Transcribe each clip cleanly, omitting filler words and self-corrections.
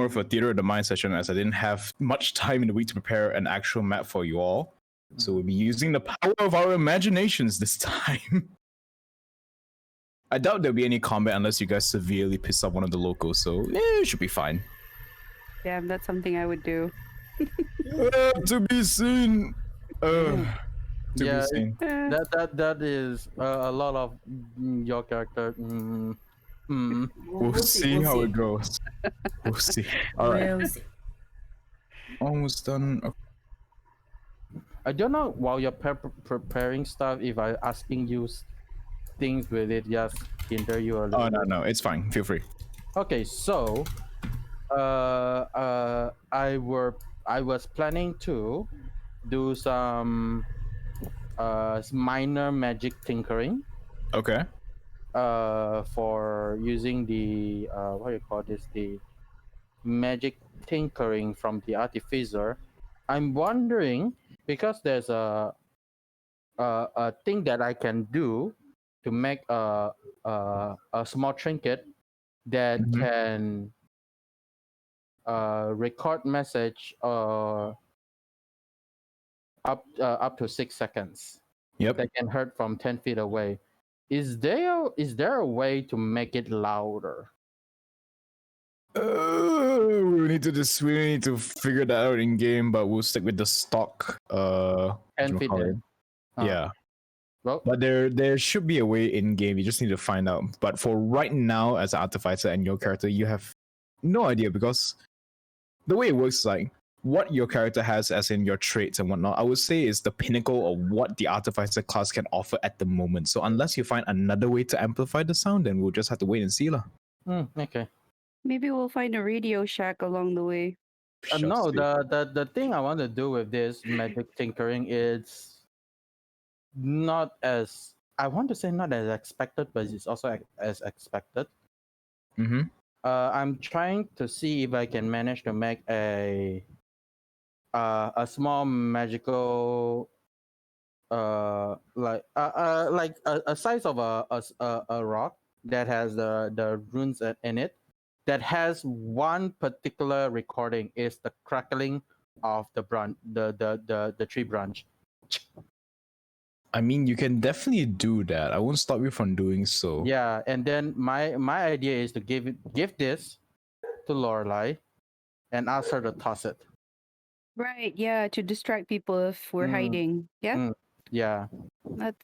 more of a theater of the mind session as I didn't have much time in the week to prepare an actual map for you all. So we'll be using the power of our imaginations this time. I doubt there'll be any combat unless you guys severely piss off one of the locals, so it should be fine. Damn, that's something I would do. To be seen. To Yeah, be seen. that is a lot of your character. We'll see how it goes. We'll see. All right. We'll see. Almost done. I don't know while you're preparing stuff if I asking you things will it just hinder you a little. Oh no, it's fine. Feel free. Okay, so I was planning to do some minor magic tinkering. Okay. For using the what do you call this, the magic tinkering from the artificer. I'm wondering because there's a thing that I can do to make a small trinket that can record message up to 6 seconds. Yep. That can hurt from 10 feet away. Is there a way to make it louder? We need to figure that out in game, but we'll stick with the stock. 10 feet. Yeah. Well, But there should be a way in game. You just need to find out. But for right now, as an artificer and your character, you have no idea because the way it works is like what your character has, as in your traits and whatnot. I would say is the pinnacle of what the artificer class can offer at the moment. So unless you find another way to amplify the sound, then we'll just have to wait and see, lah. Okay. Maybe we'll find a Radio Shack along the way. No, the thing I want to do with this magic tinkering is not as I want to say not as expected, but it's also as expected. I'm trying to see if I can manage to make a small magical like a size of a rock that has the runes in it, that has one particular recording is the crackling of the branch, the tree branch. I mean, you can definitely do that. I won't stop you from doing so. Yeah, and then my idea is to give this to Lorelai and ask her to toss it. Right, yeah, to distract people if we're hiding. Yeah. Yeah.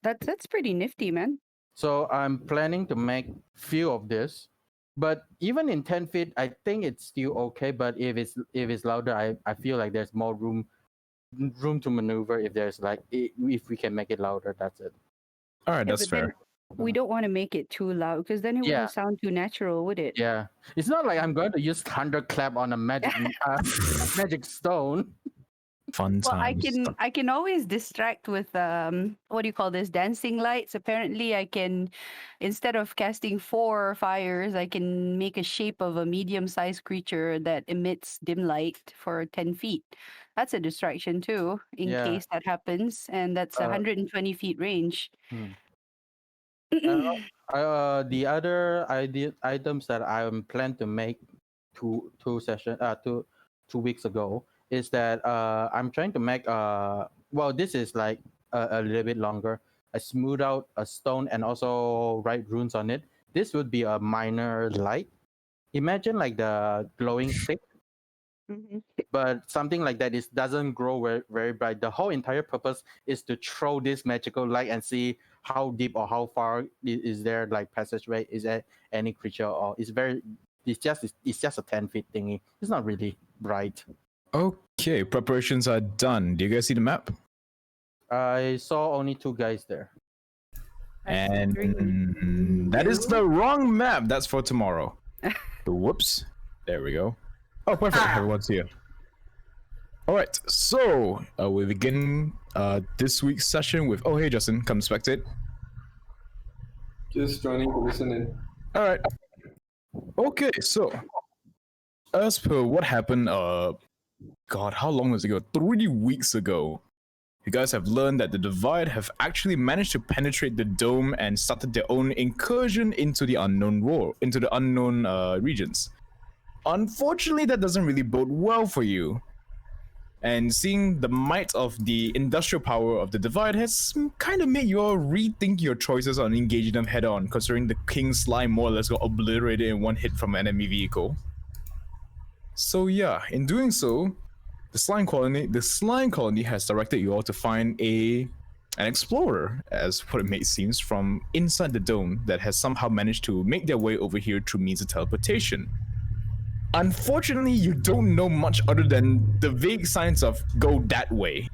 That's pretty nifty, man. So I'm planning to make few of this, but even in 10 feet, I think it's still okay. But if it's louder, I feel like there's more room to maneuver. If there's like if we can make it louder, that's it. All right, that's fair. We don't want to make it too loud because then it wouldn't sound too natural, would it? Yeah, it's not like I'm going to use thunderclap on a magic magic stone. Fun times. Well, I can always distract with what do you call this, dancing lights. Apparently I can, instead of casting 4 fires, I can make a shape of a medium-sized creature that emits dim light for 10 feet. That's a distraction too, in case that happens, and that's 120 feet range. The other items that I plan to make two weeks ago is that I'm trying to make well, this is like a little bit longer. I smooth out a stone and also write runes on it. This would be a minor light. Imagine like the glowing stick, but something like that doesn't grow very, very bright. The whole entire purpose is to throw this magical light and see how deep or how far is there like passageway. Is there any creature, or it's just a 10 feet thingy. It's not really bright. Okay, preparations are done. Do you guys see the map? I saw only 2 guys there. And that is the wrong map. That's for tomorrow. Whoops. There we go. Oh, perfect. Everyone's here. All right. So we begin this week's session with. Oh, hey, Justin, come spectate. Just joining to listen in. All right. Okay. So as per what happened, God, how long was it ago? 3 weeks ago. You guys have learned that the Divide have actually managed to penetrate the dome and started their own incursion into the unknown regions. Unfortunately, that doesn't really bode well for you. And seeing the might of the industrial power of the Divide has kind of made you all rethink your choices on engaging them head on, considering the King's line more or less got obliterated in one hit from an enemy vehicle. So yeah, in doing so, the Slime Colony has directed you all to find an explorer, as what it may seems, from inside the dome that has somehow managed to make their way over here through means of teleportation. Unfortunately, you don't know much other than the vague signs of go that way.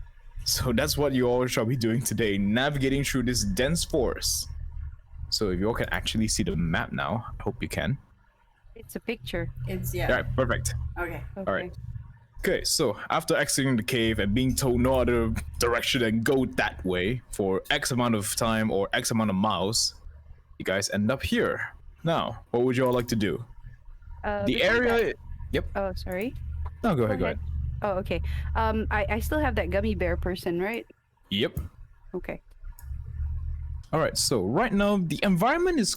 So that's what you all shall be doing today, navigating through this dense forest. So if you all can actually see the map now, I hope you can. It's a picture. It's Alright, perfect. Okay. Alright. Okay, so after exiting the cave and being told no other direction than go that way for X amount of time or X amount of miles, you guys end up here. Now, what would you all like to do? The Before area... that- Yep. Oh, sorry. No, go ahead. Oh, okay. I still have that gummy bear person, right? Yep. Okay. Alright, so right now, the environment is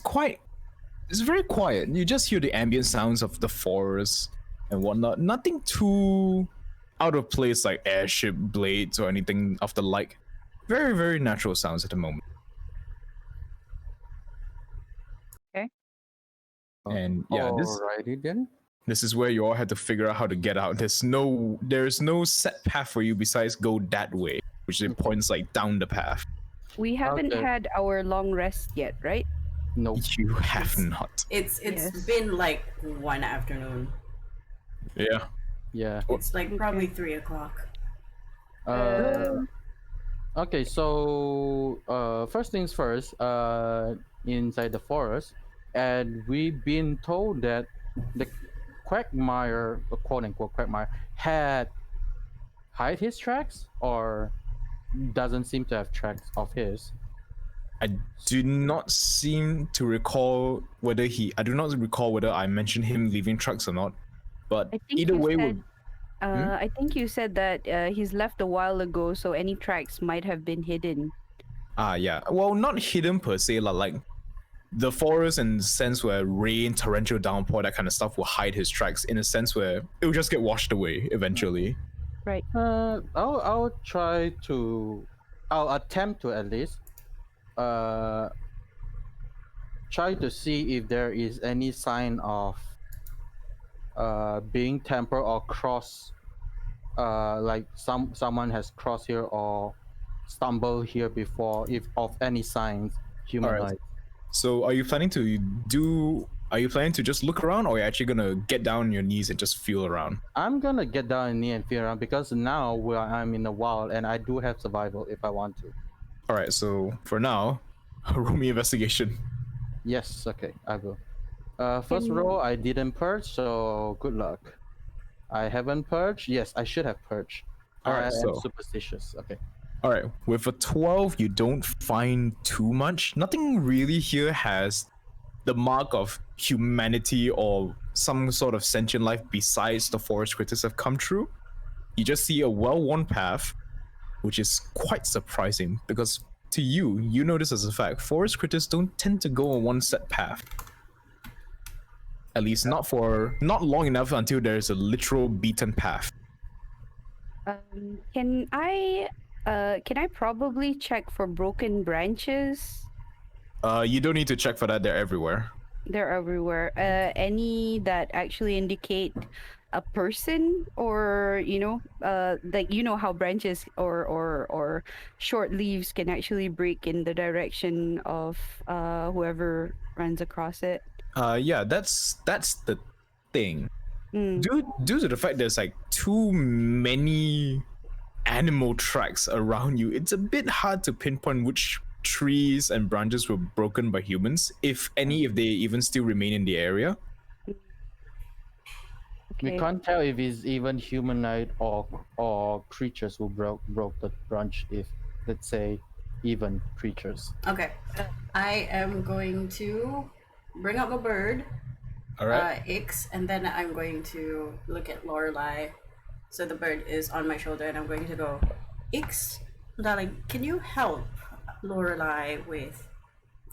it's very quiet. You just hear the ambient sounds of the forest and whatnot. Nothing too out of place like airship blades or anything of the like. Very, very natural sounds at the moment. Okay. And yeah, Alrighty then. this is where you all had to figure out how to get out. There's no set path for you besides go that way, which it points like down the path. We haven't Okay. had our long rest yet, right? Nope. You have not. It's Yes. been like one afternoon. Yeah. Yeah. It's like probably 3 o'clock. Okay, so first things first, inside the forest, and we've been told that the Quagmire, quote unquote Quagmire, had hide his tracks or doesn't seem to have tracks of his. I do not seem to recall whether I do not recall whether I mentioned him leaving tracks or not. But I think either you way, said, Hmm? I think you said that he's left a while ago, so any tracks might have been hidden. yeah. Well, not hidden per se, like the forest in the sense where rain, torrential downpour, that kind of stuff will hide his tracks in a sense where it will just get washed away eventually. Right. I'll attempt to at least try to see if there is any sign of being tampered or cross, like someone has crossed here or stumbled here before, if of any signs humanoid. So are you planning to just look around, or are you actually gonna get down on your knees and just feel around? I'm gonna get down in knee and feel around because now I'm in the wild and I do have survival if I want to. Alright, so for now, roll me investigation. Yes, okay, I will. First Can- roll, I didn't purge, so good luck. I haven't purged. Yes, I should have purged. Alright, I am so superstitious. Okay. Alright, with a 12, you don't find too much. Nothing really here has the mark of humanity or some sort of sentient life besides the forest critters have come through. You just see a well-worn path, which is quite surprising because to you know this as a fact, forest critters don't tend to go on one set path. At least not long enough until there's a literal beaten path. Can I probably check for broken branches? You don't need to check for that, they're everywhere. They're everywhere. Any that actually indicate a person, or like how branches or short leaves can actually break in the direction of whoever runs across it. Yeah, that's the thing. Mm. Due to the fact there's like too many animal tracks around you, it's a bit hard to pinpoint which trees and branches were broken by humans, if any, if they even still remain in the area. We Okay. can't tell if it's even humanoid or creatures who broke the branch. If let's say even creatures. Okay. I am going to bring up a bird, All right. Ix, and then I'm going to look at Lorelai. So the bird is on my shoulder, and I'm going to go, Ix, darling, can you help Lorelai with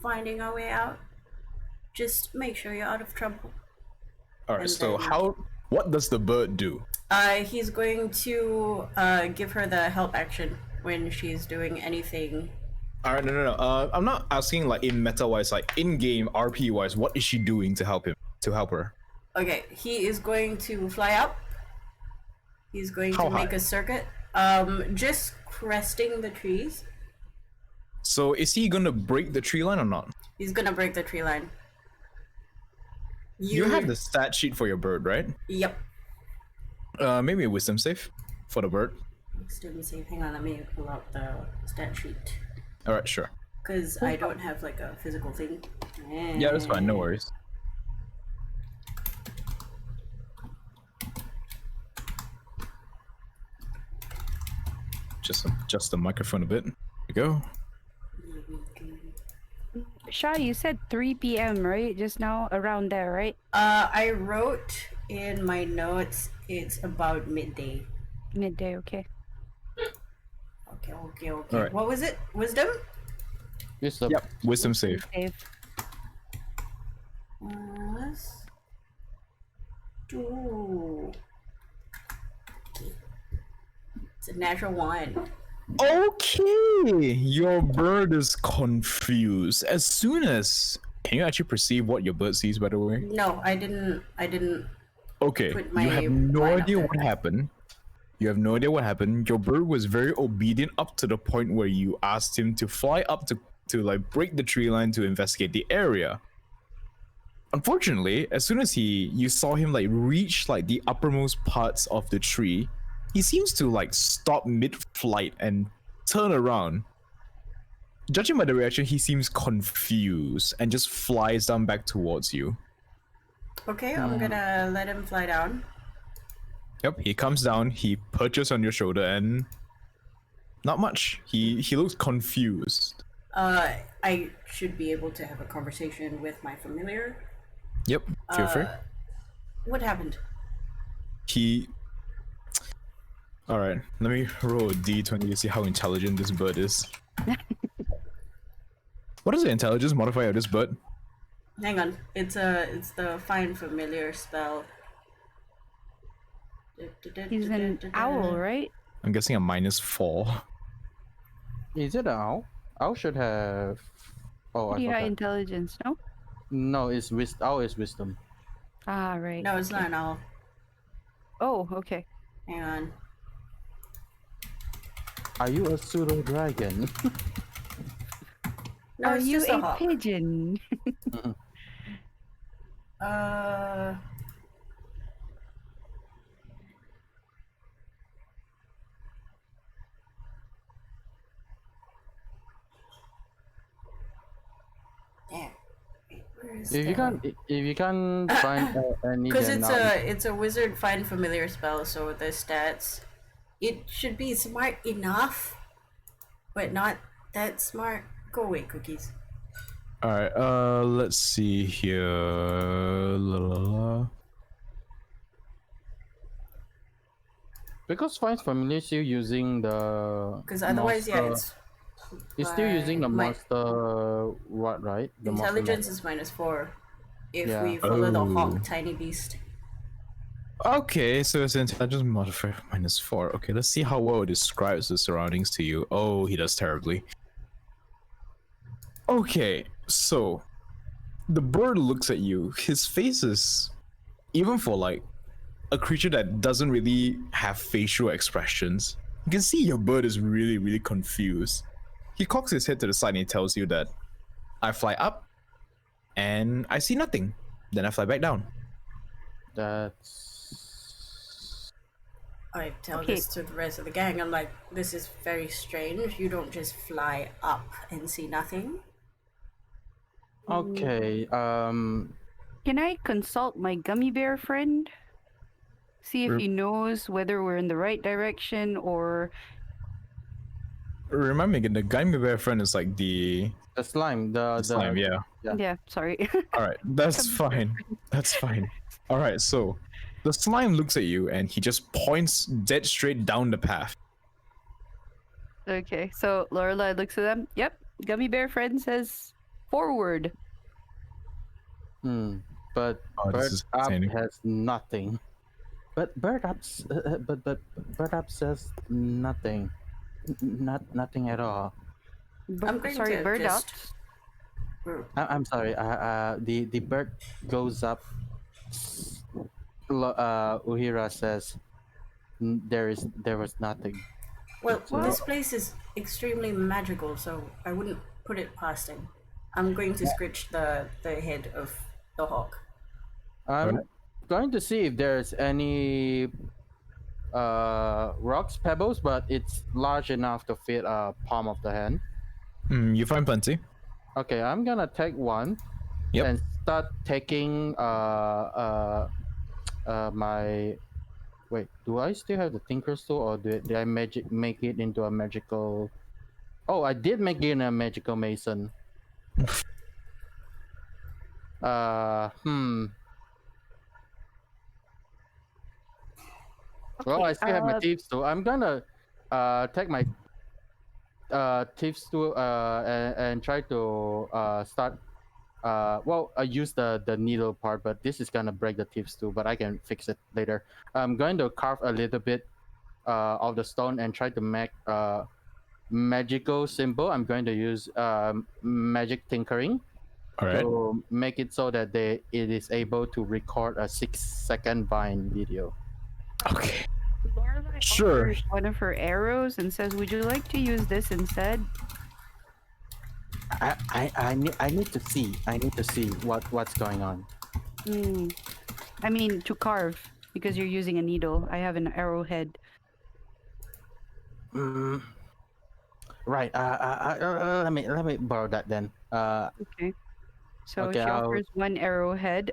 finding our way out? Just make sure you're out of trouble. All right. And So then- what does the bird do? He's going to give her the help action when she's doing anything. All right. No. I'm not asking like in meta wise, like in game RP wise. What is she doing to help him? To help her? Okay, he is going to fly up. He's going How to make high? a circuit. Just cresting the trees. So is he gonna break the tree line or not? He's gonna break the tree line. You have the stat sheet for your bird, right? Yep. Maybe a wisdom save for the bird. Student save. Hang on, let me pull out the stat sheet. All right, sure. Because I don't have like a physical thing. Yeah, that's fine. No worries. Just adjust the microphone a bit. There we go. Shai, you said 3 p.m. right? Just now, around there, right? I wrote in my notes it's about midday. Midday, okay. Okay. Alright. What was it? Wisdom? Wisdom. Yep, wisdom save. Save. Plus 2. It's a natural 1. Okay, your bird is confused. As soon as can you actually perceive what your bird sees? By the way, No, I didn't. okay, Put you my have no line up idea there. what happened. You have no idea what happened. Your bird was very obedient up to the point where you asked him to fly up to like break the tree line to investigate the area. Unfortunately, as soon as you saw him like reach like the uppermost parts of the tree, he seems to like stop mid-flight and turn around. Judging by the reaction, he seems confused and just flies down back towards you. Okay, I'm gonna let him fly down. Yep, he comes down, he perches on your shoulder, and not much. He looks confused. I should be able to have a conversation with my familiar. Yep, feel free. What happened? He. All right, let me roll a d20 to see how intelligent this bird is. What is the intelligence modifier of this bird? Hang on, it's the find familiar spell. He's an owl, right? I'm guessing a -4. Is it an owl? Owl should have. Oh, I Pretty high forgot. intelligence, no? No, it's owl is wisdom. Ah, right. No, it's not an owl. Oh, okay. Hang on. Are you a pseudo dragon? No, Are it's you just a a hawk. pigeon? Damn. Wait, where is if you can't find any, Because then it's a wizard find familiar spell, so the stats, it should be smart enough, but not that smart. Go away, cookies. All right, let's see here. La, la, la. because finds familiar still using the. Because otherwise, yeah, monster- it's still using the my monster. What, right? The monster intelligence is -4. If Yeah. we follow the Oh. hawk tiny beast. Okay, so it's intelligence modifier -4. Okay, let's see how well it describes the surroundings to you. Oh, he does terribly. Okay, so the bird looks at you. His face is, even for like a creature that doesn't really have facial expressions, you can see your bird is really, really confused. He cocks his head to the side and he tells you that I fly up and I see nothing. Then I fly back down. That's. I tell Okay. this to the rest of the gang. I'm like, this is very strange. You don't just fly up and see nothing. Okay. Can I consult my gummy bear friend? See if he knows whether we're in the right direction or. Remind me again, the gummy bear friend is like the The slime. The slime, yeah. Yeah. Yeah, sorry. All right, that's fine. That's fine. All right, so the slime looks at you and he just points dead straight down the path. Okay, so Lorelai looks at them. Yep, gummy bear friend says forward. but Oh, this Bird is Up entertaining. has nothing. But but Bird Up says nothing. Nothing at all. I'm going Sorry, to bird just. ups. I'm sorry. The bird goes up. Uhira says there was nothing. Well, So, this place is extremely magical, so I wouldn't put it past him. I'm going to scritch the head of the hawk. I'm Alright. going to see if there's any rocks, pebbles, but it's large enough to fit a palm of the hand. You find plenty. Okay, I'm gonna take one Yep. and start taking my. Wait, do I still have the Tinker's tool, or did I make it into a magical? Oh, I did make it in a magical mason. Well, I still have my thieves tool. I'm gonna take my thieves tool and try to start. Well, I use the needle part, but this is gonna break the thieves tool. But I can fix it later. I'm going to carve a little bit of the stone and try to make magical symbol. I'm going to use magic tinkering All right. to make it so that it is able to record a 6-second Vine video. Okay. Lorelai Sure. offers one of her arrows and says, "Would you like to use this instead?" I need to see. I need to see what's going on. I mean, to carve because you're using a needle. I have an arrowhead. Right. Let me borrow that then. Okay. So Okay, she offers one arrowhead.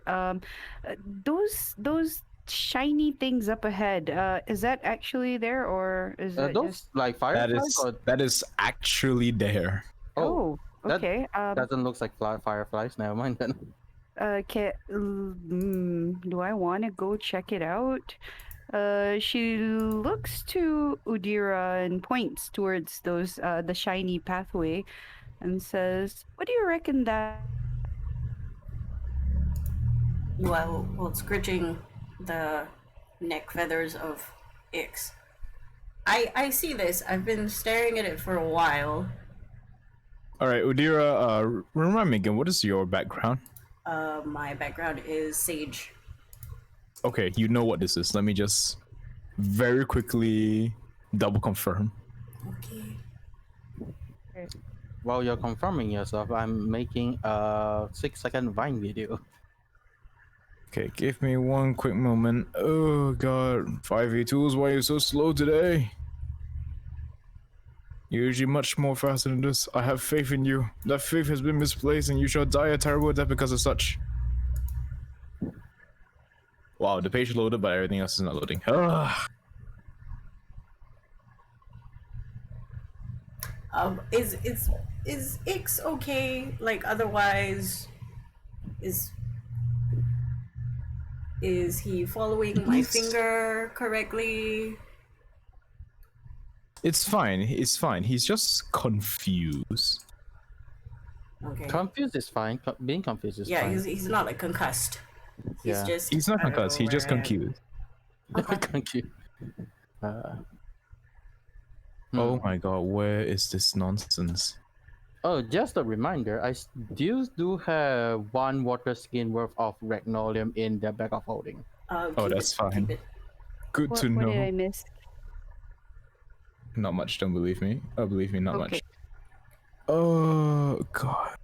Those shiny things up ahead. Is that actually there, or is that those just? like fireflies. That is actually there. Oh, that okay. doesn't look like fireflies. Never mind then. Do I want to go check it out? She looks to Udira and points towards those the shiny pathway, and says, "What do you reckon that?" While scritching the neck feathers of Ix. I see this. I've been staring at it for a while. All right, Udira. Remind me again. What is your background? My background is sage. Okay, you know what this is. Let me just very quickly double confirm. Okay. While you're confirming yourself, I'm making a 6-second Vine video. Okay, give me one quick moment. Oh god, 5e tools, why are you so slow today? You're usually much more faster than this. I have faith in you. That faith has been misplaced and you shall die a terrible death because of such. Wow, the page loaded, but everything else is not loading. Ah. Is Ix okay? Like otherwise, is he following my finger correctly? It's fine. It's fine. He's just confused. Okay. Confused is fine. Being confused is Yeah, fine. he's not like concussed. He's Yeah. just. He's not I don't concussed. know He's just where I am. confused. Confused. Oh my god, where is this nonsense? Oh, just a reminder. I do have one water skin worth of Ragnolium in the bag of holding. Oh, that's fine. Keep it. Good What to know. did I miss? Not much, don't believe me. Oh, believe me, not Okay. much. Oh god.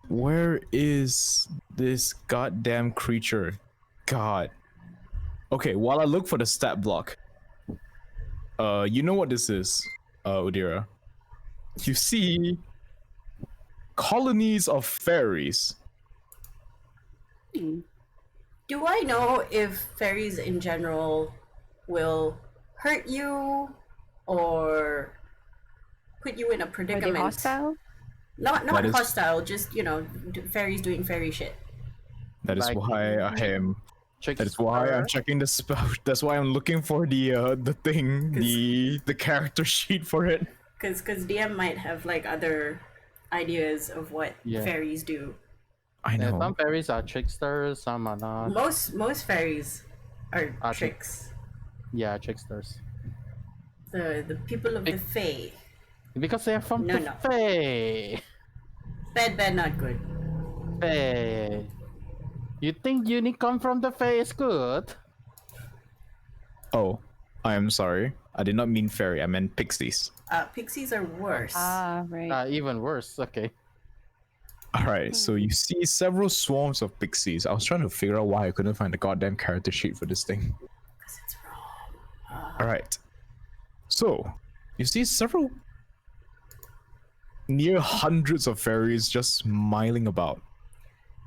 Where is this goddamn creature? God. Okay, while I look for the stat block. You know what this is, Udira. You see colonies of fairies. Do I know if fairies in general will hurt you or put you in a Are they predicament? hostile? Not That is- hostile, just fairies doing fairy shit. That is Like- why I am. Tricks That is why I'm checking the spell. That's why I'm looking for the thing, the character sheet for it. Because DM might have like other ideas of what Yeah. fairies do. I And know. some fairies are tricksters, some are not. Most fairies are Are tricks. Yeah, tricksters. The people of the Big- Fae. Because they're from No, the no. Fae. Bad, not good. Fae. You think unicorn from the Fae is good? Oh, I am sorry. I did not mean fairy. I meant pixies. Pixies are worse. Ah, right. Even worse. Okay. All right, so you see several swarms of pixies. I was trying to figure out why I couldn't find the goddamn character sheet for this thing. 'Cause it's wrong. All right, so you see several near hundreds of fairies just milling about.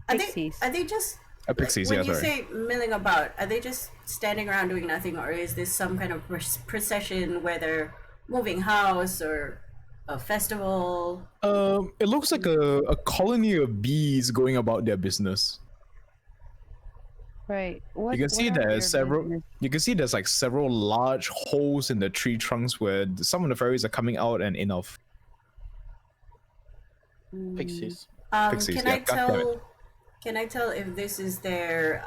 Pixies. Are they just Pixies, when yeah, you sorry. say milling about? Are they just standing around doing nothing, or is this some kind of procession where they're moving house or a festival? It looks like a colony of bees going about their business. Right. What, You can see what are their there's several. business? You can see there's like several large holes in the tree trunks where some of the fairies are coming out and in of. Pixies. Pixies, Can yeah, I goddamn it. tell? Can I tell if this is their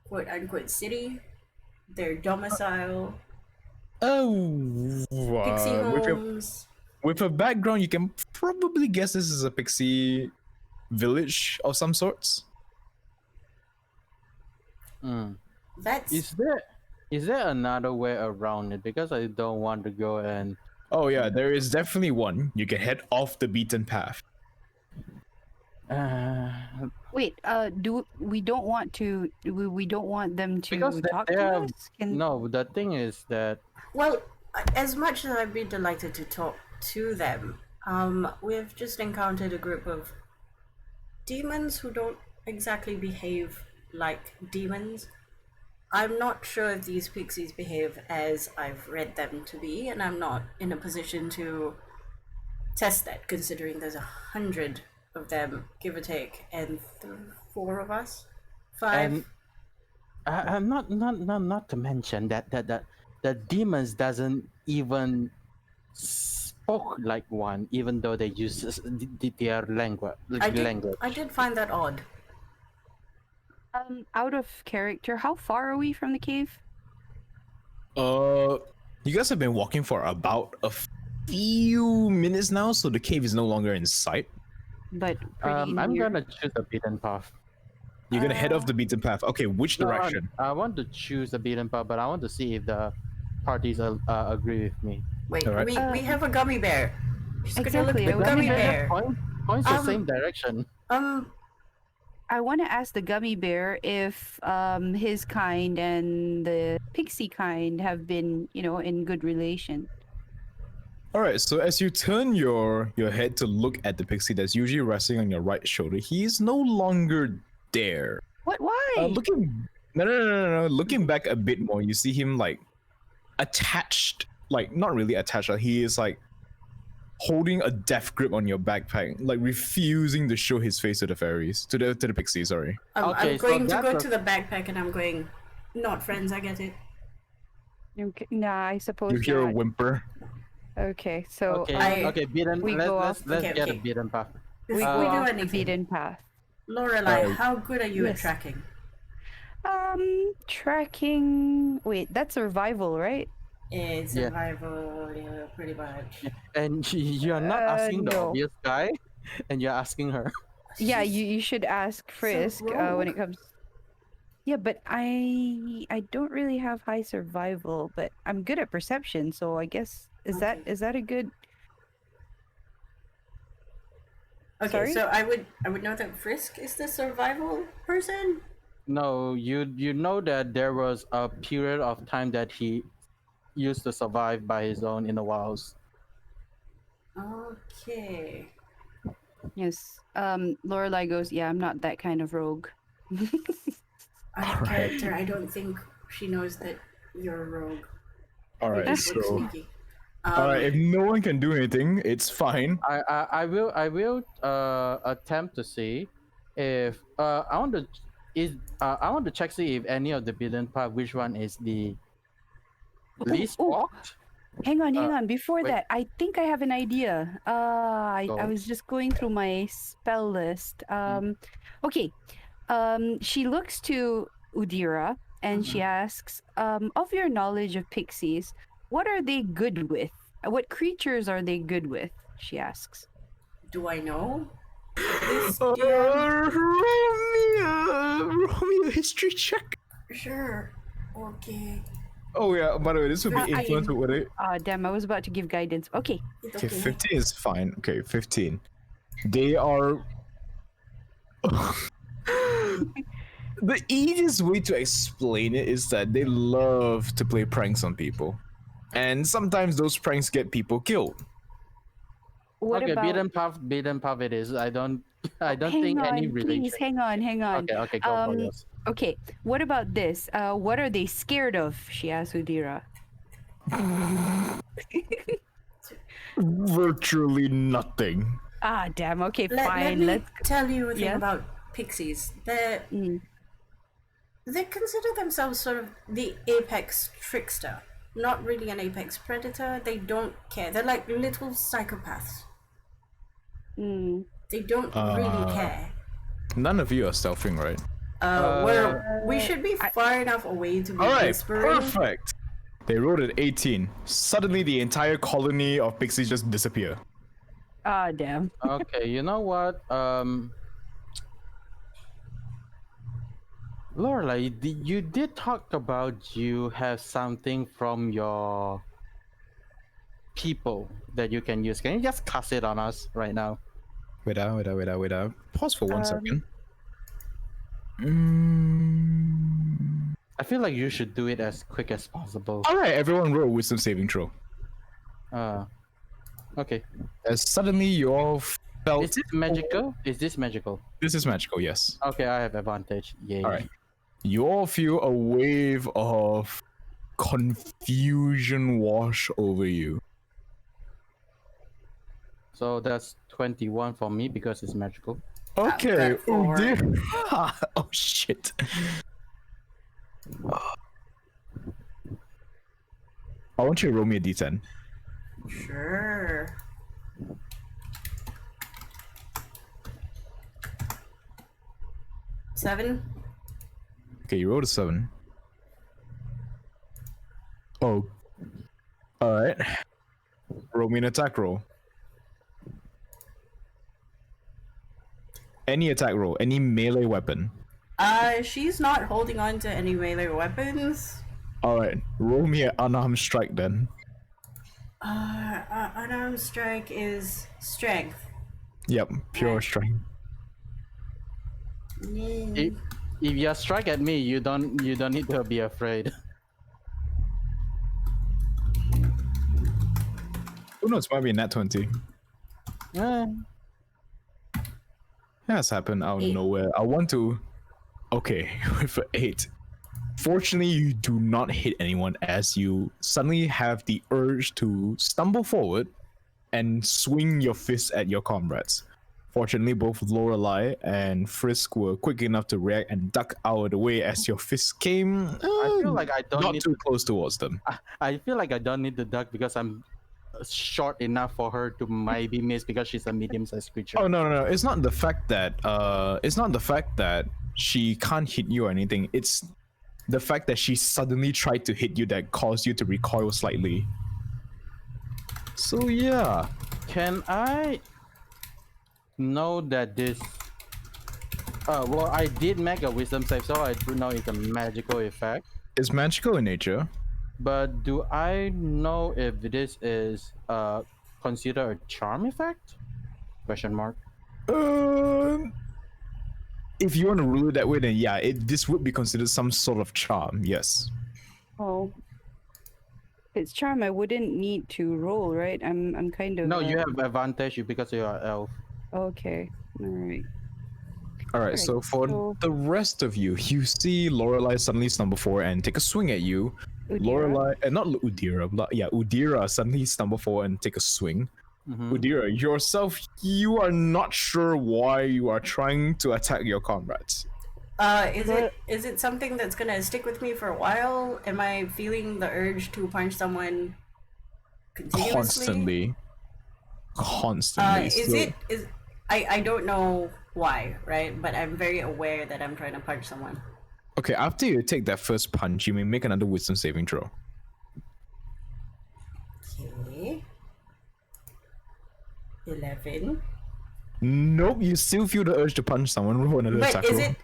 quote unquote city, their domicile, Oh, pixie with homes? a background, you can probably guess this is a pixie village of some sorts. Mm. That's Is there another way around it? Because I don't want to go and Oh yeah, there is definitely one. You can head off the beaten path. Wait, do we don't want to? We don't want them to because talk they to are us? Can no. The thing is that well, as much as I'd be delighted to talk to them, we've just encountered a group of demons who don't exactly behave like demons. I'm not sure if these pixies behave as I've read them to be, and I'm not in a position to test that, considering there's 100 of them, give or take, and 4 of us, 5. and not to mention that the demons doesn't even spoke like one, even though they use their language. I did find that odd. out of character, how far are we from the cave? You guys have been walking for about a few minutes now, so the cave is no longer in sight. But pretty I'm near. gonna choose the beaten path. You're gonna head off the beaten path. Okay, which No, direction? I want to choose the beaten path, but I want to see if the parties agree with me. Wait, Alright. we have a gummy bear. She's gonna Exactly, look I at the was gummy gonna- bear. Points the Um, same direction. I want to ask the gummy bear if his kind and the pixie kind have been, in good relation. All right. So as you turn your head to look at the pixie that's usually resting on your right shoulder, he is no longer there. What? Why? No. Looking back a bit more, you see him like attached, like not really attached. He is like holding a death grip on your backpack, like refusing to show his face to the fairies, to the pixies. Sorry. Okay, I'm so going to that's go a- to the backpack and I'm going, not friends, I get it. Okay, nah, I suppose You hear a not. whimper. Okay, so Okay, beaten. we go Let's Okay, get a okay. beaten path. we Before go we do off the anything, beaten path. Lorelai, how good are you at Yes. tracking? Tracking. Wait, that's survival, right? It's Yeah. survival, yeah, pretty much. And you are not asking the no. obvious guy, and you're asking her. Yeah, She's you should ask Frisk when rogue. it comes. Yeah, but I don't really have high survival, but I'm good at perception, so I guess is Okay. that a good? Okay, Sorry? so I would know that Frisk is the survival person. No, you know that there was a period of time that he used to survive by his own in the wilds. Okay. Yes. Lorelai goes, yeah, I'm not that kind of rogue. Out of Alright. character, I don't think she knows that you're a rogue. All right. Just look So sneaky. all right. If no one can do anything, it's fine. I will attempt to see if I want to check see if any of the beaten path which one is the least Ooh. walked Hang on. Before wait. that, I think I have an idea. I Go. was just going through my spell list. Okay. She looks to Udira and she asks, of your knowledge of pixies, what are they good with? What creatures are they good with? She asks. Do I know? This DM? Roll me a history check. Sure. Okay. Oh yeah, by the way, this would be I- influence with it. Damn, I was about to give guidance. Okay. It's Okay, okay. 15 is fine. Okay, 15. They are. The easiest way to explain it is that they love to play pranks on people. And sometimes those pranks get people killed. What Okay, about? beat 'em puff it is. I don't Hang think any on, relation. please. Hang on. Okay, go for yours. Okay. What about this? What are they scared of? She asks Udira. Virtually nothing. Ah, damn. Okay, Let fine. me Let's. tell you a thing Yeah? about pixies. They consider themselves sort of the apex trickster. Not really an apex predator. They don't care. They're like little psychopaths. Mm. They don't really care. None of you are stealthing, right? We should be far enough away to be Alright, whispering. perfect. They rolled at 18. Suddenly, the entire colony of pixies just disappear. Ah, damn. Okay, you know what? Lorelai, you did talk about you have something from your people that you can use. Can you just cast it on us right now? Wait out. Pause for 1 second. I feel like you should do it as quick as possible. Alright, everyone roll a wisdom saving throw. Okay. As suddenly you all felt. Is this magical? Is this magical? This is magical, yes. Okay, I have advantage. Yay. Alright. You all feel a wave of confusion wash over you. So that's 21 for me because it's magical. Okay. that Oh four. dear. Oh shit. I want you to roll me a d10. Sure. Seven. Okay, you rolled a 7. Oh. Alright. Roll me an attack roll. Any attack roll, any melee weapon. She's not holding on to any melee weapons. Alright, roll me an unarmed strike then. Unarmed strike is strength. Yep, pure Right. strength. If you strike at me, you don't need to be afraid. Who knows, might be a nat 20. Yeah. That's happened out of 8. nowhere. I want to. Okay, with an 8. Fortunately, you do not hit anyone as you suddenly have the urge to stumble forward and swing your fist at your comrades. Fortunately, both Lorelai and Frisk were quick enough to react and duck out of the way as your fist came I feel like I don't not need too close towards them. I feel like I don't need to duck because I'm short enough for her to maybe miss because she's a medium-sized creature. Oh no! It's not the fact that she can't hit you or anything. It's the fact that she suddenly tried to hit you that caused you to recoil slightly. So yeah. Can I know that this? Well, I did make a wisdom save, so I do know it's a magical effect. It's magical in nature. But do I know if this is considered a charm effect? Question mark. If you want to rule it that way, then yeah, this would be considered some sort of charm. Yes. Oh. If it's charm, I wouldn't need to roll, right? I'm kind of. No, you have advantage because you are elf. Okay. All right. All right. So for so- the rest of you, you see Lorelai suddenly stumble forward and take a swing at you. Udira? Lorelai, not Udira, but yeah, Udira suddenly stumble forward and take a swing. Udira, yourself, you are not sure why you are trying to attack your comrades. Is it something that's gonna stick with me for a while? Am I feeling the urge to punch someone continuously? Constantly. I don't know why, right? But I'm very aware that I'm trying to punch someone. Okay, after you take that first punch, you may make another wisdom saving throw. Okay. 11. Nope, you still feel the urge to punch someone. Roll another But attack is roll.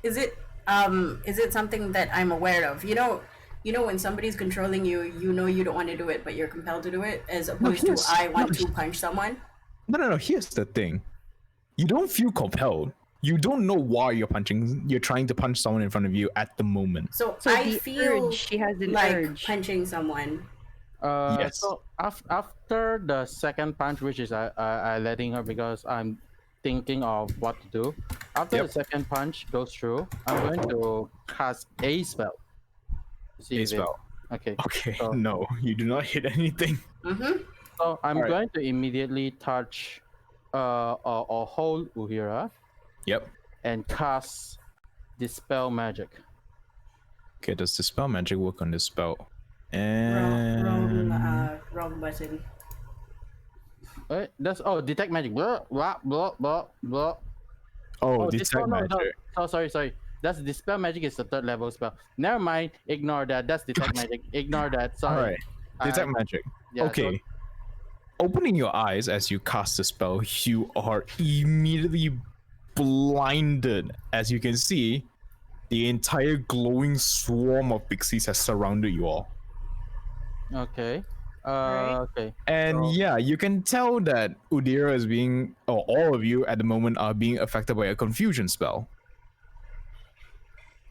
is it something that I'm aware of? You know when somebody's controlling you, you know you don't want to do it, but you're compelled to do it, as opposed to yes. I want to punch someone. No. Here's the thing. You don't feel compelled. You don't know why you're trying to punch someone in front of you at the moment. So So I the feel urge, she has an like urge. punching someone. Yes. So after the second punch, which is I letting her because I'm thinking of what to do. After Yep. the second punch goes through, I'm going to cast a spell. See A if it- spell. Okay. Okay, So, no, you do not hit anything. so I'm Alright. going to immediately touch or hold Uhira Yep. and cast Dispel Magic. Okay, does dispel magic work on this spell? Wrong button. Wait, that's detect magic. Blah blah blah blah blah. Oh, Dispel- detect no, magic. no. Oh, sorry. That's Dispel Magic is the third level spell. Never mind. Ignore that. That's Detect Magic. Ignore that. Sorry. Alright, detect magic. yeah, Okay. Opening your eyes as you cast the spell, you are immediately blinded. As you can see, the entire glowing swarm of pixies has surrounded you all. Okay. Alright. Okay. And So- yeah, you can tell that Udira is being, or all of you at the moment are being affected by a confusion spell.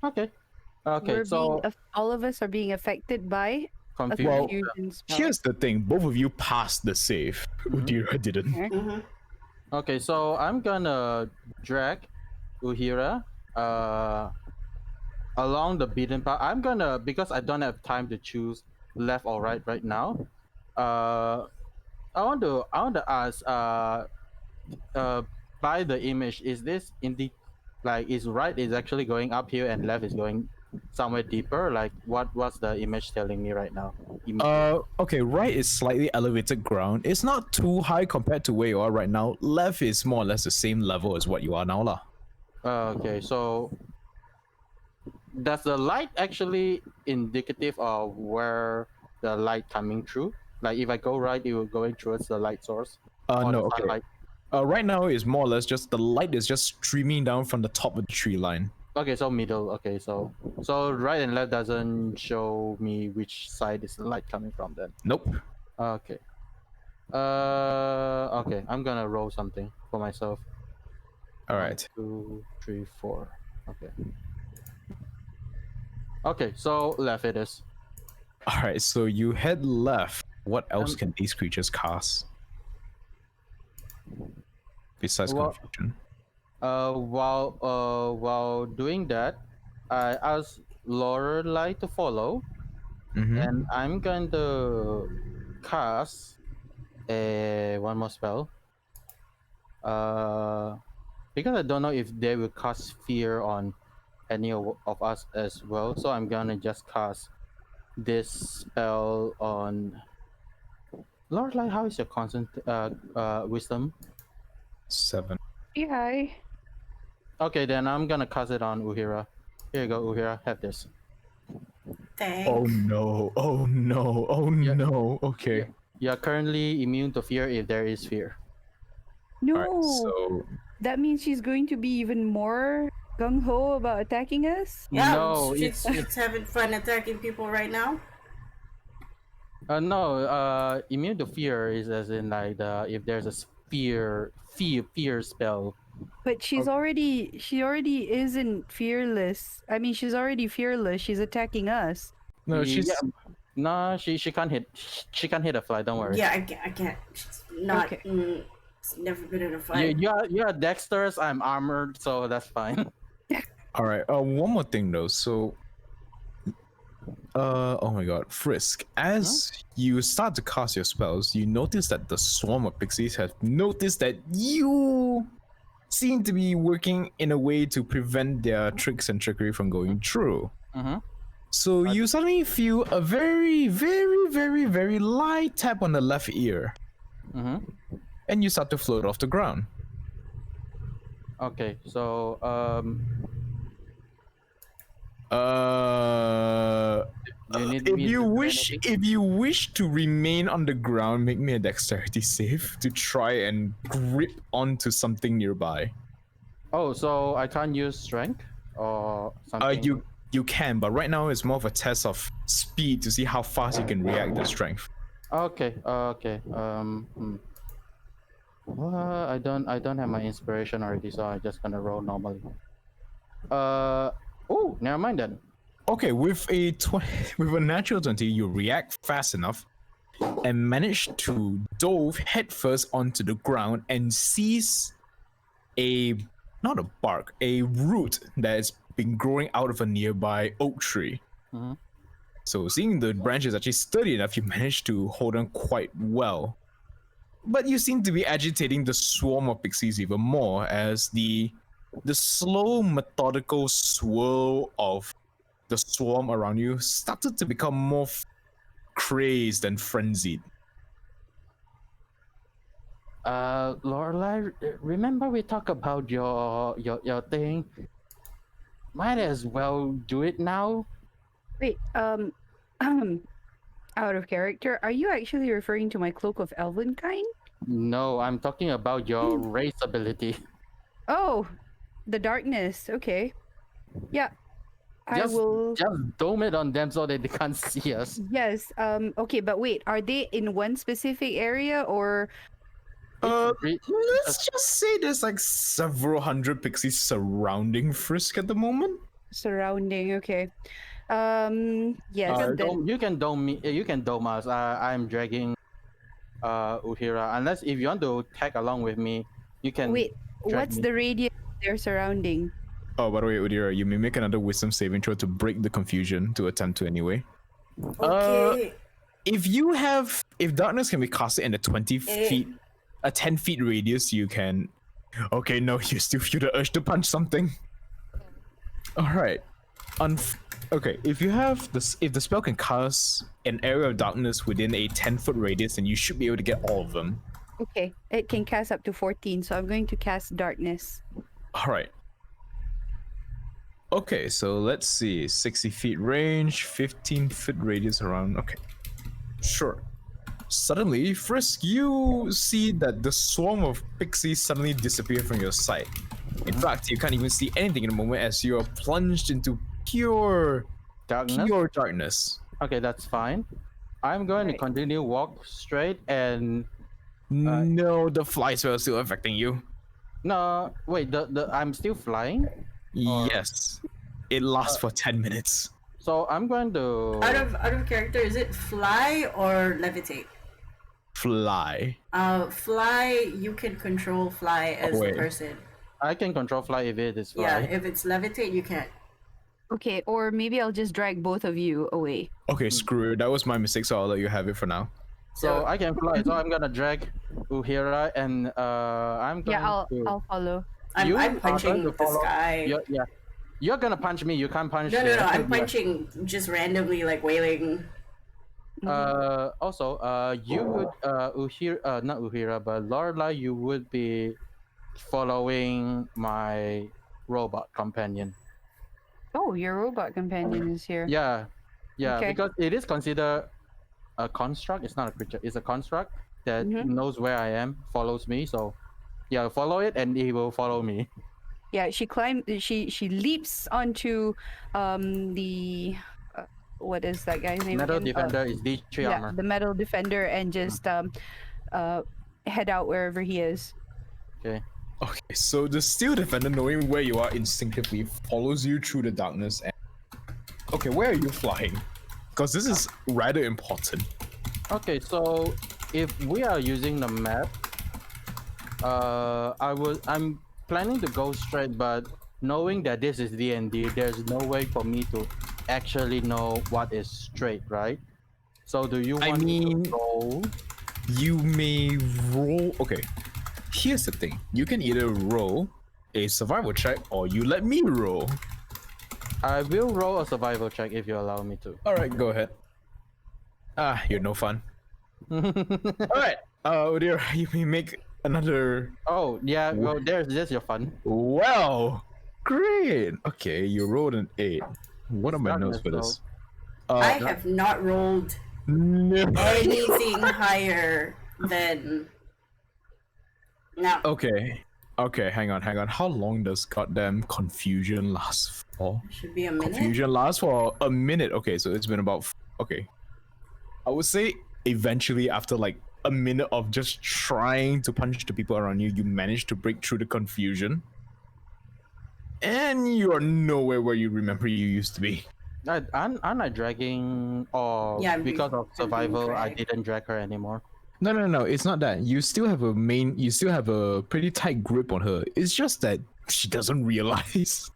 Okay. Okay. We're So all of us are being affected by a confusion. Well, confusion spell. Here's the thing, both of you passed the save. Udira didn't. Okay. So I'm gonna drag Uhira along the beaten path. I'm gonna, because I don't have time to choose left or right now. I want to ask by the image, is this indeed like is right is actually going up here and left is going somewhere deeper? Like what's the image telling me right now? Okay, right is slightly elevated ground. It's not too high compared to where you are right now. Left is more or less the same level as what you are now, lah. Okay, so does the light actually indicative of where the light coming through? Like if I go right, it will going towards the light source. or No, the okay. sunlight? Right now is more or less just the light is just streaming down from the top of the tree line. Okay, so middle. Okay, so right and left doesn't show me which side is the light coming from then. Nope. Okay. Okay, I'm gonna roll something for myself. All right. 1, 2, 3, 4. Okay. Okay, so left it is. All right. So you head left. What else can these creatures cast? Besides Well- confusion. While doing that, I asked Lorelai to follow, Mm-hmm. and I'm going to cast one more spell. Because I don't know if they will cast fear on any of us as well, so I'm gonna just cast this spell on Lorelai. How is your wisdom? 7. Yeah. Okay, then I'm gonna cast it on Uhira. Here you go, Uhira. Have this. Thanks. Oh no! Oh no! Oh no! Okay. You are currently immune to fear if there is fear. No, All right. So that means she's going to be even more gung ho about attacking us. Yeah, No, she's having fun attacking people right now. No. Immune to fear is as in like if there's a fear spell. But she already isn't fearless. I mean, she's already fearless. She's attacking us. no, she's No, she can't hit. She can't hit a fly. Don't worry. Yeah, I can't. She's not. Okay. It's never been in a fight. You are dexterous. I'm armored, so that's fine. all right. One more thing though. So, oh my God, Frisk. As you start to cast your spells, you notice that the swarm of pixies have noticed that you seem to be working in a way to prevent their tricks and trickery from going through. Mm-hmm. So you suddenly feel a very, very, very, very light tap on the left ear, Mm-hmm. and you start to float off the ground. Okay, so you need If me you to do wish, anything? if you wish to remain on the ground, make me a dexterity save to try and grip onto something nearby. Oh, so I can't use strength or something. You can, but right now it's more of a test of speed to see how fast you can react to strength. Okay, okay. I don't have my inspiration already, so I'm just gonna roll normally. Oh, never mind then. Okay, with with a natural 20, you react fast enough and manage to dove headfirst onto the ground and seize not a bark, a root that has been growing out of a nearby oak tree. Mhm. So seeing the branch is actually sturdy enough, you manage to hold on quite well. But you seem to be agitating the swarm of pixies even more as the slow, methodical swirl of the swarm around you started to become more crazed and frenzied. Lorelai, remember we talked about your thing? Might as well do it now. Wait, out of character, are you actually referring to my cloak of elvenkind? No, I'm talking about your race ability. Oh, the darkness. Okay. Yeah. I Just, will. just dome it on them so that they can't see us. Yes. Okay, but wait, are they in one specific area or? Re- Let's just say there's like several hundred pixies surrounding Frisk at the moment. Surrounding, okay. Yes, then you can dome me. You can dome us. I'm dragging Uhira. Unless if you want to tag along with me, you can. wait, drag what's me. the radius they're surrounding? Oh, by the way, Udira, you may make another wisdom saving throw to break the confusion to attempt to anyway. Okay. If darkness can be casted in a 20 Eh. feet, a 10 feet radius, you can. Okay, no, you still feel the urge to punch something. All right. Okay, if the spell can cast an area of darkness within a 10-foot radius, then you should be able to get all of them. Okay, it can cast up to 14, so I'm going to cast darkness. All right. Okay, so let's see. 60 feet range, 15-foot radius around. Okay. Sure. Suddenly, Frisk, you see that the swarm of pixies suddenly disappear from your sight. In fact, you can't even see anything in the moment as you are plunged into pure darkness. Okay, that's fine. I'm going to Right. continue walk straight and No, the fly spell is still affecting you. no wait the I'm still flying. Yes. It lasts for 10 minutes. So I'm going to Out of character, is it fly or levitate? Fly. Fly. You can control fly as a wait. person. I can control fly if it is fly. Yeah, if it's levitate, you can't. Okay, or maybe I'll just drag both of you away. Okay, screw it. That was my mistake, so I'll let you have it for now. So I can fly. So I'm gonna drag Uhira and I'm going Yeah, to. I'll follow. You I'm are punching going to the follow- sky. You're gonna punch me. You can't punch. No, the- I'm punching just randomly, like wailing. Also, you would Uhira, not Uhira, but Lorelai, you would be following my robot companion. Oh, your robot companion is here. Yeah, Okay. because it is considered a construct. It's not a creature. It's a construct that Mhm. knows where I am, follows me. So, yeah, follow it, and it will follow me. Yeah, she climbed. She leaps onto the what is that guy's name? Metal again? defender is D3 Yeah, armor. the metal defender, and just head out wherever he is. Okay. Okay, so the steel defender, knowing where you are instinctively, follows you through the darkness. And okay, where are you flying? Because this is rather important. Okay, so if we are using the map, I'm planning to go straight, but knowing that this is D&D, there's no way for me to actually know what is straight, right? So do you I want me mean- to roll? You may roll. Okay, here's the thing: you can either roll a survival check, or you let me roll. I will roll a survival check if you allow me to. All right, go ahead. You're no fun. All right. Dear, you may make another. Oh yeah, well there's your fun. Wow, great. Okay, you rolled an 8. What are my Darkness notes for this? I have not rolled No. anything higher than. No. Okay, hang on. How long does goddamn confusion last for? Should be a minute. Confusion lasts for a minute. Okay, so it's been about. Okay. I would say eventually, after like a minute of just trying to punch the people around you, you manage to break through the confusion. And you are nowhere where you remember you used to be. Aren't I dragging or Yeah, because of I'm being survival I dragged. didn't drag her anymore? No, it's not that. You still have a pretty tight grip on her. It's just that she doesn't realize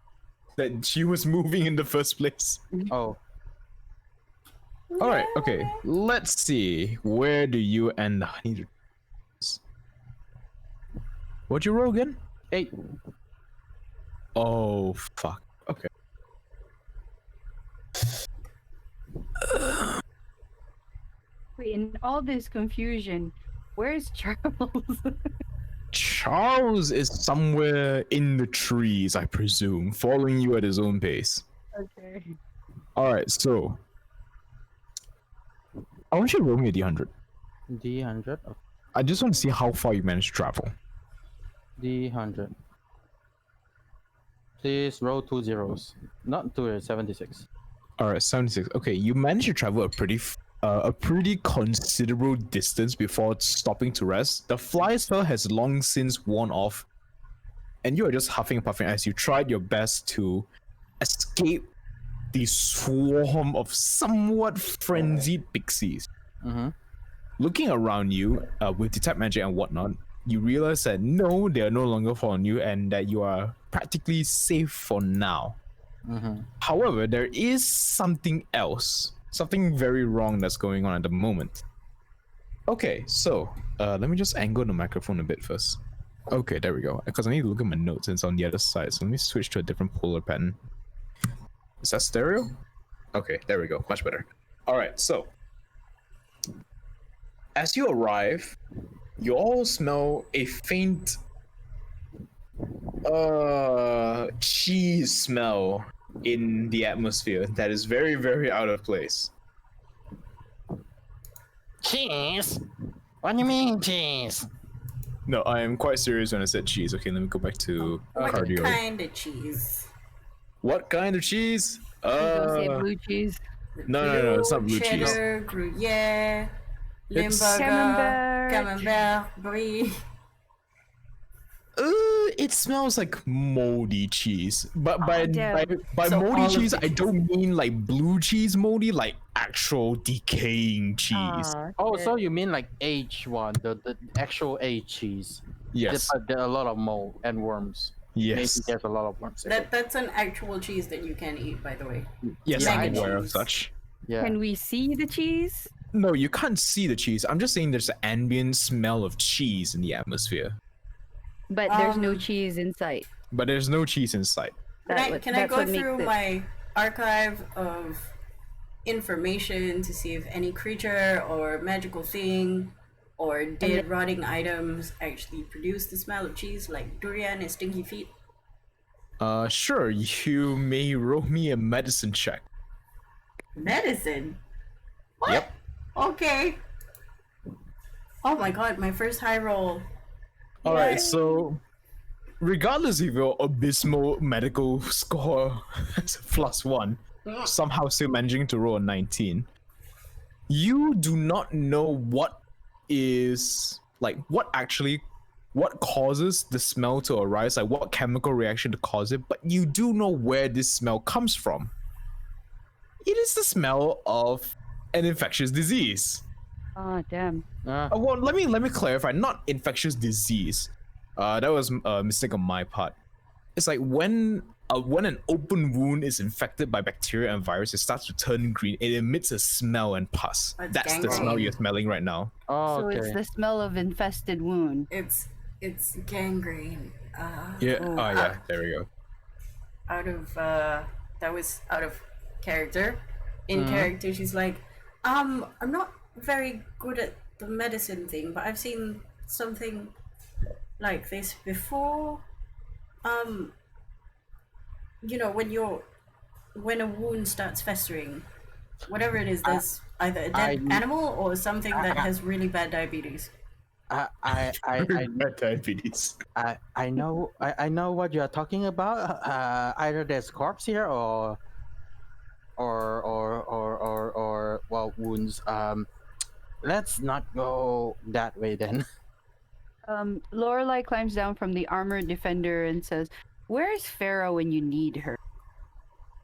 that she was moving in the first place. Oh, All right, okay. Let's see. Where do you end? I need to... What'd you roll again? 8. Oh, fuck. Okay. Wait, in all this confusion, where's Charles? Charles is somewhere in the trees, I presume, following you at his own pace. Okay. All right, so I want you to roll me a D100. D100. I just want to see how far you managed to travel. D100. Please roll 2 zeros. Not 2, 76. All right, 76. Okay, you managed to travel a pretty considerable distance before stopping to rest. The fly spell has long since worn off, and you are just huffing and puffing as you tried your best to escape the swarm of somewhat frenzied pixies. Mm-hmm. Looking around you, with detect magic and whatnot, you realize that no, they are no longer following you, and that you are practically safe for now. Mm-hmm. However, there is something else, something very wrong that's going on at the moment. Okay, so let me just angle the microphone a bit first. Okay, there we go. Because I need to look at my notes and it's on the other side. So let me switch to a different polar pattern. Is that stereo? Okay, there we go. Much better. All right, so as you arrive, you all smell a faint cheese smell in the atmosphere that is very, very out of place. Cheese? What do you mean, cheese? No, I am quite serious when I said cheese. Okay, let me go back to What cardio. kind of cheese? What kind of cheese? Don't say blue cheese. No, it's not blue cheese. Cheddar, Gruyere, It's- Limburger, Camembert. Camembert, Brie. It smells like moldy cheese. But by damn. So moldy all of cheese, the I don't mean like blue cheese moldy, like actual decaying cheese. Aw, Oh, shit. so you mean like aged one, the actual aged cheese? Yes. But there are a lot of mold and worms. Yes. Maybe there's a lot of worms. in it. That's an actual cheese that you can eat, by the way. Yes, Yeah, I'm I aware know. of such. Yeah. Can we see the cheese? No, you can't see the cheese. I'm just saying there's an ambient smell of cheese in the atmosphere. But there's no Um, cheese in sight. But there's no cheese in sight. Can I That's go what makes through it- my archive of information to see if any creature or magical thing or dead rotting items actually produce the smell of cheese, like durian and stinky feet? Sure, you may roll me a medicine check. Medicine? What? Yep. Okay. Oh my god, my first high roll. Alright, Yay. so regardless of your abysmal medical score as a +1, somehow still managing to roll a 19, you do not know what causes the smell to arise, like what chemical reaction to cause it, but you do know where this smell comes from. It is the smell of an infectious disease. Oh, damn. Well, let me clarify. Not infectious disease. That was a mistake on my part. It's like when an open wound is infected by bacteria and virus, it starts to turn green. It emits a smell and pus. That's That's the gangrene. smell you're smelling right now. Oh, So okay. it's the smell of infested wound. It's gangrene. Yeah. Oh. Oh yeah. There we go. Out of that was out of character. In character, she's like, I'm not very good at the medicine thing, but I've seen something like this before. You know, when a wound starts festering, whatever it is, there's either a dead animal or something that has really bad diabetes. I Diabetes. I know what you are talking about. Either there's corpse here or well, wounds. Let's not go that way then. Lorelai climbs down from the armored defender and says, "Where's Farah when you need her?"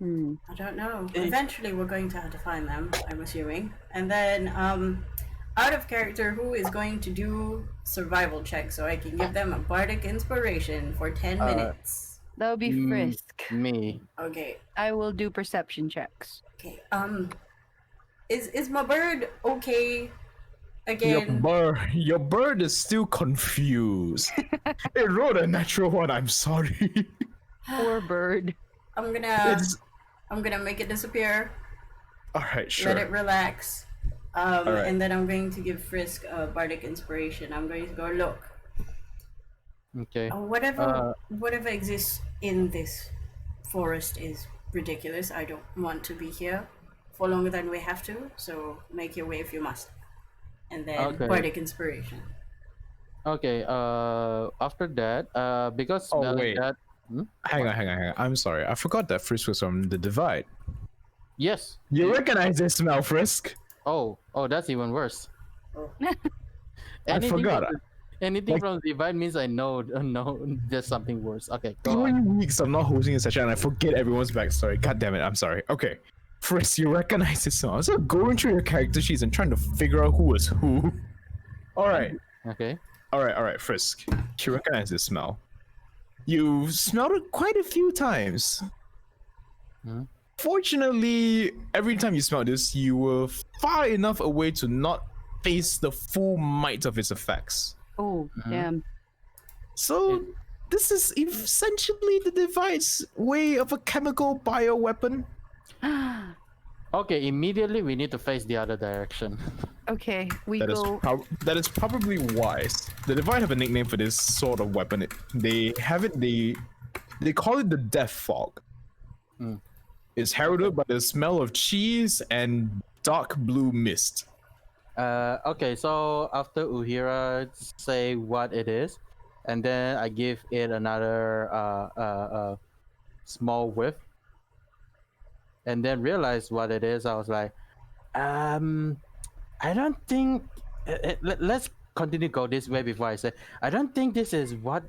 I don't know. Eventually, we're going to have to find them, I'm assuming. And then, out of character, who is going to do survival checks so I can give them a bardic inspiration for 10 minutes? That would be Frisk. Me. Okay. I will do perception checks. Okay. Is my bird okay? Again. Your bird is still confused. It wrote a natural one. I'm sorry. Poor bird. I'm gonna make it disappear. All right, sure. Let it relax. And then I'm going to give Frisk a bardic inspiration. I'm going to go look. Okay. Whatever exists in this forest is ridiculous. I don't want to be here for longer than we have to. So make your way if you must. And then bardic inspiration. Okay. After that, because wait. that. Hang on. I'm sorry. I forgot that Frisk was from the Divide. Yes. You recognize this smell, Frisk? Oh, that's even worse. I forgot. Anything from the Divide means I know there's something worse. Okay, go 3 on. weeks of not hosting a session and I forget everyone's backstory. God damn it, I'm sorry. Okay. Frisk, you recognize this smell. So going through your character sheets and trying to figure out who is who. Alright. Okay. Alright, Frisk. You recognize this smell. You smelled it quite a few times. Fortunately, every time you smelled this, you were far enough away to not face the full might of its effects. Oh, damn. So, this is essentially the Divide's way of a chemical bioweapon. Okay, immediately we need to face the other direction. Okay, we That is go. that is probably wise. The Divide have a nickname for this sort of weapon. They have it. They call it the Death Fog. It's heralded by the smell of cheese and dark blue mist. Okay, so after Uhira say what it is, and then I give it another small whiff, and then realize what it is. I was like, I don't think. Let's continue go this way before I say. I don't think this is what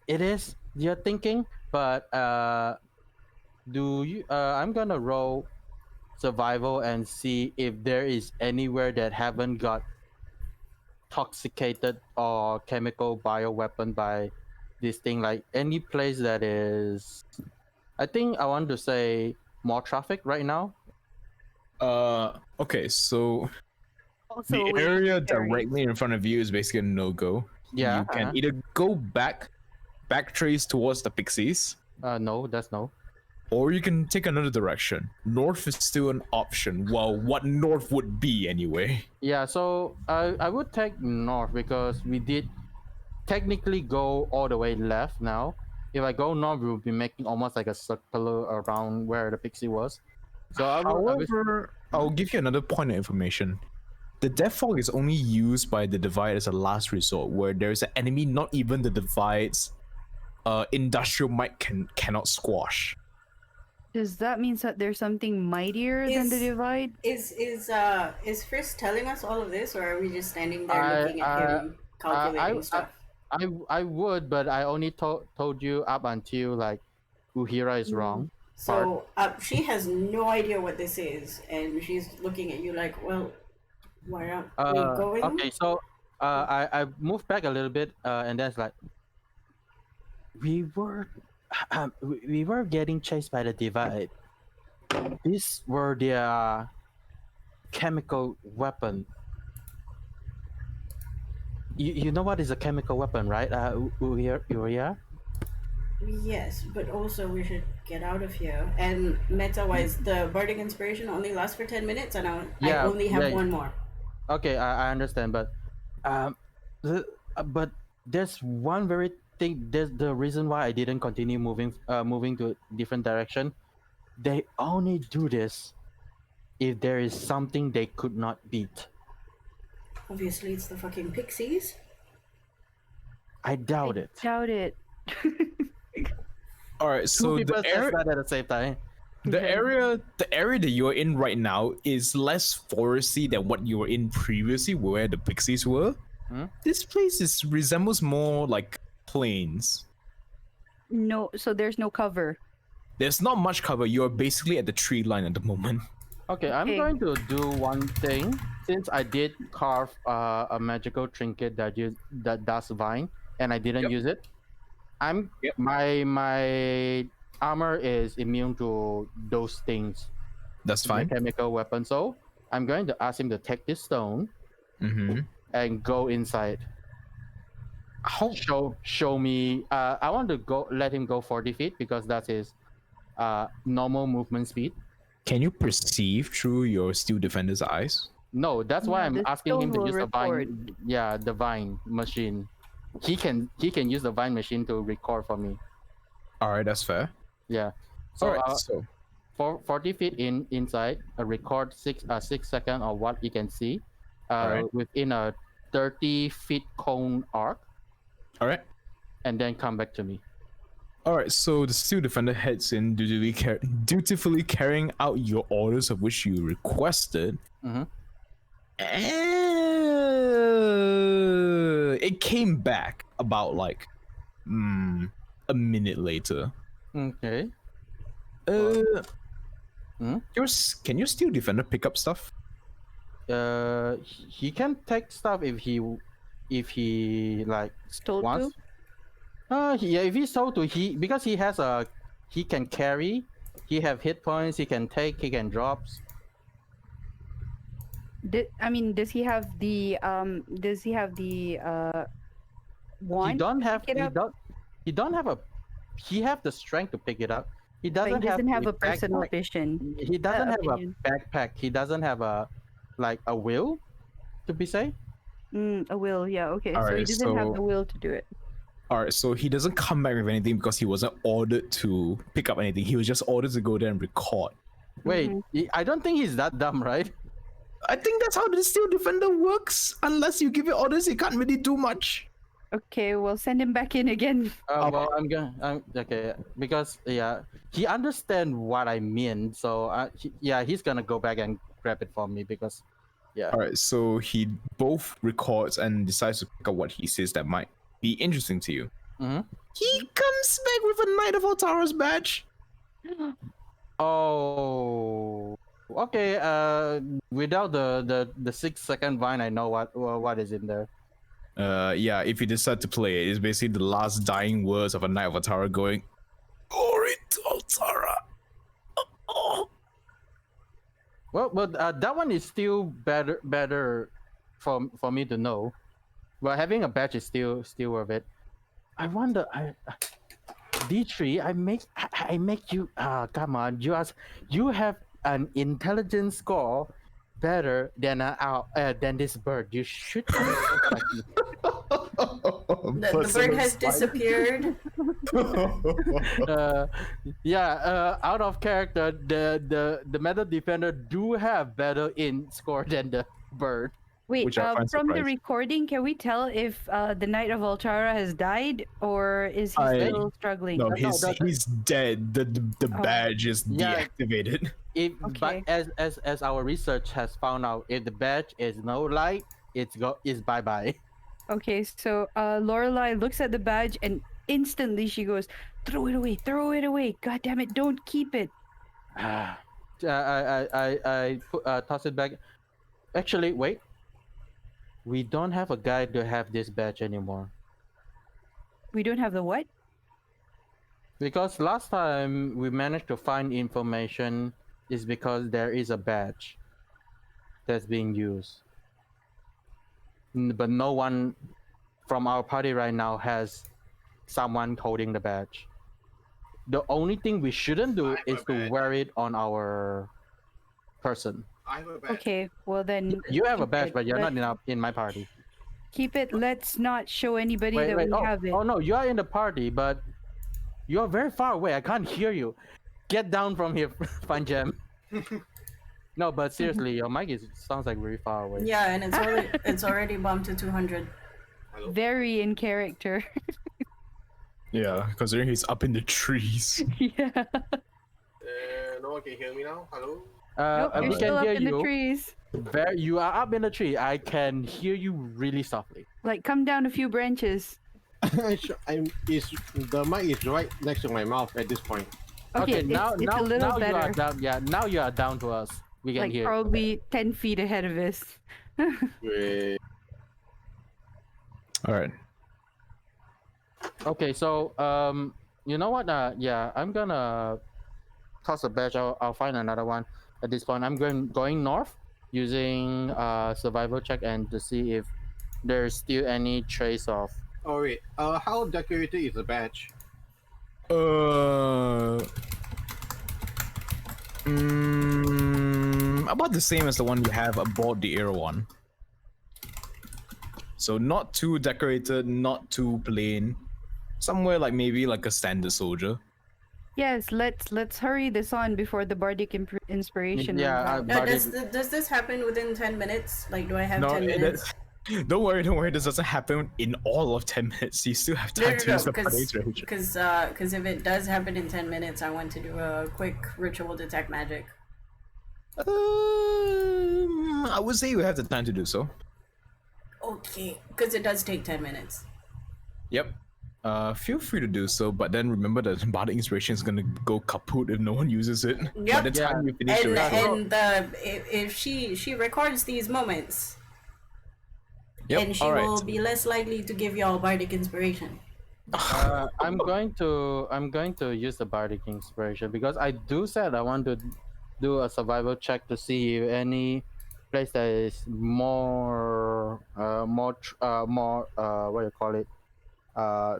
it is you're thinking, but do you? I'm gonna roll survival and see if there is anywhere that haven't got toxicated or chemical bioweapon by this thing. Like any place that is, I think I want to say more traffic right now. Okay, so Also, the we area carry- directly in front of you is basically a no-go. Yeah, You can either go backtrace towards the Pixies, No, that's no. or you can take another direction. North is still an option. Well, what north would be anyway. Yeah, so I would take north because we did technically go all the way left now. If I go north, we'll be making almost like a circle around where the pixie was. So However, I'll give you another point of information. The Death Fog is only used by the Divide as a last resort, where there's an enemy not even the Divide's industrial might cannot squash. Does that mean that there's something mightier than the Is- Divide? Is Frisk telling us all of this, or are we just standing there looking at him calculating stuff? I would, but I only told you up until like Uhira is wrong. So she has no idea what this is, and she's looking at you like, well, why aren't we going? Okay, so I moved back a little bit, and then it's like we were getting chased by the Divide. These were their chemical weapon. You know what is a chemical weapon, right? Uhira? Yes, but also we should get out of here. And meta-wise, the Bardic Inspiration only lasts for 10 minutes, and I Yeah, only have yeah. one more. Okay, I understand, but um, but there's one very thing. There's the reason why I didn't continue moving to a different direction. They only do this if there is something they could not beat. Obviously, it's the fucking Pixies. I doubt I it. doubt it. All right, Two so people the says area, that at the same time. the area that you're in right now is less foresty than what you were in previously, where the Pixies were. Hmm? This place resembles more like plains. No, so there's no cover. There's not much cover. You're basically at the tree line at the moment. Okay, I'm Okay. going to do one thing. Since I did carve a magical trinket that does vine, and I didn't Yep. use it, Yep. my armor is immune to those things, That's the fine. chemical weapon. So I'm going to ask him to take this stone Mm-hmm. and go inside. How? Show me. I want to let him go 40 feet because that's his normal movement speed. Can you perceive through your Steel Defender's eyes? No, that's why No, I'm the asking him stone to will use the record. vine. Yeah, the vine machine. He can use the vine machine to record for me. All right, that's fair. Yeah. So All right, so for 40 feet inside, record 6 seconds of what you can see, Alright. within a 30 feet cone arc, all right. and then come back to me. All right, so the Steel Defender heads in, dutifully carrying out your orders of which you requested. Mhm. It came back about like a minute later. Okay. Hmm? Can your Steel Defender pick up stuff? He can take stuff if he like Stole wants. to? Yeah, if he's told to, because he can carry, he have hit points, he can take, he can drops. I mean, does he have the wand? He don't have pick it up? he don't have a he have the strength to pick it up. He But doesn't he doesn't have the a personal backpack. vision. He doesn't have opinion. a backpack. He doesn't have a will to be safe. A will, yeah, okay. So he Alright, doesn't have so- the will to do it. All right, so he doesn't come back with anything because he wasn't ordered to pick up anything. He was just ordered to go there and record. Wait, I don't think he's that dumb, right? I think that's how the Steel Defender works. Unless you give it orders, he can't really do much. Okay, well, send him back in again. Well, I'm okay because he understand what I mean. So he's gonna go back and grab it for me because All right, so he both records and decides to pick up what he says that might be interesting to you. Mhm. He comes back with a Knight of Altara's badge. Oh, okay. Without the 6 second vine, I know what is in there. Yeah, if you decide to play it, it's basically the last dying words of a Knight of Altara going, "Glory to Altara." Oh. Well, but that one is still better for me to know. But having a badge is still worth it. I wonder, D3, I make you. Come on, you have an intelligence score better than this bird. You should. The bird has disappeared. Out of character, the metal defender do have better in score than the bird. Wait, Which I find from the surprising. recording, can we tell if the Knight of Altara has died or is he still struggling? No, No, he's dead. The Oh. badge is Yeah. deactivated. Okay. But as our research has found out, if the badge is no light, it's bye bye. Okay, so Lorelai looks at the badge and instantly she goes, "Throw it away! Throw it away! God damn it! Don't keep it!" I toss it back. Actually, wait. We don't have a guy to have this badge anymore We don't have the what? because last time we managed to find information is because there is a badge that's being used. But no one from our party right now has someone holding the badge. the only thing we shouldn't do is to wear it on our person. I have a badge. Okay, well then You have a keep badge, it. but you're Let- not in my party. Keep it. Let's not show anybody Wait, that wait. we have it. Oh no, you are in the party, but you're very far away. I can't hear you. Get down from here, Fun Jam. No, but seriously, your mic sounds like very far away. Yeah, and it's already bumped to 200. Hello? Very in character. Yeah, considering he's up in the trees. Yeah. No one can hear me now. Hello. Nope, We you're still can up hear in the you. trees. You are up in the tree. I can hear you really softly. Like, come down a few branches. The mic is right next to my mouth at this point. Okay, it's now a little now you better. are down. Yeah, now you are down to us. We can Like hear. probably 10 feet ahead of us. Wait. All right. Okay, so you know what? Yeah, I'm gonna toss a badge. I'll find another one. At this point, I'm going north using survival check and to see if there's still any trace of. Oh wait. How decorated is the badge? About the same as the one you have aboard the Air One. So not too decorated, not too plain. Somewhere like maybe like a standard soldier. Yes, let's hurry this on before the bardic inspiration Yeah, runs out. But Does this happen within 10 minutes? Like, do I have 10 it- minutes? don't worry. This doesn't happen in all of 10 minutes. You still have time to use the body inspiration. Because if it does happen in 10 minutes, I want to do a quick ritual detect magic. I would say you have the time to do so. Okay, because it does take 10 minutes. Yep. Feel free to do so, but then remember that bardic inspiration is gonna go kaput if no one uses it. By Yep. the time you finish the And ritual. if she records these moments, Yep. and she All right. will be less likely to give y'all bardic inspiration. I'm going to use the bardic inspiration because I said I want to do a survival check to see if any place that is more what do you call it,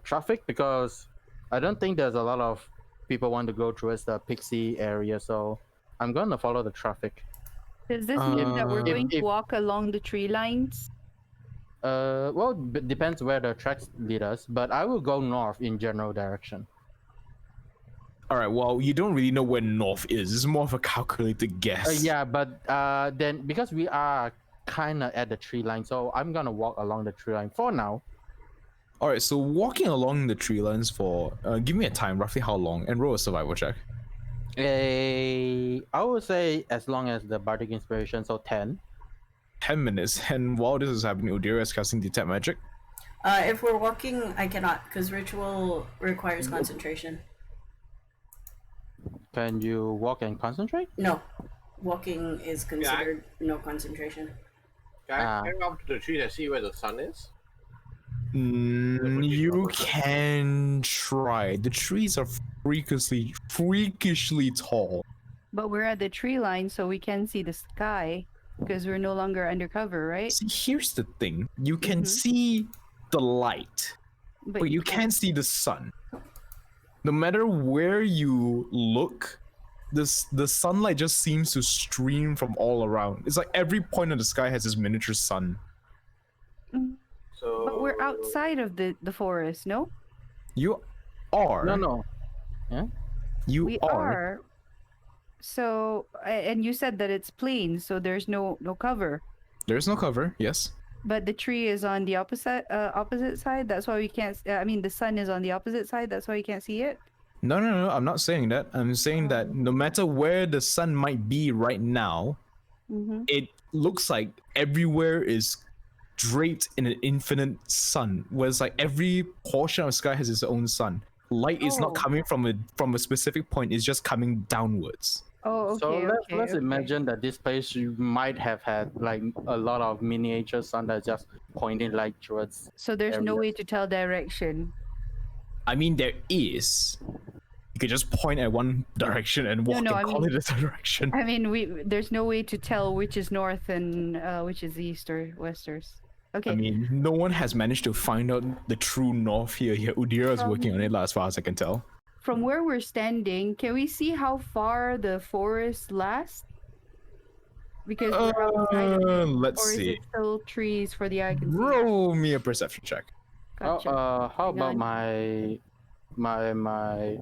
traffic, because I don't think there's a lot of people want to go towards the Pixie area, so I'm gonna follow the traffic. Does this mean that we're Uh, going to if- walk along the tree lines? Well, depends where the tracks lead us, but I will go north in general direction. All right. Well, you don't really know where north is. It's more of a calculated guess. Yeah, but then because we are kind of at the tree line, so I'm gonna walk along the tree line for now. All right. So walking along the tree lines for give me a time, roughly how long, and roll a survival check. I would say as long as the bardic inspiration, so 10. 10 minutes. And while this is happening, Udira is casting detect magic. If we're walking, I cannot, because ritual requires concentration. Can you walk and concentrate? No, walking is considered no concentration. Can I go up to the tree and see where the sun is? You can try. The trees are freakishly tall. But we're at the tree line, so we can see the sky because we're no longer undercover, right? See, here's the thing. You can Mhm. see the light, but you can't see the sun. No matter where you look, the sunlight just seems to stream from all around. It's like every point of the sky has this miniature sun. So. But we're outside of the forest, no? You are. No. You We are. are. So, and you said that it's plain, so there's no cover. There's no cover. Yes. But the tree is on the opposite side. That's why we can't. I mean, the sun is on the opposite side. That's why you can't see it. No. I'm not saying that. I'm saying that no matter where the sun might be right now, Mm-hmm. it looks like everywhere is draped in an infinite sun. Whereas like every portion of the sky has its own sun. Light is Oh. not coming from a specific point. It's just coming downwards. Oh, So okay. let's okay. imagine that this place you might have had like a lot of miniature sun that's just pointing light towards. So there's no way areas. to tell direction. I mean, there is. You could just point at one direction and walk no, and I call mean- it a direction. I mean, there's no way to tell which is north and which is east or westers. Okay. I mean, no one has managed to find out the true north here. Yeah, Udira is working on it, as far as I can tell. from where we're standing, can we see how far the forest lasts? Because we're outside of it. Let's Or is see. it still trees for the eye can see? Roll me a perception check. Gotcha. How Hang about on. my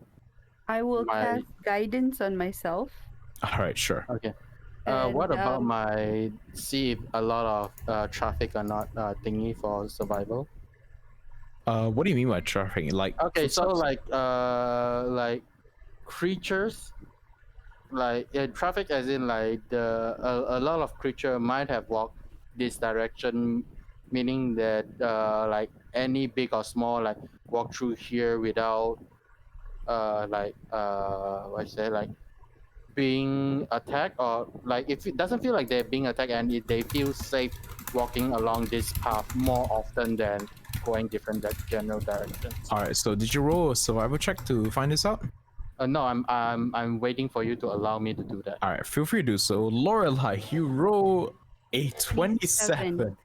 I will my- cast guidance on myself. All right, sure. okay. And, What about um, my see if a lot of traffic or not thingy for survival? What do you mean by traffic? Like Okay, so footsteps? like creatures, like traffic as in like a lot of creature might have walked this direction, meaning that like any big or small like walk through here without what you say, like being attacked, or like if it doesn't feel like they're being attacked and if they feel safe walking along this path more often than going different general directions. All right. So did you roll a survival check to find this out? No, I'm waiting for you to allow me to do that. All right. Feel free to do so. Lorelei, you roll a 27.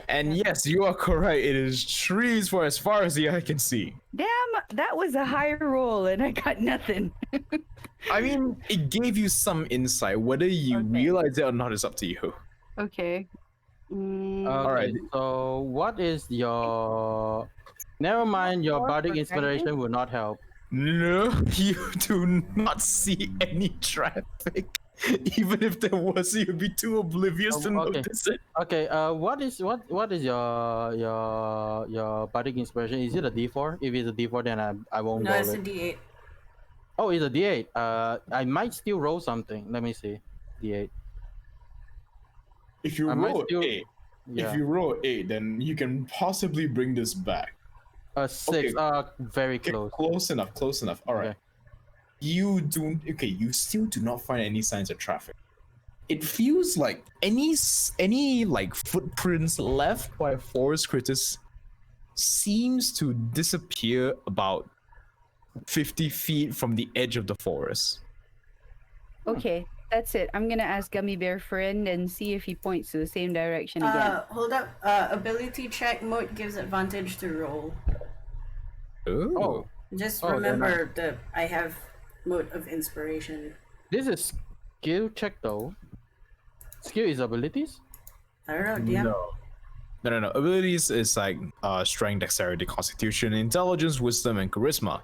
And yes, you are correct. It is trees for as far as the eye can see. Damn, that was a high roll and I got nothing. I mean, it gave you some insight. Whether you Okay. realize it or not is up to you. Okay. Okay, Alright. so what is your? Never mind, your Or bardic for inspiration will not help. No, you do not see any traffic. Even if there was, you'd be too oblivious to Okay. notice it. Okay, what is your bardic inspiration? Is it a D4? If it's a D4, then I won't No, roll it's a it. D8. Oh, it's a D8. I might still roll something. Let me see. D8. If you I might roll still- 8, Yeah. if you roll 8, then you can possibly bring this back. 6. Very Okay, close. close enough, close enough. All right. Okay. You still do not find any signs of traffic. It feels like any like footprints left by forest critters seems to disappear about 50 feet from the edge of the forest. Okay, that's it. I'm gonna ask Gummy Bear Friend and see if he points to the same direction again. Hold up. Ability check mode gives advantage to roll. Oh. Just Oh, then remember that I have mode of inspiration. This is skill check though. Skill is abilities. I don't know, DM. No. Abilities is like strength, dexterity, constitution, intelligence, wisdom, and charisma.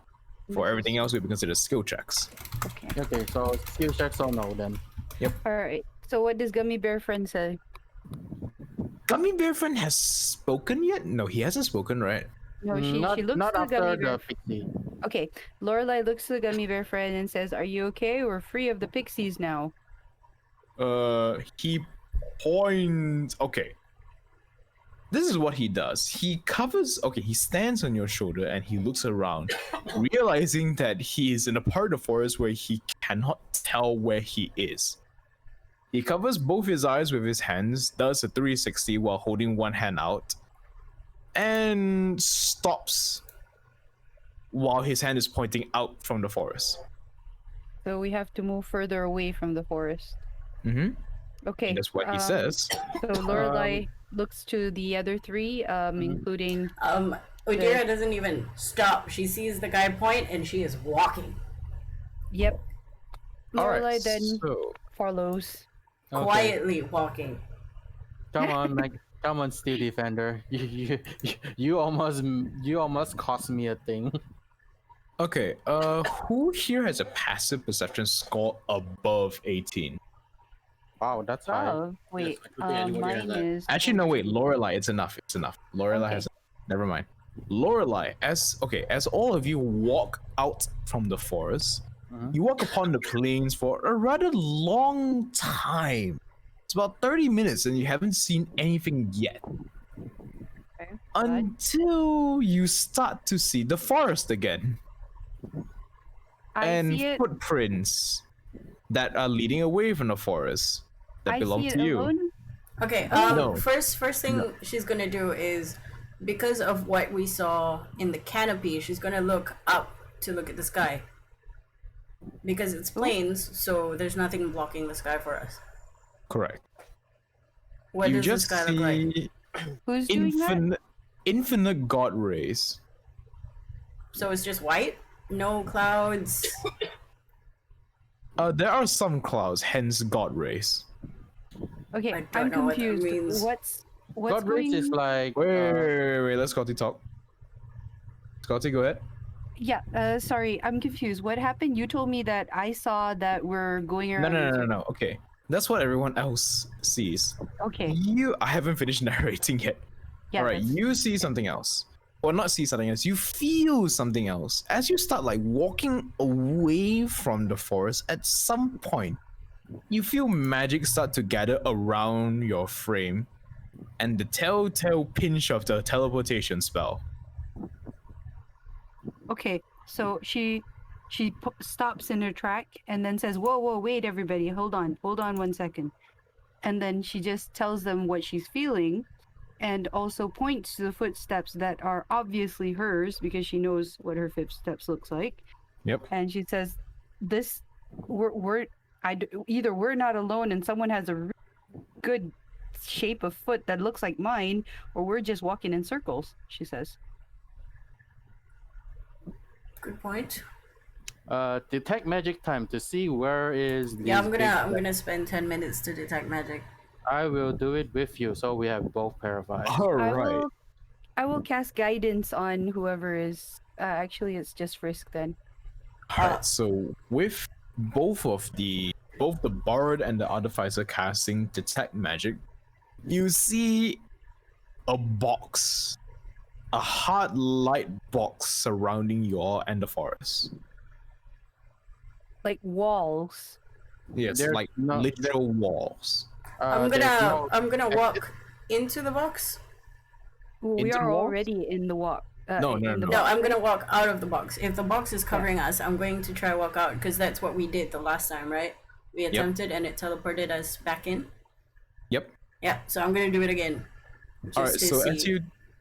For everything else, we consider skill checks. Okay. Okay, so skill checks or no then. Alright. So what does Gummy Bear Friend say? Gummy Bear Friend has spoken yet? No, he hasn't spoken, right? No, she not looks not to the after Gummy the Bear. pixie. Okay, Lorelai looks to the Gummy Bear Friend and says, "Are you okay? We're free of the Pixies now." He points. Okay. This is what he does. He stands on your shoulder and he looks around, realizing that he is in a part of the forest where he cannot tell where he is. He covers both his eyes with his hands, does a 360 while holding one hand out, and stops while his hand is pointing out from the forest. So we have to move further away from the forest. Mm-hmm. Okay. That's what he says. So Lorelai looks to the other three, including. Odira doesn't even stop. She sees the guy point and she is walking. Yep. Lorelai Alright, then so follows. Okay. Quietly walking. Come on, Meg. Come on, Steel Defender. You almost cost me a thing. okay, who here has a passive perception score above 18? Wow, that's high. Oh, wait. I don't think anybody has Mine that. is. Actually, no, wait, Lorelei, it's enough. Lorelei Okay. has. Never mind. Lorelei, as all of you walk out from the forest, you walk upon the plains for a rather long time. It's about 30 minutes, and you haven't seen anything yet. Okay, Until you start to see the forest again. I and see it. footprints that are leading away from the forest that I belong see it to you. alone. Okay, No. first thing she's gonna do is, because of what we saw in the canopy, she's gonna look up to look at the sky. Because it's plains, so there's nothing blocking the sky for us. Correct. What you does the just sky look like? see Who's doing that? infinite god rays. So it's just white? No clouds. There are some clouds, hence God rays. Okay, I don't I'm know what that confused. means. What's God race going? is like Wait. Let Scotty talk. Scotty, go ahead. Yeah. Sorry, I'm confused. What happened? You told me that I saw that we're going around. No. Okay, that's what everyone else sees. Okay. I haven't finished narrating yet. Yeah. All right, that's- you see something else, or not see something else. You feel something else as you start like walking away from the forest. At some point, you feel magic start to gather around your frame, and the telltale pinch of the teleportation spell. Okay. So she stops in her track and then says, "Whoa, wait, everybody, hold on 1 second." And then she just tells them what she's feeling, and also points to the footsteps that are obviously hers because she knows what her footsteps looks like. Yep. And she says, "This, either we're not alone and someone has a good shape of foot that looks like mine, or we're just walking in circles." She says. Good point. detect magic time to see where is Yeah, these I'm big- gonna spend 10 minutes to detect magic. I will do it with you, so we have both pair of eyes. All right. I will cast guidance on whoever is. Actually, it's just Frisk then. Alright, so with both the bard and the artificer casting detect magic, you see a box, a hard light box surrounding you all and the forest. Like walls. Yes, There's like no- literal walls. I'm there's gonna no- I'm gonna walk into the box. Well, we Into are the walls? already in the walk. No, in the no. No, box, I'm right? gonna walk out of the box. If the box is covering us, I'm going to try walk out because that's what we did the last time, right? We attempted and it teleported us back in. Yep. Yeah, so I'm gonna do it again. All right. to So see.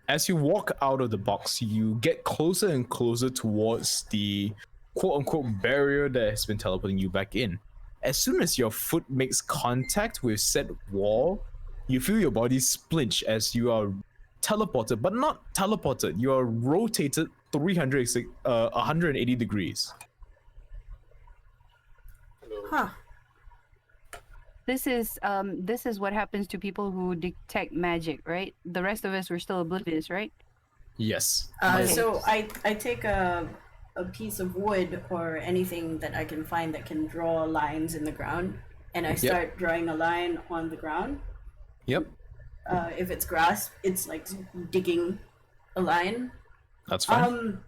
as you walk out of the box, you get closer and closer towards the quote unquote barrier that has been teleporting you back in. As soon as your foot makes contact with said wall, you feel your body splinch as you are teleported, but not teleported. You are rotated 180 degrees. Huh. This is what happens to people who detect magic, right? The rest of us were still oblivious, right? Yes. Okay. So I take a piece of wood or anything that I can find that can draw lines in the ground, and I start drawing a line on the ground. Yep. If it's grass, it's like digging a line. That's fine.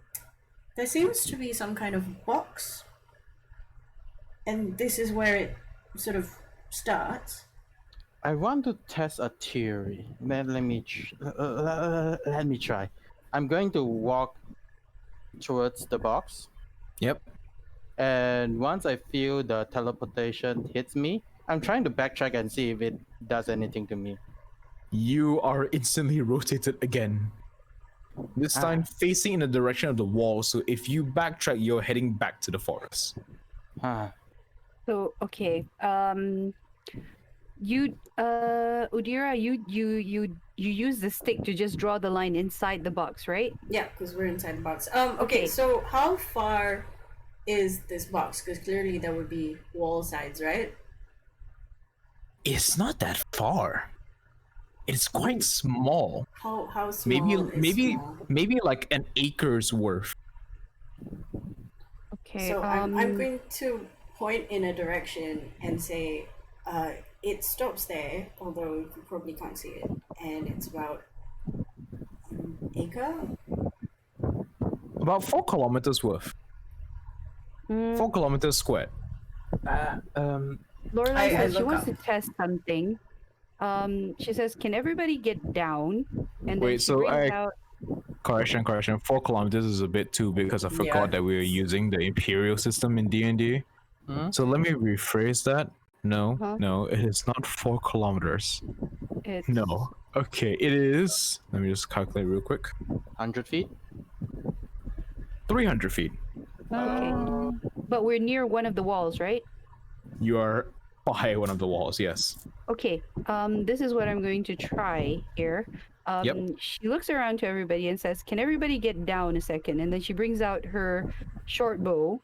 There seems to be some kind of box, and this is where it sort of starts. I want to test a theory. Let me try. I'm going to walk towards the box, Yep. and once I feel the teleportation hits me, I'm trying to backtrack and see if it does anything to me. You are instantly rotated again. This time facing in the direction of the wall, so if you backtrack, you're heading back to the forest. Ah, So okay, Udira, you use the stick to just draw the line inside the box, right? Yeah, because we're inside the box. Okay. Okay, so how far is this box? Because clearly there would be wall sides, right? It's not that far. It's quite small. How small is small? Maybe like an acre's worth. Okay. So I'm going to point in a direction and say, it stops there, although you probably can't see it, and it's about an acre. About 4 kilometers worth. 4 kilometers squared. Lorelai I says she look wants up. to test something. She says, "Can everybody get down?" And then Wait, she so brings out. Correction. 4 kilometers is a bit too big because I forgot that we were using the imperial system in D&D. So let me rephrase that. No, Huh? no, it is not 4 kilometers. It's, No. Okay, it is. Let me just calculate real quick. 100 feet? 300 feet. Okay. But we're near one of the walls, right? You are by one of the walls, yes. Okay. This is what I'm going to try here. She looks around to everybody and says, "Can everybody get down a second?" And then she brings out her short bow,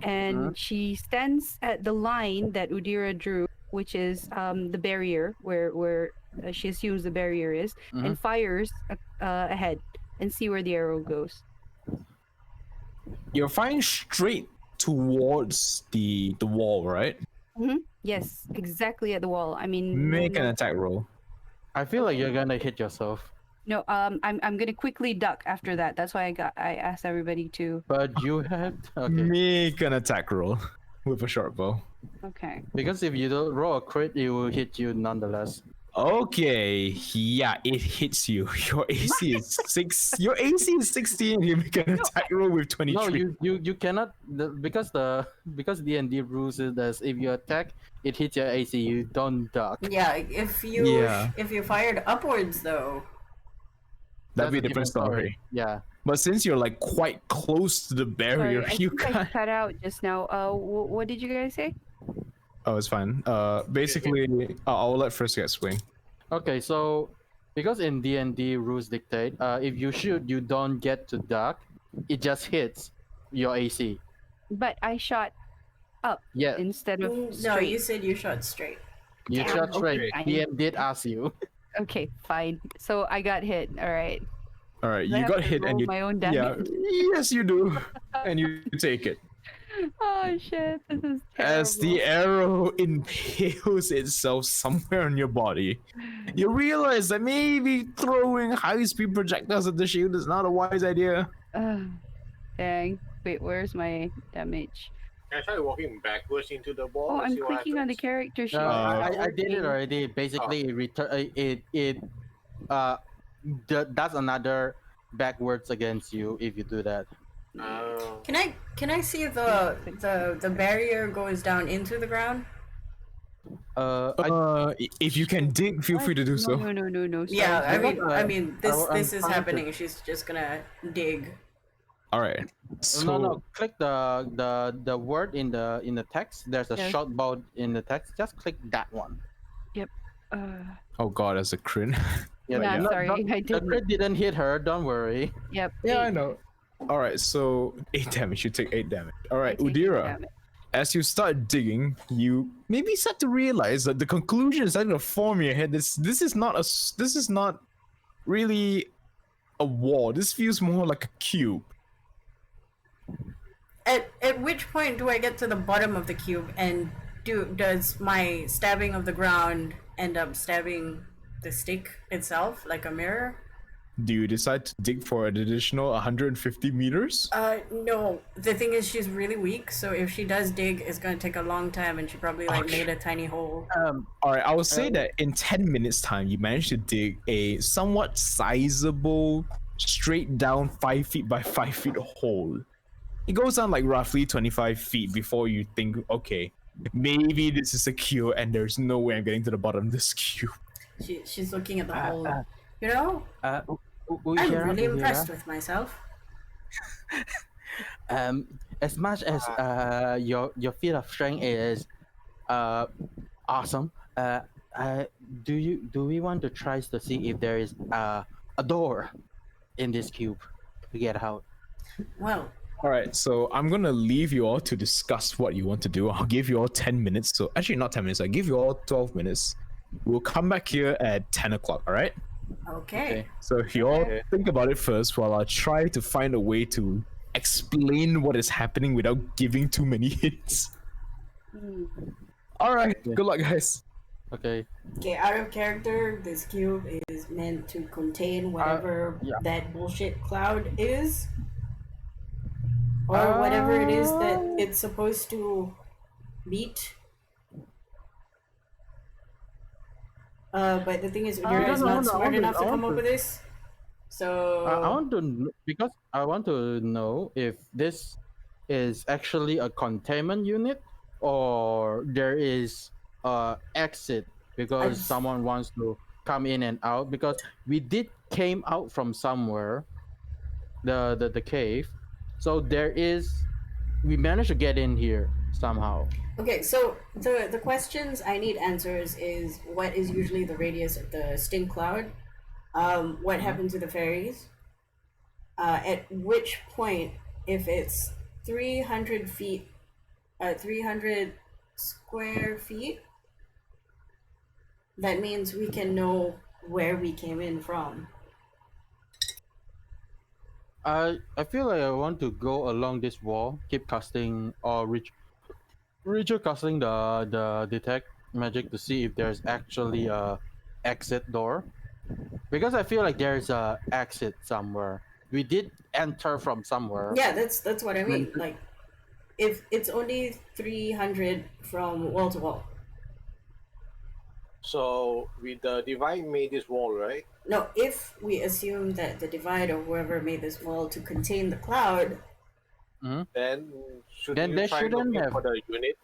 and she stands at the line that Udira drew, which is the barrier where she assumes the barrier is, and fires ahead and see where the arrow goes. You're firing straight towards the wall, right? Yes, exactly at the wall. I mean, Make an attack roll. I feel like you're gonna hit yourself. No, I'm gonna quickly duck after that. That's why I asked everybody to. But you have okay. Make an attack roll with a short bow. Okay. Because if you don't roll a crit, it will hit you nonetheless. Okay, yeah, it hits you. Your AC is 6. Your AC is 16. You make an attack roll with 23. No, you cannot because D&D rules is that if you attack, it hits your AC. You don't duck. Yeah, if you fired upwards though. That'd be a That's different story. Yeah. But since you're like quite close to the barrier, Sorry, I you think I can't. cut out just now. What did you guys say? Oh, it's fine. Basically, I'll let Frisk explain. Okay, so because in D&D rules dictate, if you shoot, you don't get to duck. It just hits your AC. But I shot up Yeah, instead of No, straight. you said you shot straight. you Damn, shot straight. okay. DM did ask you. Okay, fine. So I got hit. All right. All right, I you have got to hit and roll you. my own Yeah, damage. yes, you do, and you take it. Oh shit! This is terrible. As the arrow impales itself somewhere on your body, you realize that maybe throwing high-speed projectiles at the shield is not a wise idea. Dang. Wait, where's my damage? Can I try walking backwards into the wall? Oh, and I'm see what clicking on the happens? character sheet. No, I It's did it working. already. Basically, it does another backwards against you if you do that. Oh. Can I see if the barrier goes down into the ground? If you can dig, feel free to do so. No. Sorry. Yeah, I got, mean I'm this is trying to- happening. She's just gonna dig. All right. So, No. Click the word in the text. There's a Yes. short bow in the text. Just click that one. oh god, that's a crit. Yeah, yeah. sorry, I The didn't. crit didn't hit her. Don't worry. Yep. Yeah, I 8. know. All right, so 8 damage. You take 8 damage. All right, I take 8 Udira. damage. As you start digging, you maybe start to realize that the conclusion is starting to form in your head. This is not really a wall. This feels more like a cube. At which point do I get to the bottom of the cube and does my stabbing of the ground end up stabbing the stick itself like a mirror? Do you decide to dig for an additional 150 meters? No. The thing is, she's really weak, so if she does dig, it's gonna take a long time, and she probably made a tiny hole. All right, I would say that in 10 minutes time, you managed to dig a somewhat sizable, straight down 5 feet by 5 feet hole. It goes down like roughly 25 feet before you think, okay, maybe this is a cube, and there's no way I'm getting to the bottom of this cube. She's looking at the hole. You know, I'm Udira, really Udira, impressed with myself. As much as your feat of strength is awesome, do we want to try to see if there is a door in this cube to get out? Well, All right, so I'm gonna leave you all to discuss what you want to do. I'll give you all 10 minutes. So actually, not 10 minutes. I give you all 12 minutes. We'll come back here at 10 o'clock. All right. okay. So if you all think about it first, while I try to find a way to explain what is happening without giving too many hints. All right. Good luck, guys. Okay. Okay, out of character, this cube is meant to contain whatever yeah. that bullshit cloud is. Or whatever it is that it's supposed to beat. But the thing is, Udira is not smart enough to come up with this. So I want to because I want to know if this is actually a containment unit or there is a exit because someone wants to come in and out, because we did came out from somewhere, the cave, so we managed to get in here somehow. okay, so the questions I need answers is what is usually the radius of the stink cloud, What happened to the fairies? At which point, if it's 300 feet, 300 square feet, that means we can know where we came in from. I feel like I want to go along this wall, keep casting or Richard casting the detect magic to see if there's actually a exit door, because I feel like there's a exit somewhere. We did enter from somewhere. Yeah, that's what I mean. Like, if it's only 300 from wall to wall. So with the divide made this wall, right? No, if we assume that the divide or whoever made this wall to contain the cloud, Then should Then you they try shouldn't looking have- for the unit?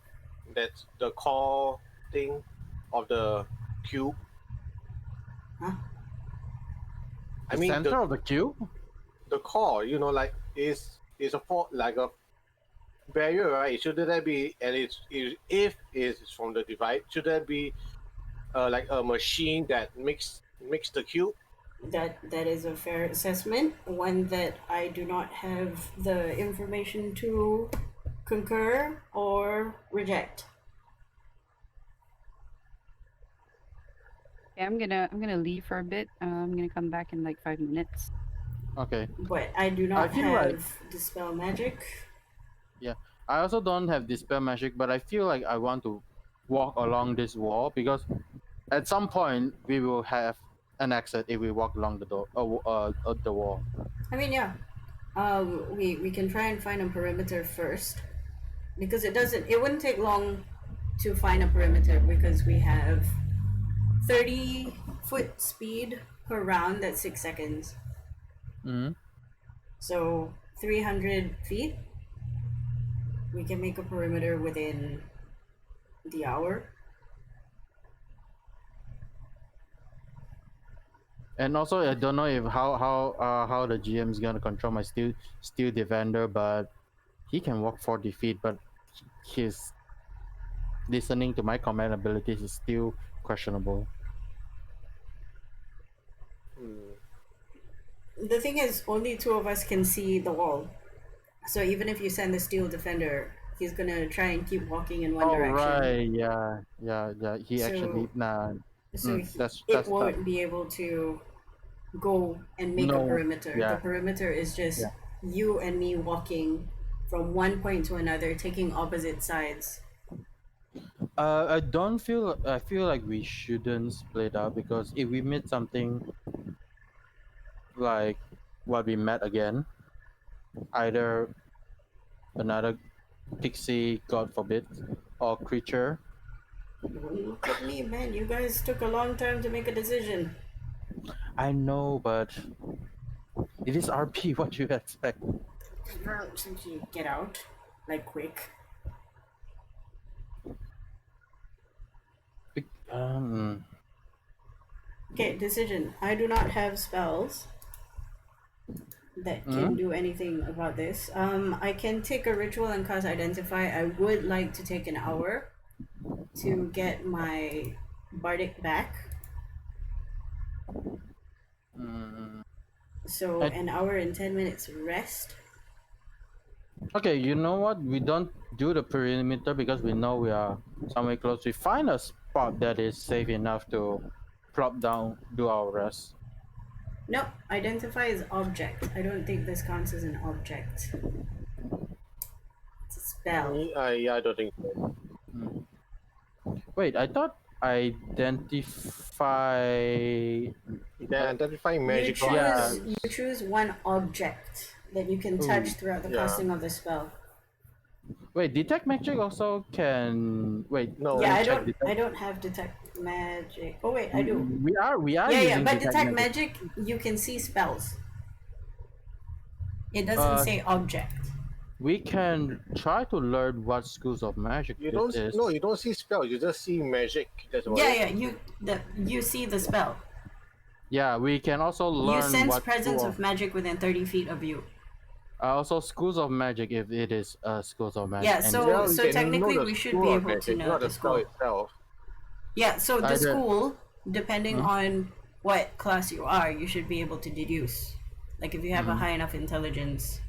That's the core thing of the cube. huh? I The mean center of the cube. the core, like is a like a barrier, right? Shouldn't that be, and if it's from the divide, should that be like a machine that makes the cube? That is a fair assessment, one that I do not have the information to concur or reject. Okay, I'm gonna leave for a bit. I'm gonna come back in like 5 minutes. Okay. But I do not feel like- have dispel magic. I also don't have dispel magic, but I feel like I want to walk along this wall because at some point we will have an exit if we walk along the door, the wall. I mean, yeah. We can try and find a perimeter first, because it wouldn't take long to find a perimeter, because we have 30-foot speed per round. That's 6 seconds. Mm-hmm. So 300 feet. We can make a perimeter within the hour. And also, I don't know if how the GM is gonna control my steel defender, but he can walk 40 feet, but his listening to my command abilities is still questionable. The thing is, only 2 of us can see the wall. So even if you send the steel defender, he's gonna try and keep walking in one Oh direction. right, yeah. He So- actually So that's it tough. won't be able to go and make a No, perimeter. yeah. The perimeter is just Yeah. you and me walking from one point to another, taking opposite sides. I feel like we shouldn't split up, because if we meet something like what we met again, either another pixie, God forbid, or creature. Look at me, man. You guys took a long time to make a decision. I know, but it is RP. What do you expect? Get out, like, quick. Um, Okay, decision. I do not have spells that can do anything about this. I can take a ritual and cast identify. I would like to take an hour to get my bardic back. So I- an hour and 10 minutes rest. okay, you know what? We don't do the perimeter because we know we are somewhere close. We find a spot that is safe enough to plop down, do our rest. Nope, identify as object. I don't think this counts as an object. It's a spell. Yeah, I don't think so. Wait, I thought identify. Then identifying You magic. choose, Yeah. you choose one object that you can touch throughout the yeah. casting of the spell. Wait, detect magic also can. Wait, No. Yeah, check I don't have detect magic. Oh wait, I do. We are Yeah, using but detect magic, you can see spells. It doesn't say object. We can try to learn what schools of magic You this don't. is. No, you don't see spell. You just see magic. That's what. Yeah, you see the spell. Yeah, we can also learn You sense what presence school of magic within 30 feet of you. also schools of magic if it is schools of magic. Yeah, and- so- Well, you can technically know the we should school be of able to magic, know not the the spell school. itself. Yeah, so the Either- school, depending on what class you are, you should be able to deduce. Like if you have a high enough intelligence.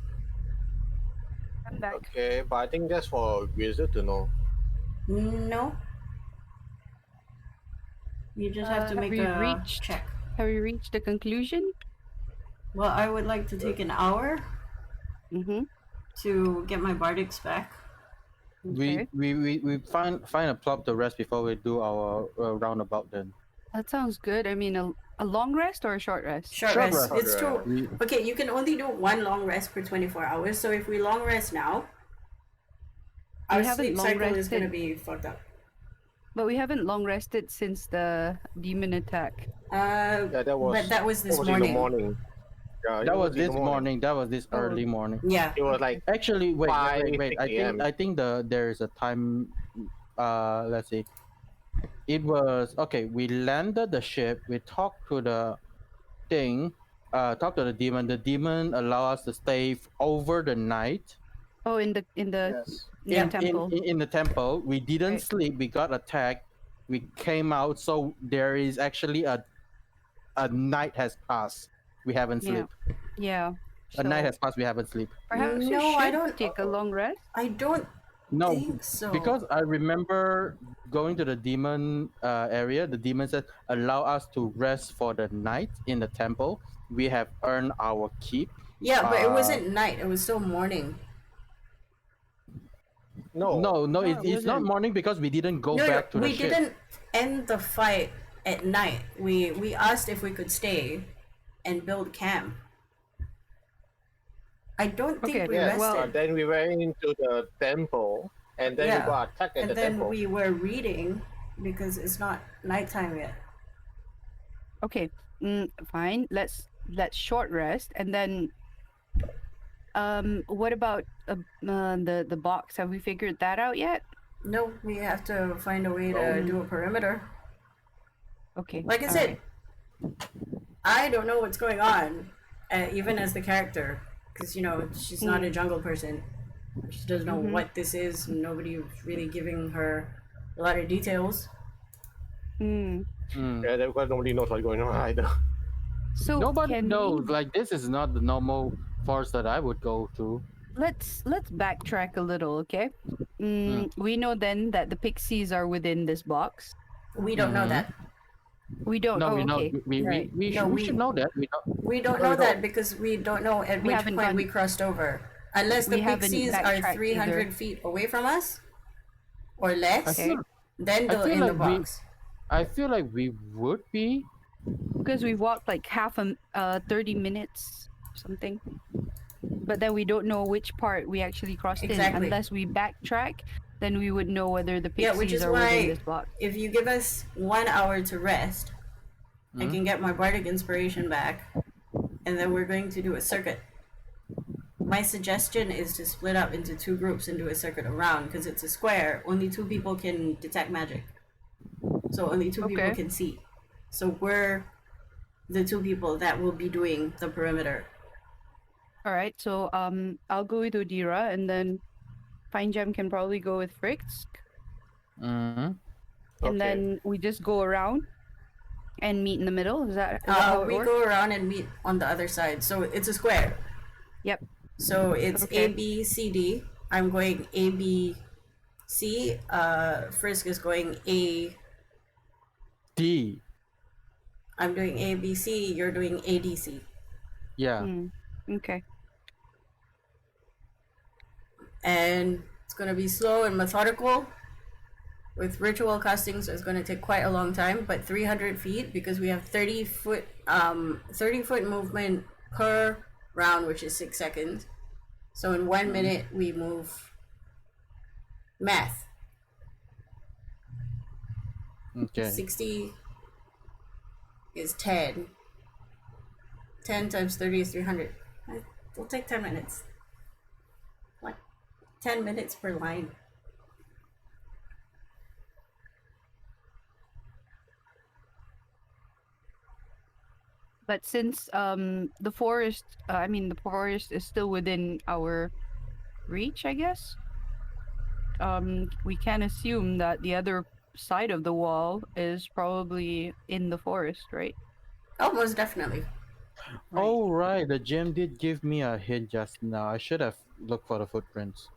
I'm back. Okay, but I think that's for a wizard to know. No. You just have to Have make we a reached? check. Have we reached the conclusion? Well, I would like to take an hour Mm-hmm. to get my bardics back. Okay. We find a plot to rest before we do our roundabout. Then That sounds good. I mean, a long rest or a short rest? Short Short rest. rest. It's too. we Okay, you can only do one long rest per 24 hours. So if we long rest now, We our haven't sleep long cycle is going to rested. be fucked up. But we haven't long rested since the demon attack. Yeah, that was. But that was this in morning. the morning. Yeah, that it was in this the morning. That was this Oh. early morning. Yeah. It was like Actually, wait. 5 a.m. I think there is a time. Let's see. It was okay. We landed the ship. We talked to the thing. Talked to the demon. The demon allowed us to stay over the night Oh, in the Yes. Yeah. temple. in the temple. We didn't Right. sleep. We got attacked. We came out. So there is actually a night has passed. We haven't Yeah. slept. Yeah. A night So has passed. We haven't slept. perhaps you No, I should don't- take a long rest. I don't No, think so. because I remember going to the demon area. The demon said, "Allow us to rest for the night in the temple. We have earned our keep." Yeah, but it Uh, wasn't night. It was still morning. No. No, No, it it's not wasn't. morning because we didn't go No, back to the we ship. didn't end the fight at night. We asked if we could stay and build camp. I don't think Okay, we Yes. rested. well- But then we went into the temple, and then Yeah. we got attacked at And the then temple. we were reading because it's not nighttime yet. Okay. Fine. Let's short rest and then. What about the box? Have we figured that out yet? No, we have to find a way to do a perimeter. Okay. Like I all said, right. I don't know what's going on, even as the character, because she's not a jungle person. She doesn't know what this is. Nobody's really giving her a lot of details. Hmm. Yeah, because nobody knows what's going on either. So Nobody can knows. we, Like this is not the normal forest that I would go to. let's backtrack a little, okay? We know then that the pixies are within this box. We don't know Mhm. that. We don't. No, oh, we know. okay. We, we, No, we should know that. We know. We don't know that because we don't know at We which haven't point done- we crossed over. Unless the we haven't pixies are backtracked 300 either. feet away from us or less, Okay. then I they're feel in the like we- box. I feel like we would be. Because we walked like 30 minutes, something. But then we don't know which part we actually crossed Exactly. in. Unless we backtrack, then we would know whether the Yeah, pixies which is are within why this box. if you give us 1 hour to rest, I can get my bardic inspiration back, and then we're going to do a circuit. My suggestion is to split up into 2 groups and do a circuit around because it's a square. Only 2 people can detect magic, so only 2 people Okay. can see. So we're the 2 people that will be doing the perimeter. All right, so I'll go with Odira, and then Fine Gem can probably go with Fricks, Mm-hmm. and Okay. then we just go around and meet in the middle. Is that how it We works? go around and meet on the other side, so it's a square. Yep. So it's Okay. A B C D. I'm going A B C. Frisk is going A. D. I'm doing A B C. You're doing A D C. Yeah. Okay. And it's gonna be slow and methodical. With ritual casting, so it's gonna take quite a long time. But 300 feet because we have 30 foot movement per round, which is 6 seconds. So in 1 minute we move. Math. Okay. 60 is 10. 10 times 30 is 300. It'll take 10 minutes. What? 10 minutes per line. But since the forest, the forest is still within our reach, I guess. We can assume that the other side of the wall is probably in the forest, right? Oh, most definitely. Oh right, the GM did give me a hint just now. I should have looked for the footprints.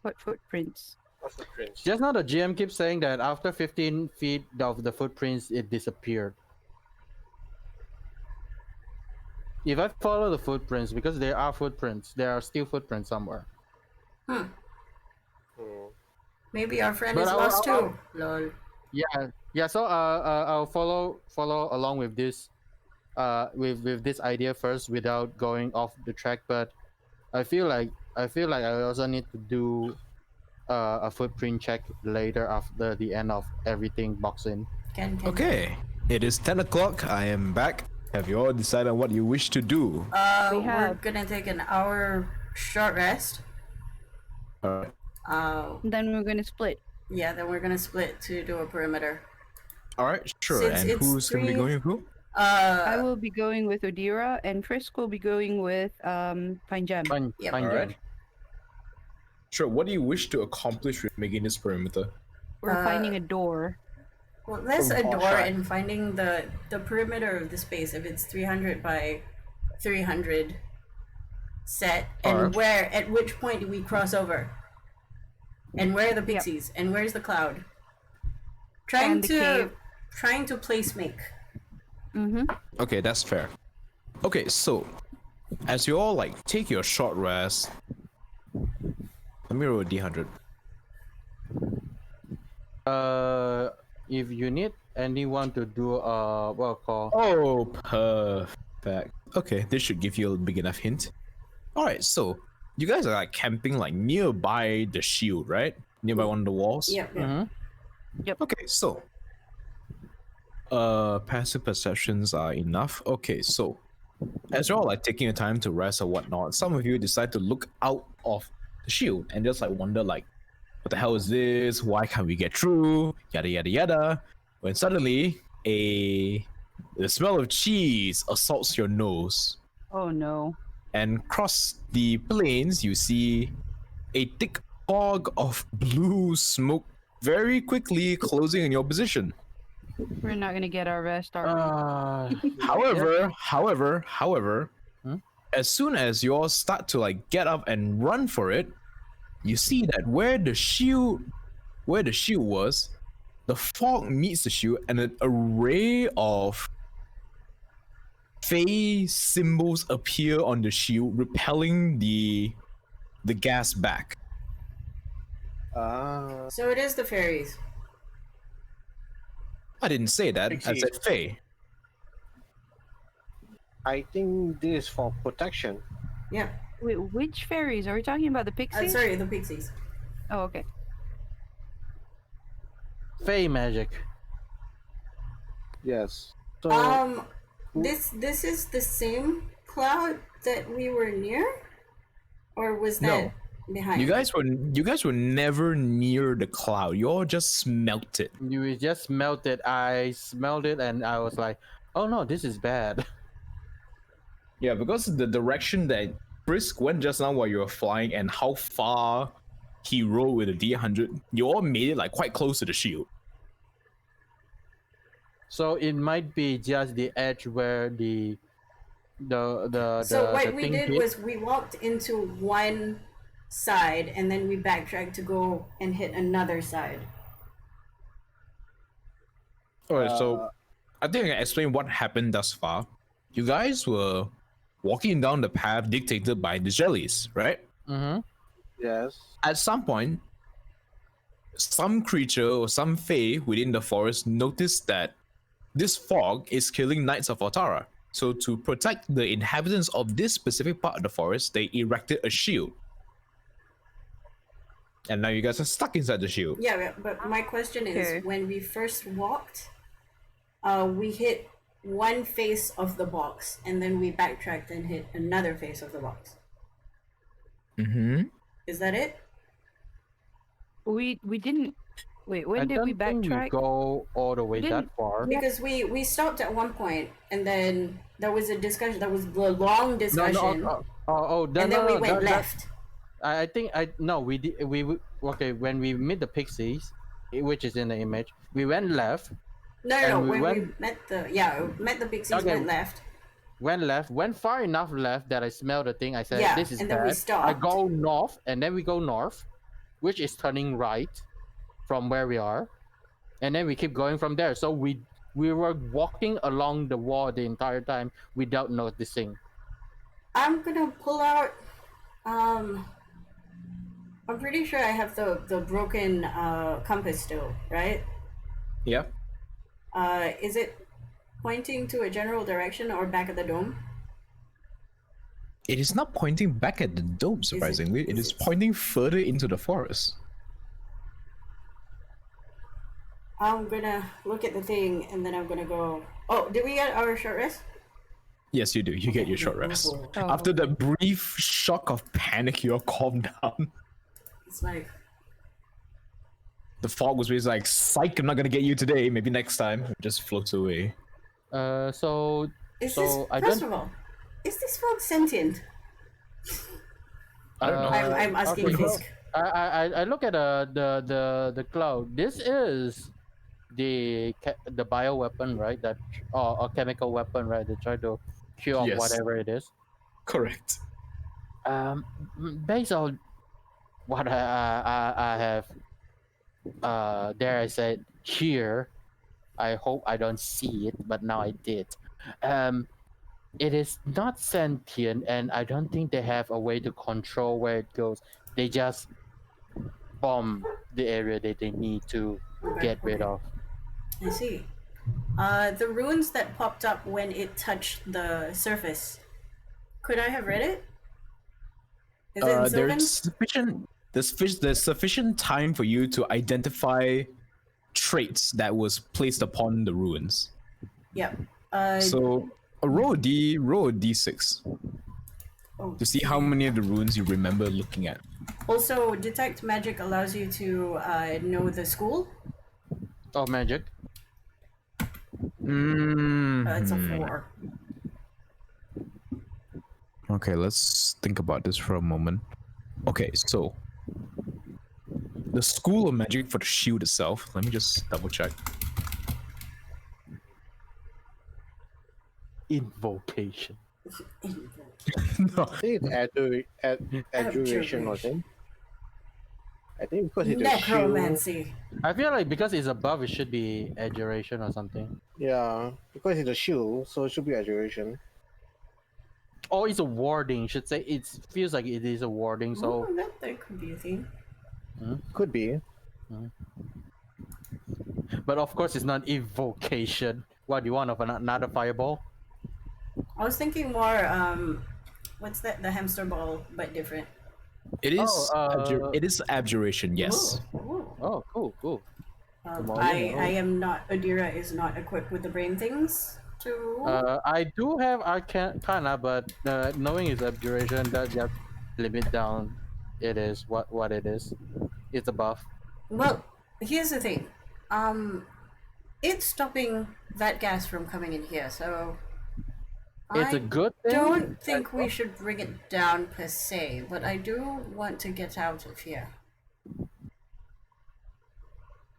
What footprints? What footprints? Just now the GM keeps saying that after 15 feet of the footprints, it disappeared. If I follow the footprints, because there are footprints, there are still footprints somewhere. Hmm. Hmm. Maybe our friend But is lost too. Lol. Yeah. So I'll follow along with this, with this idea first without going off the track. But I feel like I also need to do a footprint check later after the end of everything box in. Can. Okay, it is 10 o'clock. I am back. Have you all decided what you wish to do? We We're have. gonna take an hour short rest. Alright. Then we're gonna split. Yeah, then we're gonna split to do a perimeter. Alright, sure. Since And it's who's going to be three- going with who? I will be going with Odira, and Frisk will be going with Pine Jam. Fine, Yep. fine, Alright. Jen. Sure, what do you wish to accomplish with making this perimeter? We're finding a door. Well, there's a Oh, door sure. and finding the perimeter of the space. If it's 300 by 300 set, and Alright. where at which point do we cross over? And where are the pixies? And where's the cloud? Trying And the cave. place make. Mm-hmm. Okay, that's fair. Okay, so as you all like take your short rest, let me roll a d100. If you need anyone to do call. Oh, perfect. Okay, this should give you a big enough hint. All right, so you guys are like camping like nearby the shield, right? Nearby one of the walls. Yep. Mm-hmm. Okay, so passive perceptions are enough. Okay, so as you're all like taking your time to rest or whatnot, some of you decide to look out of the shield and just like wonder like, what the hell is this? Why can't we get through? Yada yada yada. When suddenly the smell of cheese assaults your nose, Oh no. and across the plains you see a thick fog of blue smoke very quickly closing in your position. We're not gonna get our rest, are we? However, Hmm? as soon as you all start to like get up and run for it, you see that where the shield was, the fog meets the shield, and an array of Fey symbols appear on the shield, repelling the gas back. So it is the fairies. I didn't say that. I Pixies. said Fey. I think this is for protection. Yeah. Wait, which fairies? Are we talking about the pixies? Sorry, the pixies. Oh, okay. Fey magic. Yes. So This is the same cloud that we were near, or was that behind? You guys were never near the cloud. You all just smelt it. You just smelled it. I smelled it and I was like, oh no, this is bad. Yeah, because the direction that Frisk went just now while you were flying and how far he rolled with a D100, you all made it like quite close to the shield. So it might be just the edge where the So what we thing did hit. was we walked into one side and then we backtracked to go and hit another side. Alright, so I think I can explain what happened thus far. You guys were walking down the path dictated by the jellies, right? Mm-hmm. yes. At some point, some creature or some fae within the forest noticed that this fog is killing Knights of Otara. So to protect the inhabitants of this specific part of the forest, they erected a shield. And now you guys are stuck inside the shield. Yeah, but my question is, Okay. when we first walked, we hit one face of the box, and then we backtracked and hit another face of the box. Mm-hmm. Is that it? We didn't. Wait, when I did don't we think backtrack? we go all the way that didn't- far. Because we stopped at one point, and then there was a discussion. There was a long discussion, And and then we went left. I think we did okay when we meet the pixies, which is in the image. We went left, No, And we when went- we met the Pixies, Okay. went left. Went far enough left that I smelled the thing. I said, Yeah, "This is and then we bad." I stopped. go north, and then we go north, which is turning right from where we are, and then we keep going from there. So we were walking along the wall the entire time without noticing. I'm gonna pull out. I'm pretty sure I have the broken compass still, right? Yeah. Is it pointing to a general direction or back at the dome? It is not pointing back at the dome, surprisingly. It is is it- pointing further into the forest. I'm gonna look at the thing and then I'm gonna go. Oh, did we get our short rest? Yes, you do. You get your short rest. Oh. After the brief shock of panic, you're calmed down. It's like, The fog was basically like, psych, I'm not gonna get you today. Maybe next time. It just floats away. So is So, this I first don't- of all, is this fog sentient? I don't know. I'm asking okay, Fisk. I look at the cloud. This is the bio weapon, right? That a chemical weapon, right? They try to cure off Yes. whatever it is. Correct. Based on what I have, there I said here. I hope I don't see it, but now I did. It is not sentient, and I don't think they have a way to control where it goes. They just bomb the area that they need to get rid of. I see. The runes that popped up when it touched the surface. Could I have read it? Is it in Sylvan? There's sufficient time for you to identify traits that was placed upon the ruins. Yep. So roll a d6 Oh. to see how many of the runes you remember looking at. Also, detect magic allows you to know the school. Oh, magic. It's a Mhm. 4. Okay, let's think about this for a moment. Okay, so the school of magic for the shield itself. Let me just double check. Invocation. No, I think it's adjuration or something. I think because it's a shield. Necromancy. I feel like because it's above, it should be adjuration or something. Yeah, because it's a shield, so it should be adjuration. Oh, it's a warding. Should say it feels like it is a warding. So Oh, that could be a thing. Could be. but of course it's not evocation. What do you want of another fireball? I was thinking more, what's that? The hamster ball, but different. it is. Oh, It is abjuration. Yes. Ooh. Oh, cool. I am not. Adira is not equipped with the brain things to. I do have Arcana, but knowing its abjuration, that just limit down. It is what it is. It's a buff. Well, here's the thing. It's stopping that gas from coming in here, so. It's I a good thing. don't think we should bring it down per se, but I do want to get out of here.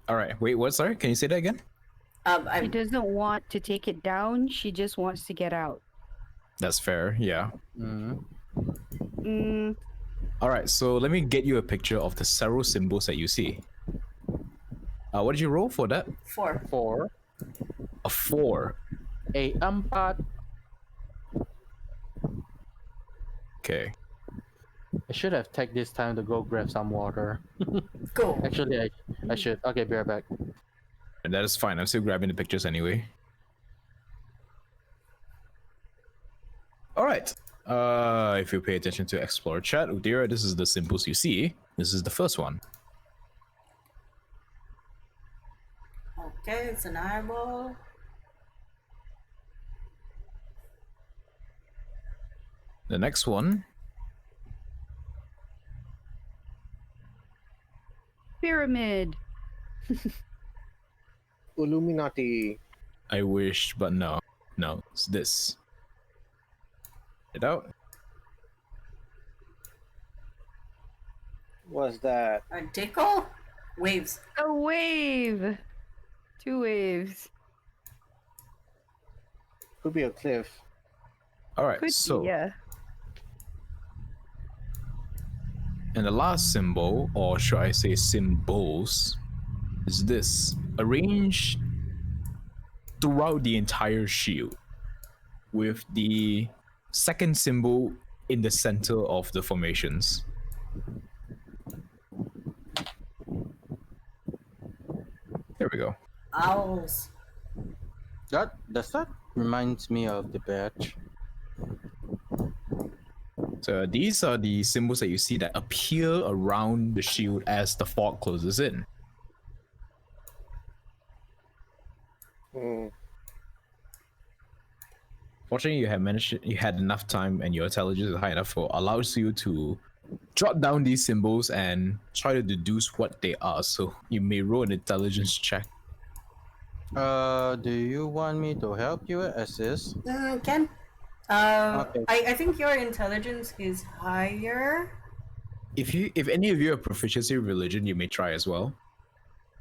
All right. Wait. What? Sorry. Can you say that again? She I doesn't want to take it down. She just wants to get out. That's fair. Yeah. Mhm. Mm, All right. So let me get you a picture of the several symbols that you see. What did you roll for that? 4. 4. A 4. A empat. Okay. I should have taken this time to go grab some water. Go. Actually, I should. Okay, be right back. And that is fine. I'm still grabbing the pictures anyway. All right. If you pay attention to Explore chat, Udira, this is the symbols you see. This is the first one. Okay, it's an eyeball. The next one. pyramid. Illuminati. I wish, but no. No, it's this. It out. What's that? A tickle? Waves. A wave. 2 waves. Could be a cliff. All right, Could so be, yeah. and the last symbol, or should I say symbols, is this. Arranged throughout the entire shield, with the second symbol in the center of the formations. There we go. Owls. That reminds me of the badge. So these are the symbols that you see that appear around the shield as the fog closes in. Hmm. Fortunately, you had enough time, and your intelligence is high enough for allows you to jot down these symbols and try to deduce what they are. So you may roll an intelligence check. Do you want me to help you assist? Ken? Okay. I think your intelligence is higher. If any of you have proficiency in religion, you may try as well.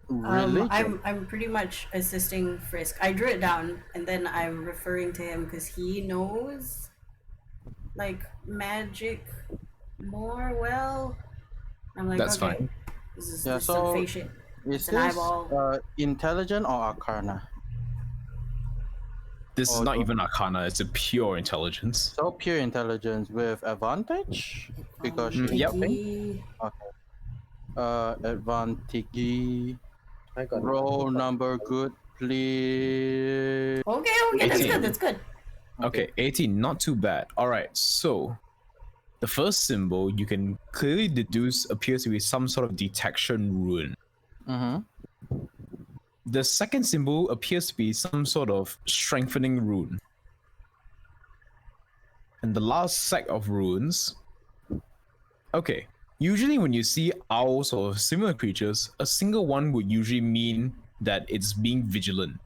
Religion. I'm pretty much assisting Frisk. I drew it down and then I'm referring to him because he knows like magic more well. I'm like, That's okay, fine. this is Yeah, some so fake shit. Is It's an this eyeball. intelligent or arcana? This is Oh, not no. even arcana, it's a pure intelligence. So pure intelligence with advantage because she Yep. Tiki. advantage. I got Roll number good, please. Okay, that's 18. good, that's good. Okay, 18, not too bad. All right, so the first symbol you can clearly deduce appears to be some sort of detection rune. Mm-hmm. The second symbol appears to be some sort of strengthening rune. And the last set of runes. Okay, usually when you see owls or similar creatures, a single one would usually mean that it's being vigilant.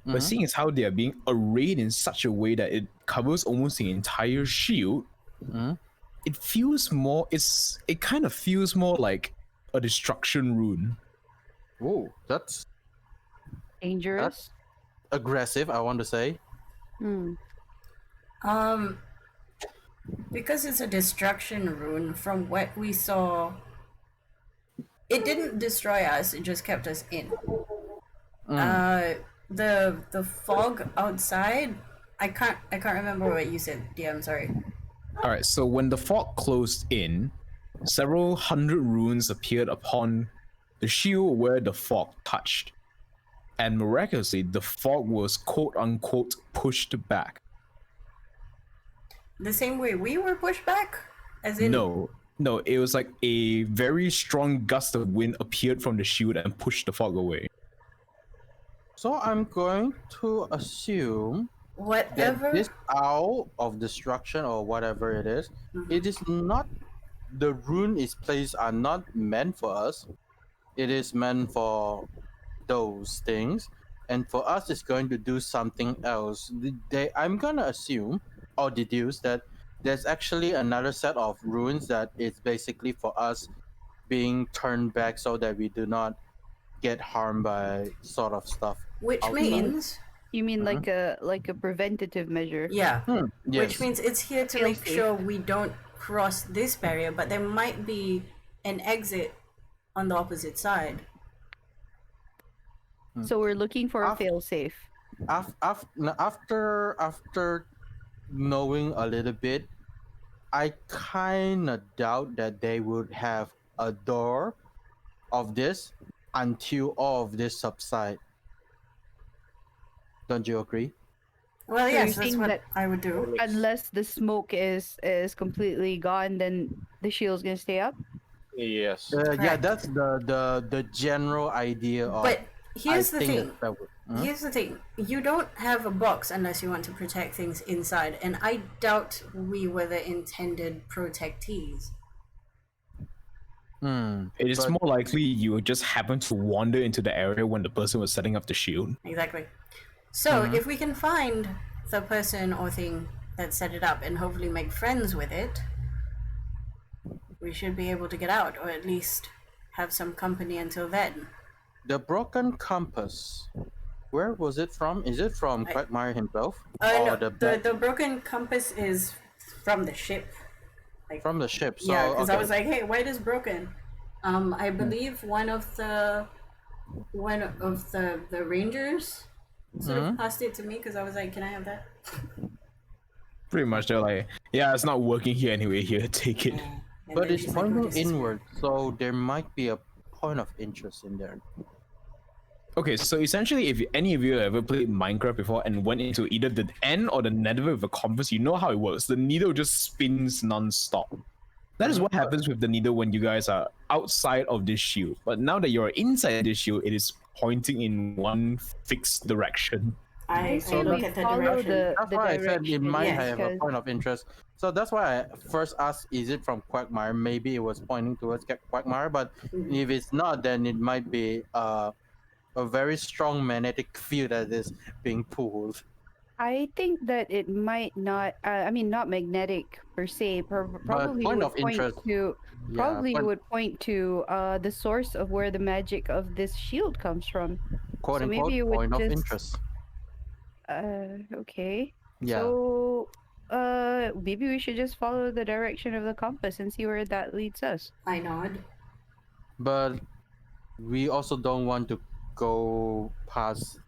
But seeing as how they are being arrayed in such a way that it covers almost the entire shield, it feels more. It kind of feels more like a destruction rune. Oh, that's Dangerous. aggressive, I want to say. Hmm. Because it's a destruction rune, from what we saw, it didn't destroy us, it just kept us in. The fog outside, I can't remember what you said, DM, sorry. All right, so when the fog closed in, several hundred runes appeared upon the shield where the fog touched. And miraculously, the fog was quote unquote pushed back. The same way we were pushed back? As in No, it was like a very strong gust of wind appeared from the shield and pushed the fog away. So I'm going to assume that whatever this owl of destruction or whatever it is, it is not, the rune is placed are not meant for us. It is meant for those things, and for us it's going to do something else. I'm gonna assume or deduce that there's actually another set of runes that is basically for us being turned back so that we do not get harmed by sort of stuff. which outside. means You mean like a preventative measure? yeah. Yes. Which means it's here to Feel make safe. sure we don't cross this barrier, but there might be an exit on the opposite side. So we're looking for a Af- failsafe. After knowing a little bit, I kind of doubt that they would have a door of this until all of this subside. Don't you agree? Well, So yes, you're that's saying what that I would do. Unless the smoke is completely gone, then the shield's gonna stay up. Yes. Yeah, Correct. that's the general idea of. But here's I the think thing. that would. Here's the thing. You don't have a box unless you want to protect things inside, and I doubt we were the intended protectees. It is But- more likely you just happened to wander into the area when the person was setting up the shield. Exactly. So if we can find the person or thing that set it up and hopefully make friends with it, we should be able to get out, or at least have some company until then. The broken compass. Where was it from? Is it from I- Quagmire himself? No, Or the broken compass is from the ship. Like, from the ship? So, yeah, because I okay. was like, hey, why is broken? I believe one of the rangers sort of passed it to me because I was like, can I have that? Pretty much, they're like, yeah, it's not working here anyway. Here, take it. Yeah. And But then it's she's like, pointing "Oh, this is inward, so there might be a point of interest in there. Okay, so essentially, if any of you have ever played Minecraft before and went into either the end or the nether with a compass, you know how it works. The needle just spins non-stop. That is what happens with the needle when you guys are outside of this shield. But now that you're inside this shield, it is pointing in one fixed direction. I So look we at the follow direction. That's why I said it might yes, have a because- point of interest. So that's why I first asked, is it from Quagmire? Maybe it was pointing towards Quagmire, but if it's not, then it might be a very strong magnetic field that is being pulled. I think that it might not. I mean, not magnetic per se. Probably point would of point interest. to. Yeah, Probably point- would point to the source of where the magic of this shield comes from. quote so unquote maybe it would point of just- interest. Okay. Yeah. So, maybe we should just follow the direction of the compass and see where that leads us. I nod. But we also don't want to go past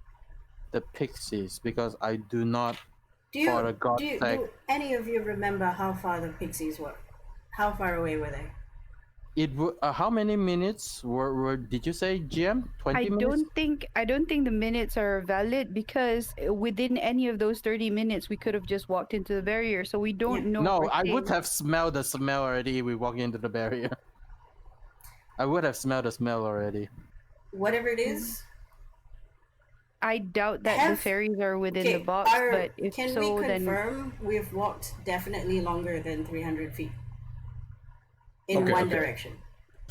the Pixies because I do not. Do For the you God's sake. do any of you remember how far the Pixies were? How far away were they? How many minutes were did you say, GM? 20 I minutes? don't think the minutes are valid because within any of those 30 minutes we could have just walked into the barrier, so we don't know. No, per I would se. have smelled the smell already if we walk into the barrier. I would have smelled the smell already. Whatever it is. I doubt that the Have- fairies are within the Okay, box, but if can so, we then confirm we've walked definitely longer than 300 feet in Okay, one okay. direction?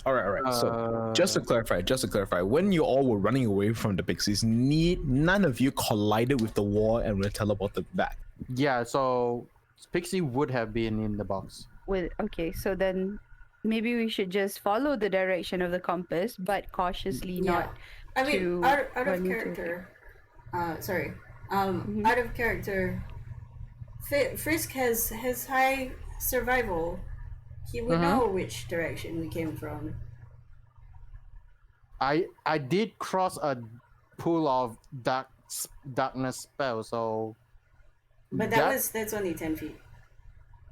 All right. So just to clarify, when you all were running away from the Pixies, none of you collided with the wall and were teleported back. Yeah, so Pixie would have been in the box. so then maybe we should just follow the direction of the compass, but cautiously, not. I mean, to out of run into- character. Sorry. Mhm. Out of character. Frisk has high survival. He would know which direction we came from. I did cross a pool of darkness spell, so But that's only 10 feet.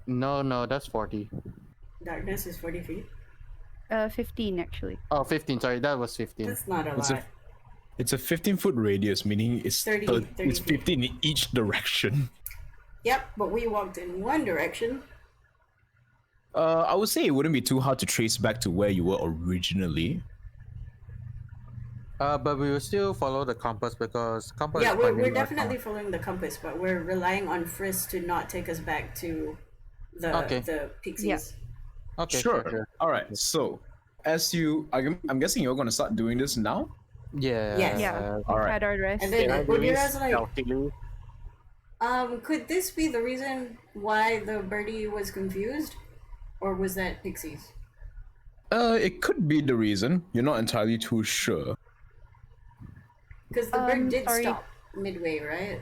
no, that's 40. Darkness is 40 feet. 15 actually. Oh, 15, sorry, that was 15. That's not a It's a- lot. It's a 15-foot radius, meaning it's 30 it's feet. 15 in each direction. Yep, but we walked in one direction. I would say it wouldn't be too hard to trace back to where you were originally. But we will still follow the compass because compass Yeah, is we're pointing definitely north. following the compass, but we're relying on Frisk to not take us back to the Pixies. Okay, Sure. All right. So, I'm guessing you're going to start doing this now. Yeah. Yes. Yeah. All right. Had our rest. And Can I then do this Udira's like, stealthily? could this be the reason why the birdie was confused? Or was that Pixies? It could be the reason. You're not entirely too sure. Because the bird did sorry. stop midway, right?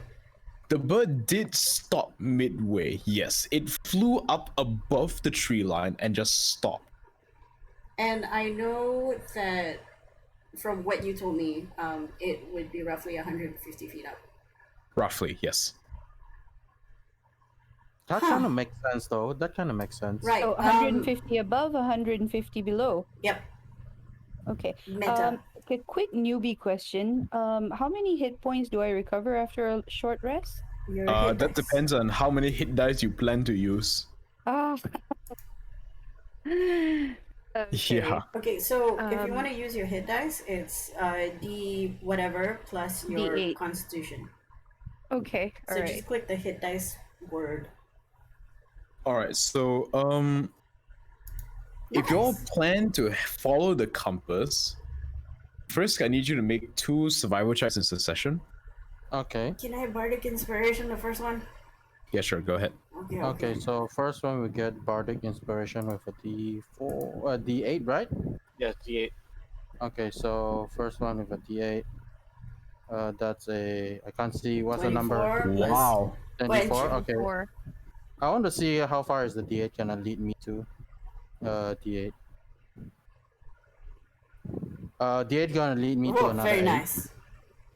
The bird did stop midway. Yes, it flew up above the tree line and just stopped. And I know that from what you told me, it would be roughly 150 feet up. Roughly, yes. That kind of makes sense, though. That kind of makes sense. Right. So 150 above, 150 below. Yep. Okay. Meta. A quick newbie question. How many hit points do I recover after a short rest? Your hit That dice. depends on how many hit dice you plan to use. Ah. Okay. Yeah. Okay, so if you Um, want to use your hit dice, it's D whatever plus your D8. Constitution. Okay. So All right. just click the hit dice word. All right. So, if you all Nice. plan to follow the compass, first I need you to make 2 survival checks in succession. Okay. Can I have Bardic Inspiration, the first one? Yeah, sure. Go ahead. Okay, so first one we get Bardic Inspiration with a D4, D8, right? Yes, D8. Okay, so first one with a D8. That's a. I can't see what's the number. 24 plus- Wow. 24. Well, Okay. Or I want to see how far is the D8 gonna lead me to. D8. D8 gonna lead me to Oh, another very 8. nice.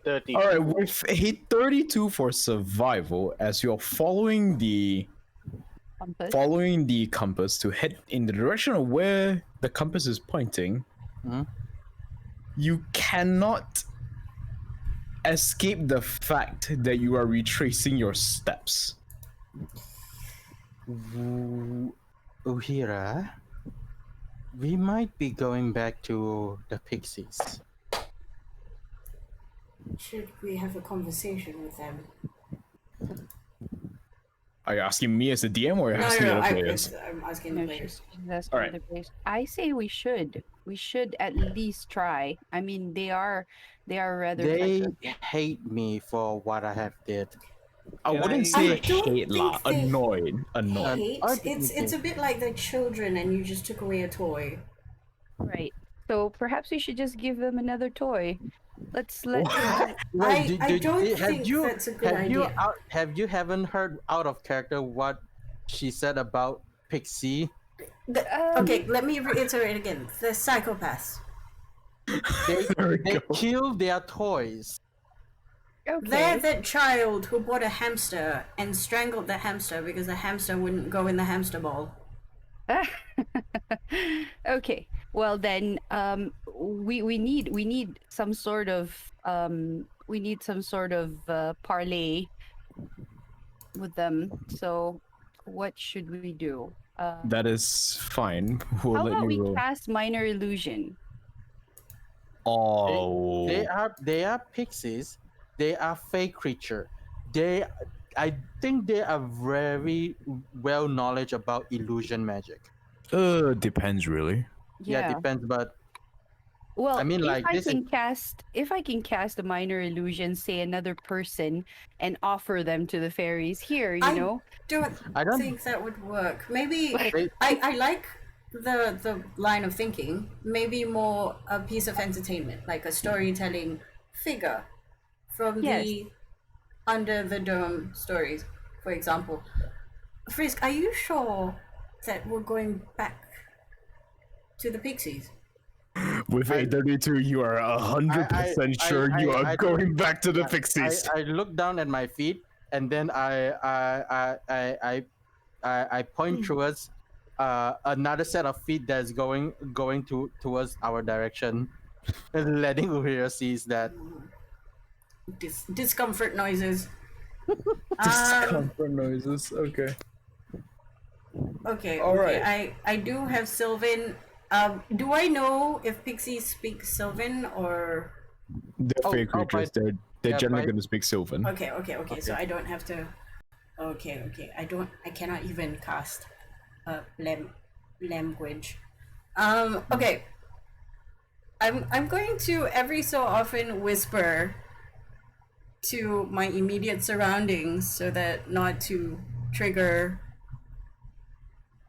30. All right, with a 32 for survival, as you're following the compass to head in the direction of where the compass is pointing, Mhm. you cannot escape the fact that you are retracing your steps. Uhira, we might be going back to the Pixies. Should we have a conversation with them? Are you asking me as a DM or are you asking No. other players? I'm asking the no, players. she's asking Alright. the place. I say we should. We should at least try. I mean, they are rather. They touchy. hate me for what I have did. I Can wouldn't I- say I don't hate lah, think they- annoyed. Hate. I It's think a bit like the children, and you just took away a toy. Right. So perhaps we should just give them another toy. Let's let. Wait, I don't think that's a good idea. Have you haven't heard out of character what she said about Pixie? Okay, let me reiterate again. The psychopaths. They, There we they go. kill their toys. Okay. They're that child who bought a hamster and strangled the hamster because the hamster wouldn't go in the hamster ball. Okay. Well then, we need some sort of parlay with them. So, what should we do? That is fine. We'll How let about we you roll. cast minor illusion? Oh. They are pixies. They are fake creature. I think they are very well knowledge about illusion magic. Depends really. Yeah, depends, but Well, I mean, like, this is- if I can cast a minor illusion, say another person, and offer them to the fairies here, you I know. don't I don't- think that would work. Maybe Wait. I like the line of thinking. Maybe more a piece of entertainment, like a storytelling figure from Yes. the Under the Dome stories, for example. Frisk, are you sure that we're going back to the Pixies? With a 32, you are 100% I- sure you are I- going back to the Pixies. I look down at my feet and then I point towards another set of feet that's going towards our direction, and letting Uhira sees that. Discomfort noises. Discomfort noises. Okay. Okay, All okay. right. I do have Sylvan. Do I know if Pixies speak Sylvan or? They're Oh, fake oh, creatures. by- They're yeah, generally by- going to speak Sylvan. Okay. So I don't have to. Okay. I cannot even cast language. Okay. I'm going to every so often whisper to my immediate surroundings so that not to trigger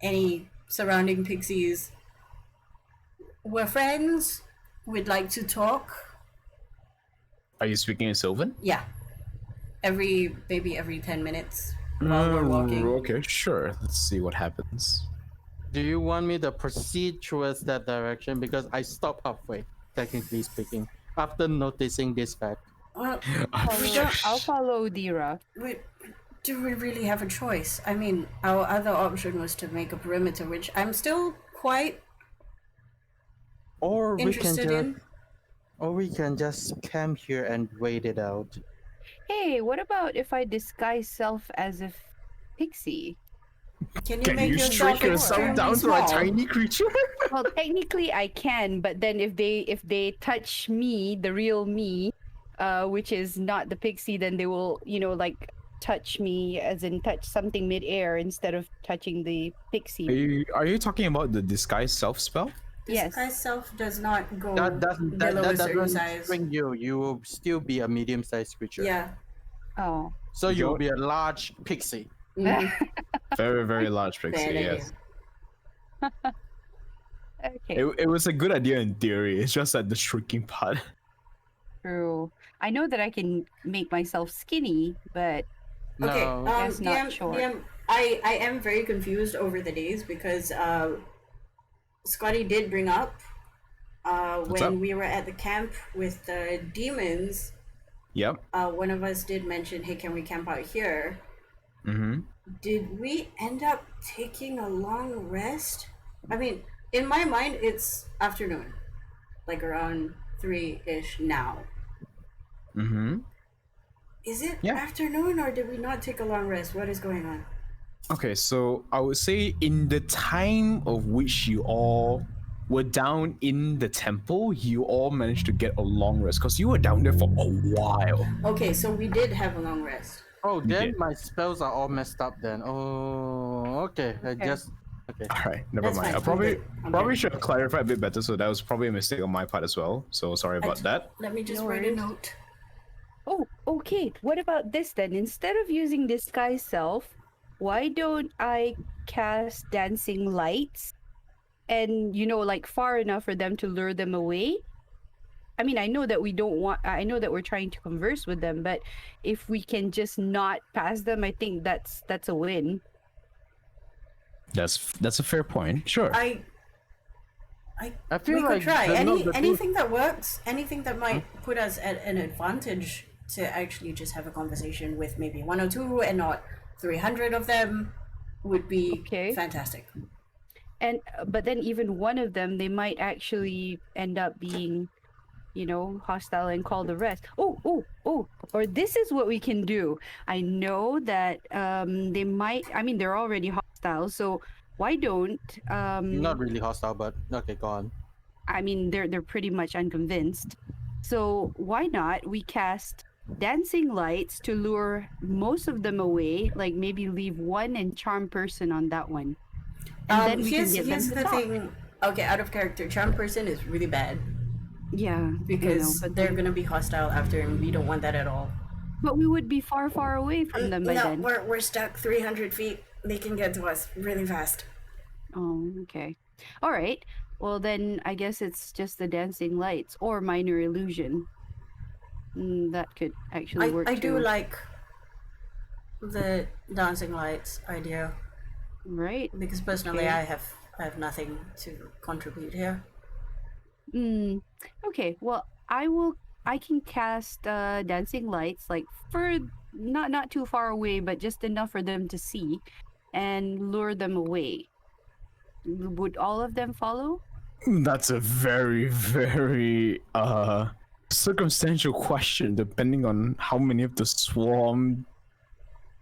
any surrounding pixies. We're friends. We'd like to talk. Are you speaking in Sylvan? Yeah. Maybe every 10 minutes while we're walking. Okay, sure. Let's see what happens. Do you want me to proceed towards that direction? Because I stopped halfway, technically speaking, after noticing this fact. Well, I'll follow Dira. do we really have a choice? I mean, our other option was to make a perimeter, which I'm still quite Or interested we can just camp here and wait it out. Hey, what about if I disguise self as a pixie? Can you Can make you yourself shrink yourself extremely down to small? a tiny creature? Well, technically I can, but then if they touch me, the real me, which is not the pixie, then they will, like touch me, as in touch something mid-air instead of touching the pixie. Are you talking about the disguise self spell? Yes. Disguise self does not go That doesn't below a certain doesn't size. swing you. You will still be a medium-sized creature. Yeah. Oh. So you will Yo- be a large pixie. Mhm. Very, very large Bad pixie, idea. yes. Okay. It was a good idea in theory. It's just that the shrinking part. True. I know that I can make myself skinny, but Okay, No. Guess not DM, short. I am very confused over the days because Scotty did bring up when up? we were at the camp with the demons. Yep. One of us did mention, "Hey, can we camp out here?" Mm-hmm. Did we end up taking a long rest? I mean, in my mind, it's afternoon, like around 3-ish now. Mm-hmm. Is it Yeah. afternoon or did we not take a long rest? What is going on? Okay, so I would say in the time of which you all were down in the temple, you all managed to get a long rest because you were down there for a while. Okay, so we did have a long rest. Oh, then did. my spells are all messed up then. Oh, okay. I Okay. just okay. All right, never That's mind. fine, I I'm probably good, I'm probably good. should have clarified a bit better. So that was probably a mistake on my part as well. So sorry about that. Let me just No write a worries. note. Oh, okay. What about this then? Instead of using disguise self, why don't I cast dancing lights and like far enough for them to lure them away? I mean, I know that we don't want I know that we're trying to converse with them, but if we can just not pass them, I think that's a win. That's a fair point. Sure. I feel we could like try the anything that works, anything that might put us at an advantage to actually just have a conversation with maybe 1 or 2 and not 300 of them would be Okay. fantastic. And but then even one of them, they might actually end up being hostile and call the rest. Oh, or this is what we can do. I know that they might, I mean, they're already hostile, so why don't not really hostile, but okay, go on. I mean, they're pretty much unconvinced. So why not we cast dancing lights to lure most of them away, like maybe leave one and charm person on that one. And then we can get them here's to the talk. thing. Okay, out of character, charm person is really bad Yeah, because but they're gonna be hostile after, and we don't want that at all. but we would be far, far away from them by No, then. we're stuck 300 feet. They can get to us really fast. Oh, okay. All right. Well, then I guess it's just the dancing lights or minor illusion. That could actually work I too. do like the dancing lights idea Right? because personally, Okay. I have nothing to contribute here. Okay. Well, I can cast dancing lights like for not too far away, but just enough for them to see and lure them away. Would all of them follow? That's a very, very circumstantial question, depending on how many of the swarm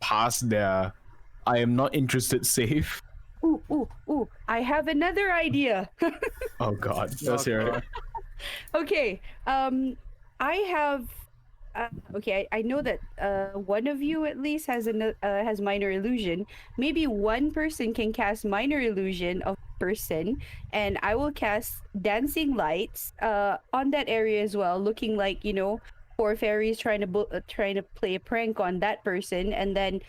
pass their I am not interested safe. Ooh, I have another idea. Oh god. Let's hear it. Okay. I have. Okay, I know that one of you at least has minor illusion. Maybe one person can cast minor illusion of person, and I will cast dancing lights on that area as well, looking like four fairies trying to play a prank on that person, and then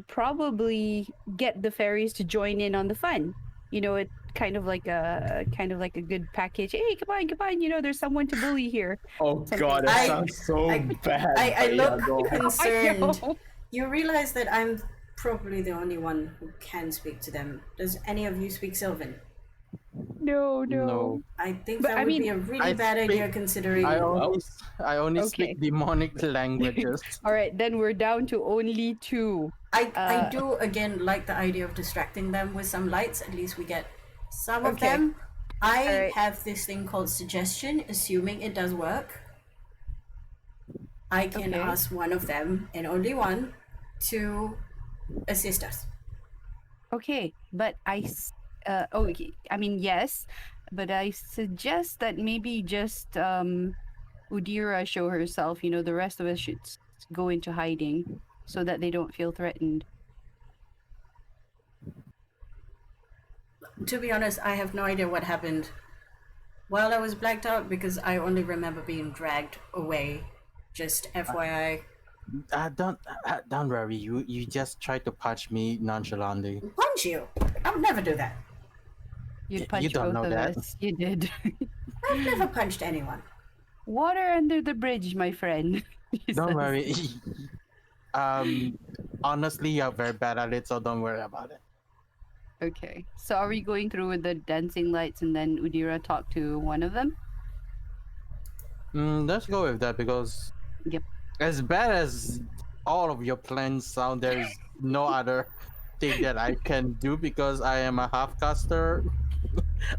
probably get the fairies to join in on the fun. It kind of like a good package. Hey, come on, there's someone to bully here. Oh Something god, that I- sounds so bad. I But look yeah, go ahead. concerned. know. You realize that I'm probably the only one who can speak to them. Does any of you speak Sylvan? No. No. I think But that I would mean, be a really I bad idea speak- considering. I only Okay. speak demonic languages. All right, then we're down to only 2. I do again like the idea of distracting them with some lights. At least we get some of Okay. them. I Alright. have this thing called suggestion, assuming it does work. I can Okay. ask one of them, and only one, to assist us. Okay, but okay, I mean yes, but I suggest that maybe just Udira show herself. The rest of us should go into hiding so that they don't feel threatened. To be honest, I have no idea what happened while I was blacked out because I only remember being dragged away. Just FYI. Don't worry. You just try to punch me nonchalantly. Punch you! I would never do that. You'd You punch don't both know of that. us. You did. I've never punched anyone. Water under the bridge, my friend. He Don't says. worry. Honestly, you're very bad at it, so don't worry about it. Okay. So are we going through with the dancing lights and then Udira talk to one of them? Let's go with that because Yep. as bad as all of your plans sound, there is no other thing that I can do because I am a half-caster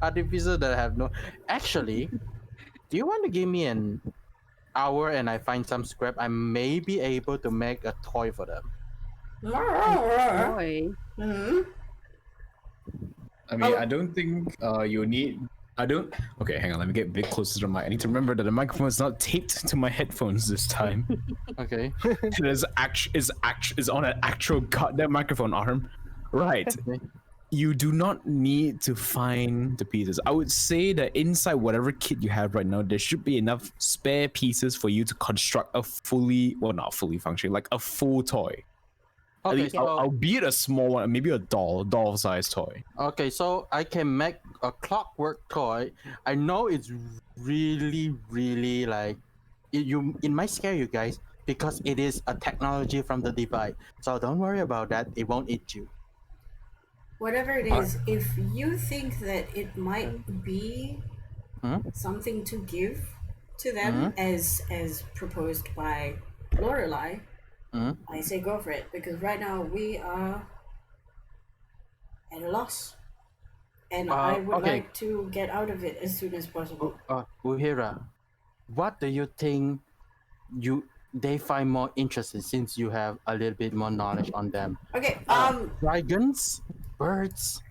artificer that have no. Actually, do you want to give me an hour and I find some scrap? I may be able to make a toy for them. Boy. Mhm. I mean, Oh. I don't think you need. I don't. Okay, hang on. Let me get a bit closer to the mic. I need to remember that the microphone is not taped to my headphones this time. Okay. It is on an actual goddamn microphone arm. Right. Okay. You do not need to find the pieces. I would say that inside whatever kit you have right now, there should be enough spare pieces for you to construct a fully, well, not fully functioning, like a full toy. At Okay, least, so albeit a small one, maybe a doll-sized toy. okay, so I can make a clockwork toy. I know it's really like it might scare you guys because it is a technology from the divide. So don't worry about that. It won't eat you. Whatever it is, if you think that it might be something to give to them as proposed by Lorelei, I say go for it because right now we are at a loss, and I would okay. like to get out of it as soon as possible. Uhira, what do you think they find more interesting since you have a little bit more knowledge on them? Okay, Dragons, birds,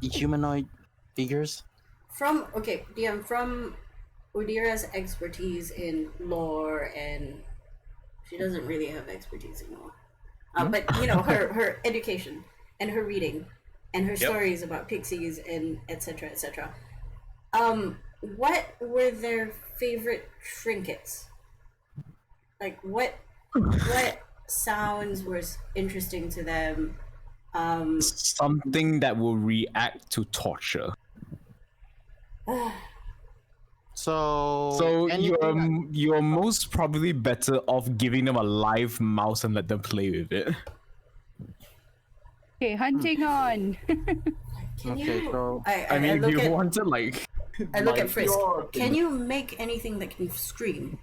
humanoid figures. from DM, from Udira's expertise in lore, and she doesn't really have expertise in lore, but you know her education and her reading and her stories about pixies and etc. etc. What were their favorite trinkets? Like what sounds was interesting to them? Something that will react to torture. So you're most probably better off giving them a live mouse and let them play with it. Okay, hunting on. Can Okay, you? so- I mean, look you at want to like. I look like at Frisk. your Can you make anything that can scream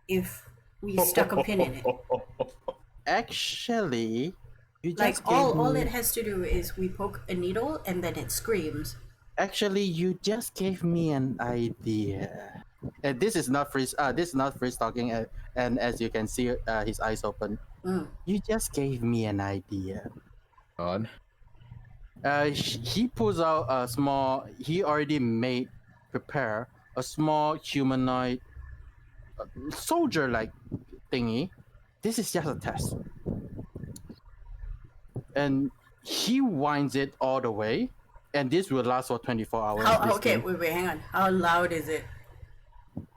if we stuck a pin in it? Actually, you Like just all it has to do is we poke a needle and then it screams. Actually, you just gave me an idea. And this is not Freeze. This is not Freeze talking. And as you can see, his eyes open. You just gave me an idea. God. He pulls out a small. He already prepare a small humanoid soldier-like thingy. This is just a test. And he winds it all the way. And this will last for 24 hours. Okay, wait, hang on. How loud is it?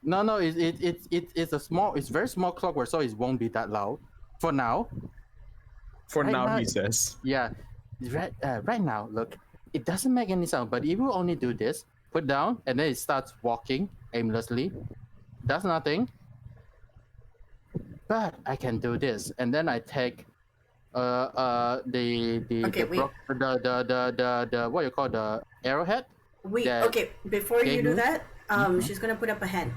No, it's a small, it's very small clockwork, so it won't be that loud for now. For Right now, now- he says. Yeah, right now, look, it doesn't make any sound, but if you only do this, put down, and then it starts walking aimlessly, does nothing. But I can do this, and then I take Okay, wait. the what you call the arrowhead. Okay, before you do Mhm. that, she's gonna put up a hand.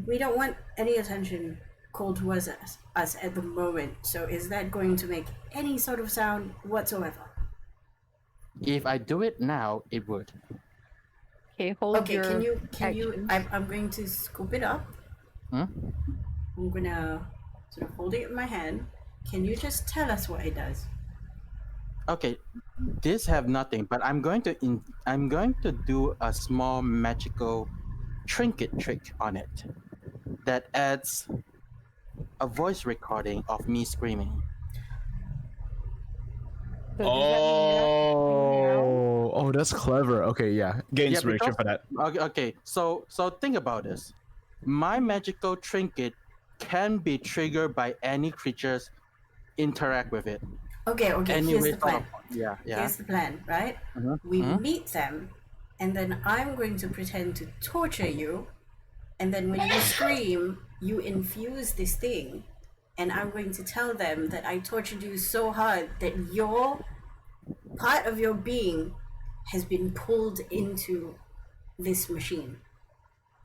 We don't want any attention called towards us at the moment. So is that going to make any sort of sound whatsoever? If I do it now, it would. Okay, hold Okay, your can you? actions. I'm going to scoop it up. I'm gonna sort of hold it in my hand. Can you just tell us what it does? Okay, this have nothing, but I'm going to do a small magical trinket trick on it that adds a voice recording of me screaming. So does that mean you have to scream now? Oh, that's clever. Okay, yeah. Get Yeah, inspiration because- for that. Okay, so think about this. My magical trinket can be triggered by any creatures interact with it. Okay, here's the plan. Yeah. Here's the plan, right? We meet them, and then I'm going to pretend to torture you and then when you scream, you infuse this thing, and I'm going to tell them that I tortured you so hard that your part of your being has been pulled into this machine.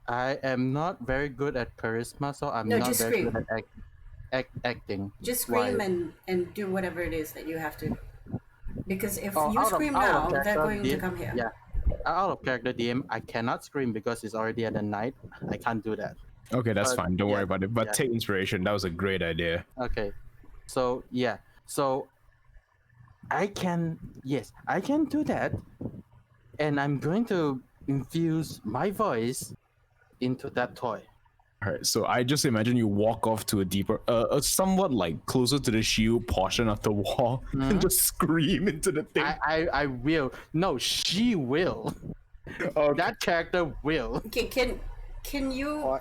I am not very good at charisma, so I'm No, not just very scream. good at acting. Just scream Why? and do whatever it is that you have to. Because if Oh, you scream now, they're character going to DM come here. Yeah, out of character DM, I cannot scream because it's already at the night. I can't do that. Okay, that's But, fine. Don't worry yeah, about it. But yeah. take inspiration. That was a great idea. Okay, so yeah, so I can do that, and I'm going to infuse my voice into that toy. All right, so I just imagine you walk off to a deeper, somewhat like closer to the shield portion of the wall, and just scream into the thing. I will. No, she will. Okay. That character will. Okay, can you,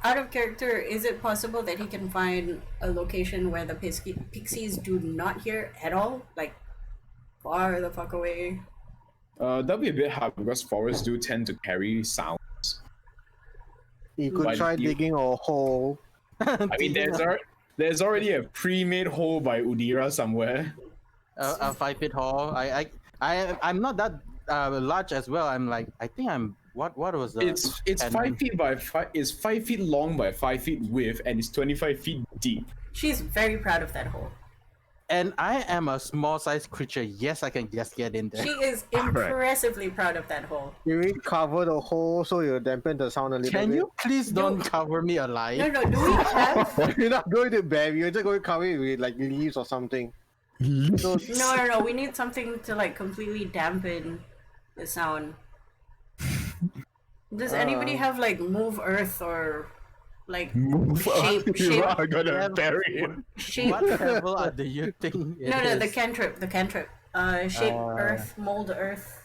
out of character, is it possible that he can find a location where the Pixies do not hear at all? Like, far the fuck away? That'll be a bit hard because forests do tend to carry sound. You could But try you- digging a hole. I mean, there's already a pre-made hole by Udira somewhere. A 5 feet tall. I'm not that large as well. I'm like, I think I'm what was the? It's and- 5 feet by 5. It's 5 feet long by 5 feet width, and it's 25 feet deep. She's very proud of that hole. And I am a small sized creature. Yes, I can just get in there. She is impressively proud of that hole. You will cover the hole so you dampen the sound a little Can bit. you please don't cover me alive? No, do we have... You're not going to bury. You're just going to cover it with like leaves or something. So, No, we need something to like completely dampen the sound. Does anybody have like move earth or like shape? You are gonna Yeah, bury him. Shape. What level do you think it No, the is? cantrip. Shape earth, mold earth.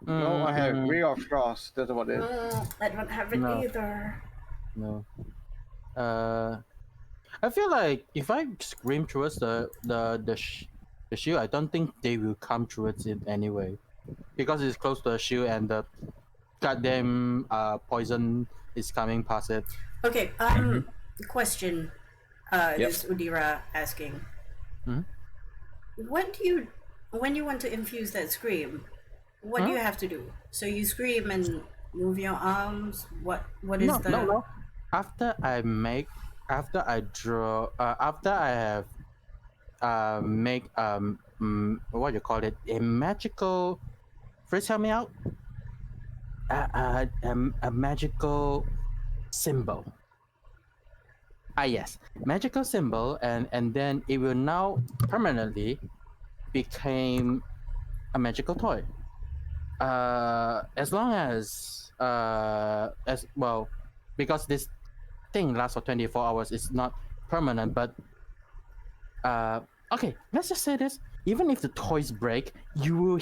no, I have Ray of Frost. That's about it. I don't have it No. either. No. I feel like if I scream towards the shield, I don't think they will come towards it anyway, because it's close to the shield and the goddamn poison is coming past it. Okay, question is Udira asking. Mhm. What do you, when you want to infuse that scream, what do you have to do? So you scream and move your arms? What is the... No. After I have make what you call it, a magical, first help me out, a magical symbol. Yes, magical symbol, and then it will now permanently became a magical toy. As long as well, because this thing lasts for 24 hours, it's not permanent. But okay, let's just say this: even if the toys break, you will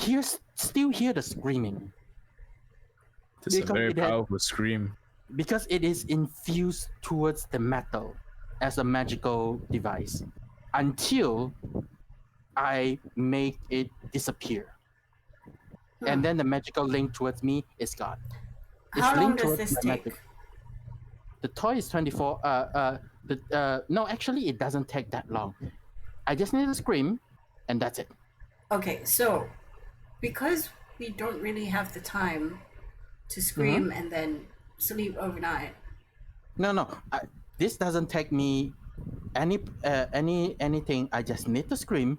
still hear the screaming. This is a Because very it had- powerful scream. Because it is infused towards the metal as a magical device until I make it disappear. And then the magical link towards me is gone. How long linked does towards this my take? magic. The toy is 24. No, actually, it doesn't take that long. I just need to scream, and that's it. Okay, so because we don't really have the time to scream and then sleep overnight. No. This doesn't take me anything. I just need to scream.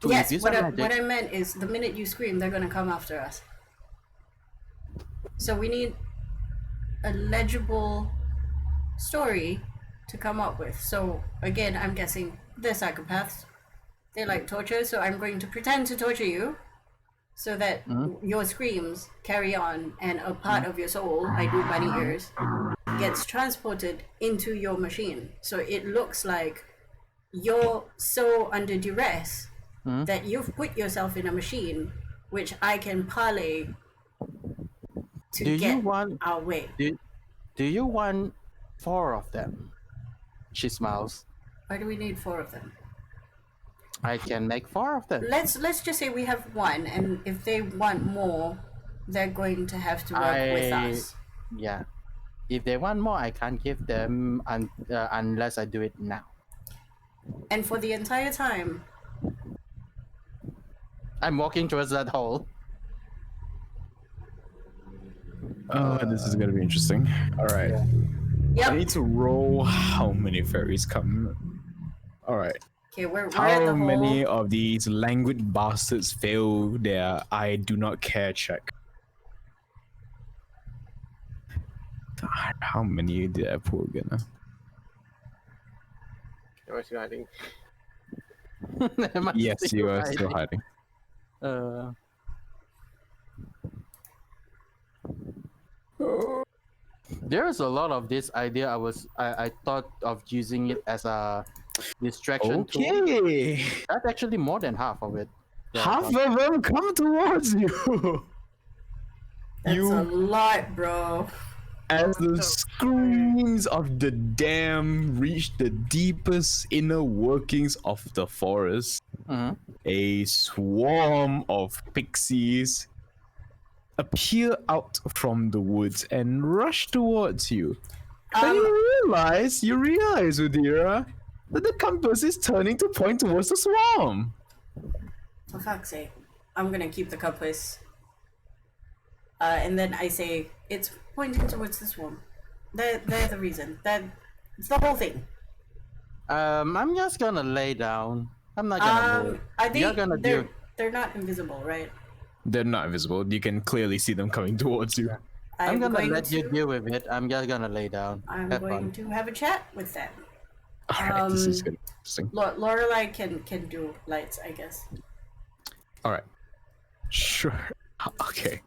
To Yes, infuse what my I, magic. what I meant is the minute you scream, they're gonna come after us. So we need a legible story to come up with. So again, I'm guessing they're psychopaths. They like torture, so I'm going to pretend to torture you so that your screams carry on and a part of your soul, I do bunny ears, gets transported into your machine. So it looks like you're so under duress that you've put yourself in a machine which I can parlay to Do you get want- our way. Do you want 4 of them? She smiles. Why do we need 4 of them? I can make 4 of them. Let's just say we have 1, and if they want more, they're going to have to work with us. Yeah. If they want more, I can't give them unless I do it now. And for the entire time, I'm walking towards that hole. Oh, this is gonna be interesting. All right. I yep. need to roll how many fairies come. All right. Okay, we're at How the many hole. of these languid bastards fail their I do not care check? God, how many did I pull again? Am I still hiding? Am I Yes, still you are still hiding? hiding. There's a lot of this idea. I thought of using it as a distraction tool. Okay. That's actually more than half of it. Half of them come towards you. That's You a lot, bro. as the screams of the dam reach the deepest inner workings of the forest, Mhm. a swarm of pixies appear out from the woods and rush towards you. And you realize, Udira, that the compass is turning to point towards the swarm. For fuck's sake, I'm gonna keep the compass. And then I say, it's pointing towards this one. They're the reason. It's the whole thing. I'm just gonna lay down. I'm not gonna move. I You're think gonna do. they're not invisible, right? They're not visible. You can clearly see them coming towards you. I'm gonna going let to, you deal with it. I'm just gonna lay down. I'm Have going fun. to have a chat with them. Alright, this is gonna be interesting. Lorelai can do lights, I guess. Alright. Sure. Okay.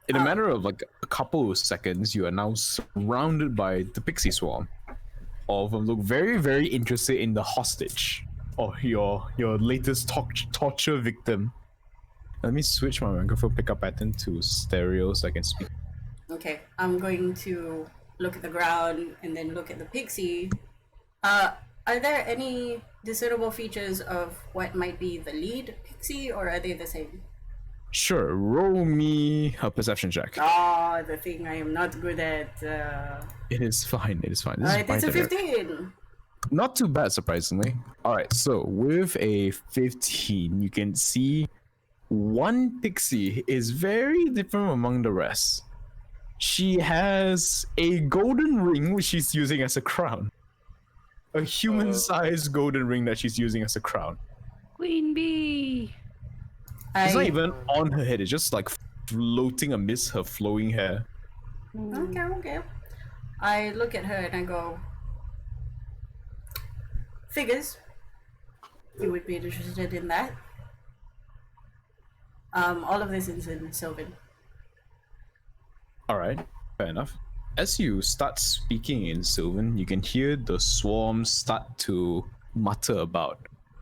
In a matter of like a couple of seconds, you are now surrounded by the pixie swarm. All of them look very, very interested in the hostage, or your latest torture victim. Let me switch my microphone pickup pattern to stereo so I can speak. Okay, I'm going to look at the ground and then look at the pixie. Are there any discernible features of what might be the lead pixie, or are they the same? Sure, roll me a perception check. Ah, the thing I am not good at. It is fine. It is fine. This Alright, is it's a fine. 15. Not too bad, surprisingly. All right, so with a 15, you can see one pixie is very different among the rest. She has a golden ring, which she's using as a crown. A human-sized golden ring that she's using as a crown. Queen bee. It's not even on her head. It's just like floating amidst her flowing hair. Okay. I look at her and I go, figures. You would be interested in that. All of this is in Sylvan. All right, fair enough. As you start speaking in Sylvan, you can hear the swarm start to mutter about.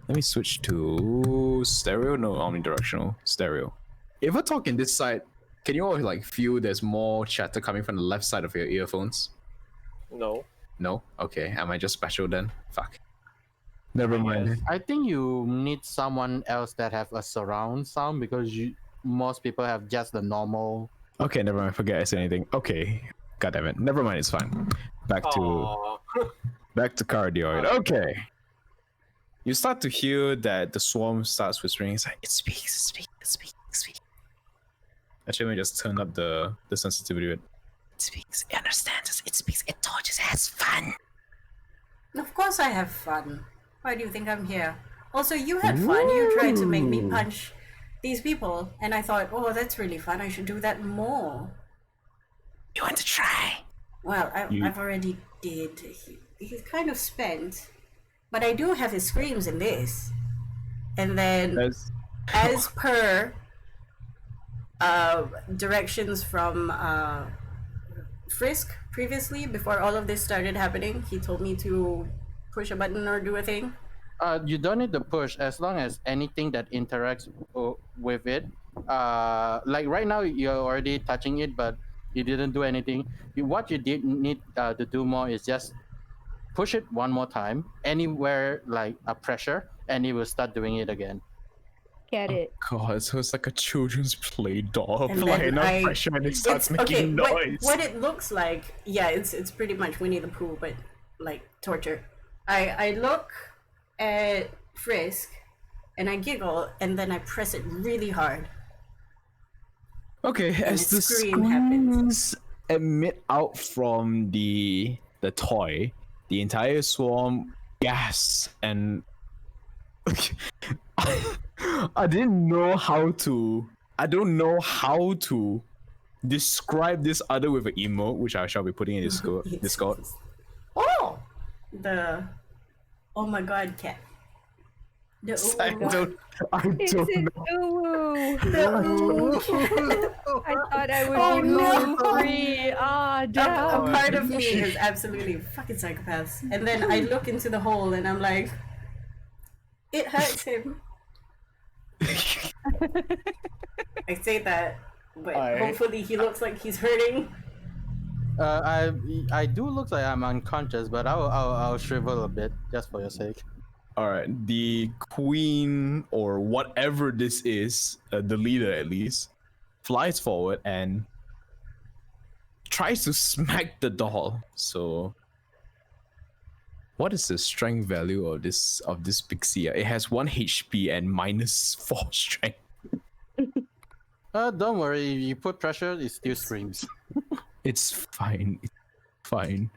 Let me switch to stereo. No, omnidirectional stereo. If I talk in this side, can you all like feel there's more chatter coming from the left side of your earphones? No. No? Okay, am I just special then? Fuck. Never mind. I think you need someone else that have a surround sound because most people have just the normal. Okay, never mind. Forget I said anything. Okay, god damn it. Never mind. It's fine. Back to cardioid. Okay. You start to hear that the swarm starts whispering. It's like it speaks. Actually, let me just turn up the sensitivity. It speaks. It understands us. It speaks. It tortures. It has fun. Of course I have fun. Why do you think I'm here? Also, you had fun. You tried to make me punch these people, and I thought, oh, that's really fun. I should do that more. You want to try? Well, I've already did. He's kind of spent, but I do have his screams in this. And then, as per directions from Frisk previously, before all of this started happening, he told me to push a button or do a thing. You don't need to push as long as anything that interacts with it. Like right now, you're already touching it, but you didn't do anything. What you did need to do more is just push it one more time, anywhere like a pressure, and it will start doing it again. look at it. God, so it's like a children's play doll. And Apply then enough pressure and it starts making noise. What it looks like, yeah, it's pretty much Winnie the Pooh, but like torture. I look at Frisk and I giggle and then I press it really hard. Okay, as a the scream happens. screams emit out from the toy, the entire swarm gasps and I don't know how to describe this other with an emote, which I shall be putting in Discord. Oh, oh my god, cat. The I don't It's know. an ooh. I thought I would Oh, be no. free. Ah, A damn. part of me is absolutely fucking psychopaths. And then I look into the hole and I'm like, it hurts him. I say that, but hopefully he looks like he's hurting. I do look like I'm unconscious, but I'll shrivel a bit just for your sake. All right, the queen or whatever this is, the leader at least, flies forward and tries to smack the doll. So, what is the strength value of this pixie? It has 1 HP and -4 strength. Don't worry. If you put pressure, it still screams. It's fine. It's fine.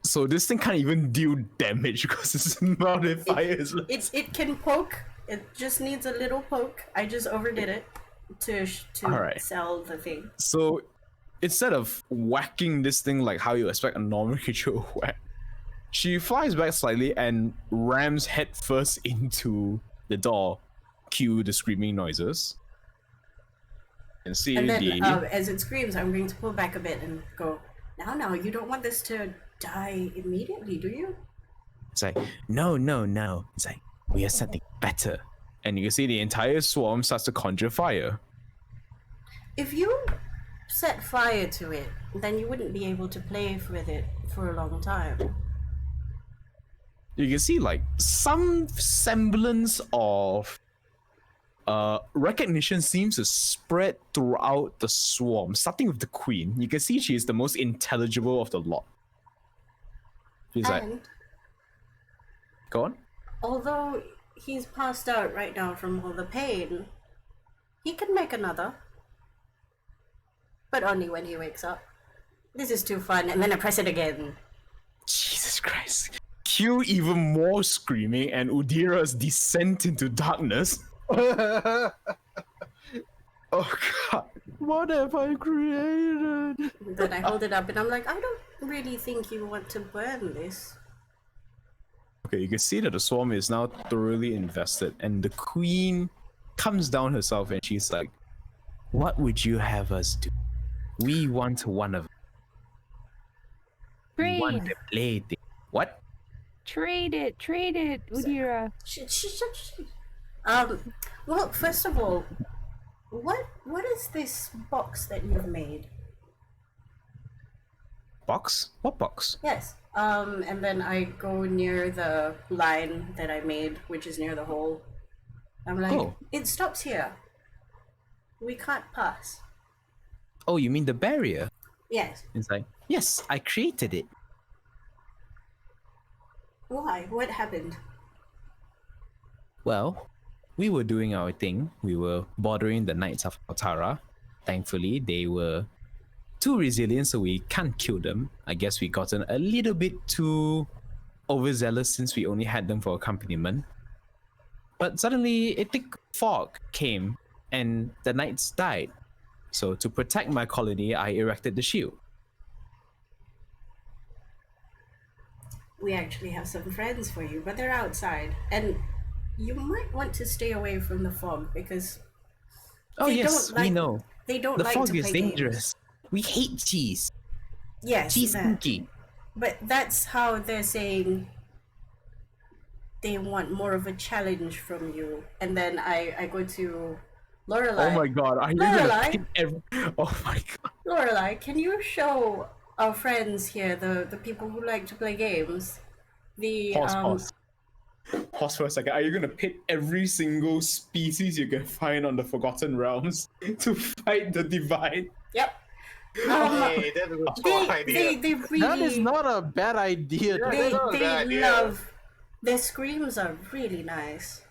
So this thing can't even deal damage because it's modifiers. It can poke. It just needs a little poke. I just overdid it to Alright. sell the thing. So instead of whacking this thing like how you expect a normal creature to whack, she flies back slightly and rams headfirst into the door. Cue the screaming noises. And see And then the as it screams, I'm going to pull back a bit and go, now, you don't want this to die immediately, do you? It's like, no. It's like, we have something better. And you can see the entire swarm starts to conjure fire. If you set fire to it, then you wouldn't be able to play with it for a long time. You can see like some semblance of recognition seems to spread throughout the swarm, starting with the queen. You can see she is the most intelligible of the lot. She's like, And go on. although he's passed out right now from all the pain, he can make another. But only when he wakes up. This is too fun, and then I press it again. Jesus Christ. Cue even more screaming and Udira's descent into darkness. Oh god. What have I created? Then I hold it up and I'm like, I don't really think you want to burn this. Okay, you can see that the swarm is now thoroughly invested, and the queen comes down herself and she's like, what would you have us do? We want one of we want Trade. to play thing. What? Trade it, Udira. Well, first of all, what is this box that you've made? Box? What box? Yes. And then I go near the line that I made, which is near the hole. I'm like, Oh. it stops here. We can't pass. Oh, you mean the barrier? Yes. It's like, yes, I created it. Why? What happened? Well, we were doing our thing. We were bothering the Knights of Altara. Thankfully, they were too resilient, so we can't kill them. I guess we gotten a little bit too overzealous since we only had them for accompaniment. But suddenly, a thick fog came, and the Knights died. So to protect my colony, I erected the shield. We actually have some friends for you, but they're outside. And you might want to stay away from the fog because Oh they yes, don't like, we know. they don't The like fog to is play dangerous. games. We hate cheese. Yes, Cheese that. cookie. But that's how they're saying they want more of a challenge from you. And then I go to Lorelai. Oh my god, are you gonna Lorelai? pick every... Oh my god. Lorelai, can you show our friends here, the people who like to play games, the Pause. Pause for a second. Are you gonna pit every single species you can find on the Forgotten Realms to fight the Divine? Yep. Hey, that's a strong idea. They really That is not a bad idea. Yeah, to they, that's not a bad they idea. love their screams are really nice.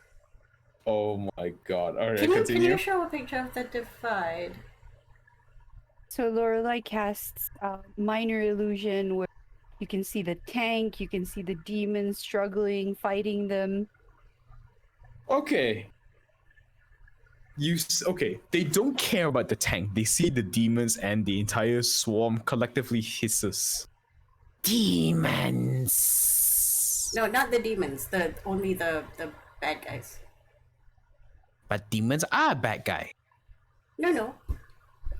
Oh my god. Alright, Can continue. you show a picture of the Divide? So Lorelai casts minor illusion where you can see the tank, you can see the demons struggling, fighting them. Okay. Okay, they don't care about the tank. They see the demons and the entire swarm collectively hisses. Demons. No, not the demons. Only the bad guys. But demons are a bad guy. No.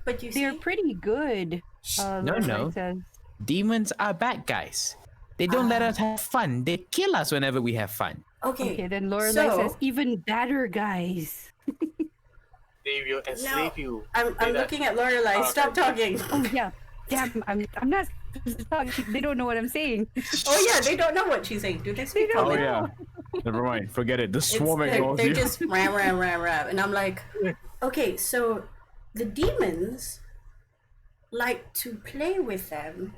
But you They're see, pretty good. No, Lorelai no. says. Demons are bad guys. They don't let us have fun. They kill us whenever we have fun. Okay, then Lorelai so- says even badder guys. They will enslave you. I'm Say that. looking at Lorelai. Stop talking. Oh yeah, damn! I'm not. They don't know what I'm saying. Oh yeah, they don't know what she's saying. Do they speak don't Oh common? yeah. Never mind. Forget it. The swarm They're ignores you. just ram, and I'm like, okay, so the demons like to play with them,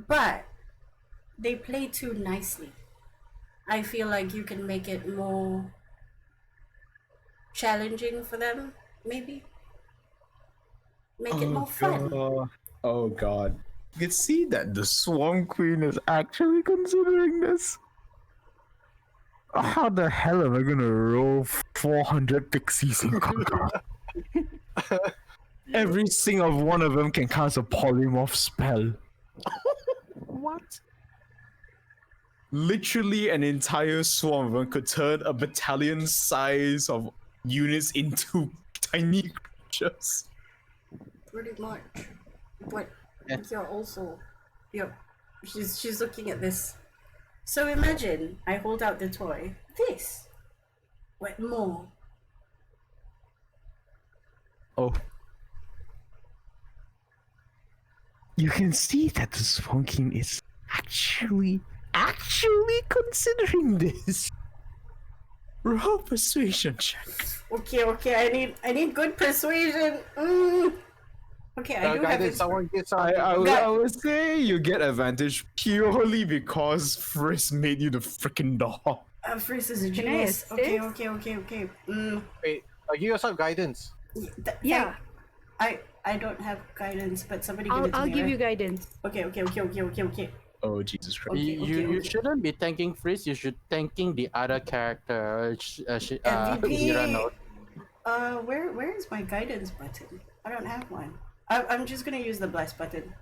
but they play too nicely. I feel like you can make it more challenging for them, maybe. Make it more fun. Oh god. You can see that the Swarm Queen is actually considering this. How the hell am I gonna roll 400 pixies in combat? Every single one of them can cast a polymorph spell. What? Literally an entire swarm of them could turn a battalion size of units into tiny creatures. Pretty much. But Yeah. you're also, she's looking at this. So imagine I hold out the toy. This, but more. Oh. You can see that the Swarm King is actually considering this. Roll persuasion check. Okay. I need good persuasion. Okay, I do have Guidance, it. someone get some. I would say you get advantage purely because Frisk made you the freaking doll. Freeze is a Can I genius. Okay. assist? Wait, give yourself guidance. Yeah. I don't have guidance, but somebody give it to I'll me. give right? you guidance. Okay. Oh Jesus Christ. You shouldn't be thanking Freeze. You should thanking the other character. MVP. Mirano. Where is my guidance button? I don't have one. I'm just gonna use the bless button.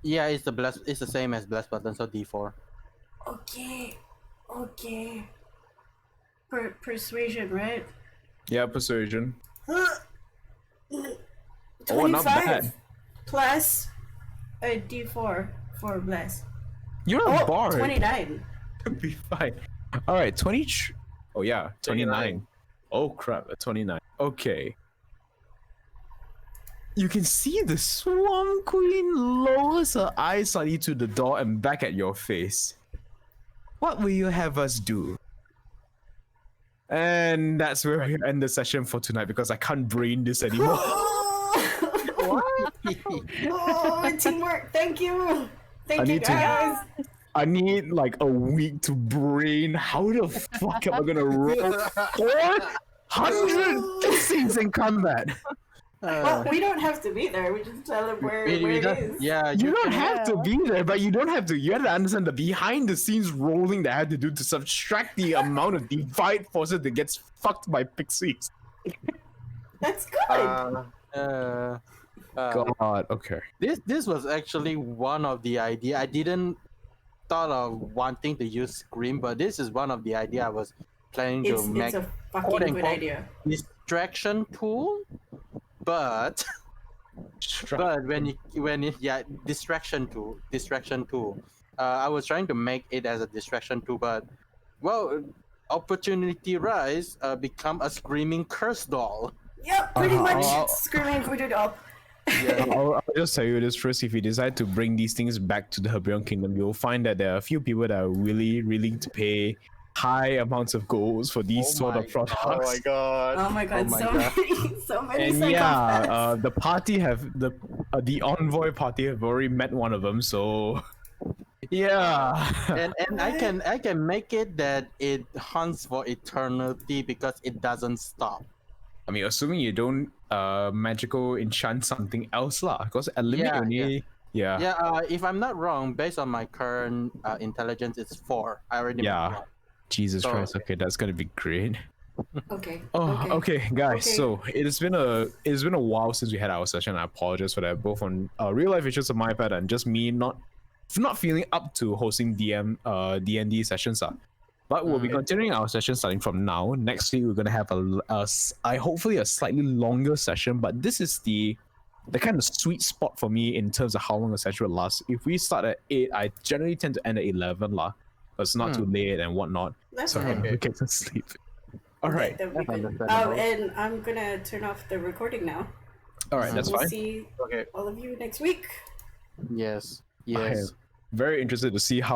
Yeah, it's the same as blast button, so D4. Okay. Persuasion, right? Yeah, persuasion. N- Oh, not 25 bad. plus a D4 for bless. You're a bard. 29. Could be fine. All right, 20. Oh yeah, 29. Oh crap, a 29. Okay. You can see the Swarm Queen lowers her eyes slightly to the door and back at your face. What will you have us do? And that's where we end the session for tonight because I can't brain this anymore. Oh, teamwork. Thank you. Thank you, need to- guys. I need like a week to brain. How the fuck am I gonna roll 400 pixies in combat? Well, we don't have to be there. We just tell them where it is. Yeah, You don't can- have to be there, but you don't have to. You have to understand the behind the scenes rolling that I had to do to subtract the amount of divide forces that gets fucked by pixies. That's good. God, okay. This was actually one of the idea. I didn't thought of wanting to use Scream, but this is one of the idea I was planning to it's make a fucking quote good unquote idea. distraction tool. But distraction tool. I was trying to make it as a distraction tool, but well, opportunity rise become a screaming curse doll. Yep, pretty much Uh-huh. screaming voodoo doll. I'll just tell you this first. If you decide to bring these things back to the Herbarium Kingdom, you'll find that there are a few people that are really willing to pay high amounts of golds for these sort of products. Oh my god. Oh my god, my so God. many, so many And psychopaths. the party have the envoy party have already met one of them. So yeah, And I can make it that it hunts for eternity because it doesn't stop. I mean, assuming you don't magical enchant something else lah, because at limit Yeah, only yeah. If I'm not wrong, based on my current intelligence, it's 4. I already Yeah. made one. Jesus So- Christ. Okay, that's gonna be great. Okay. Oh, okay, guys. Okay. So it's been a while since we had our session. I apologize for that, both on real life issues of my part and just me not feeling up to hosting D&D sessions. But we'll be continuing our session starting from now. Next week we're gonna have hopefully a slightly longer session. But this is the kind of sweet spot for me in terms of how long a session will last. If we start at 8, I generally tend to end at 11 lah. But it's not too late and whatnot. That's So okay. we get to sleep. All right. That'd be good. understandable. And I'm gonna turn off the recording now. All right, that's we'll fine. see Okay. all of you next week. Yes. I am Yes. very interested to see how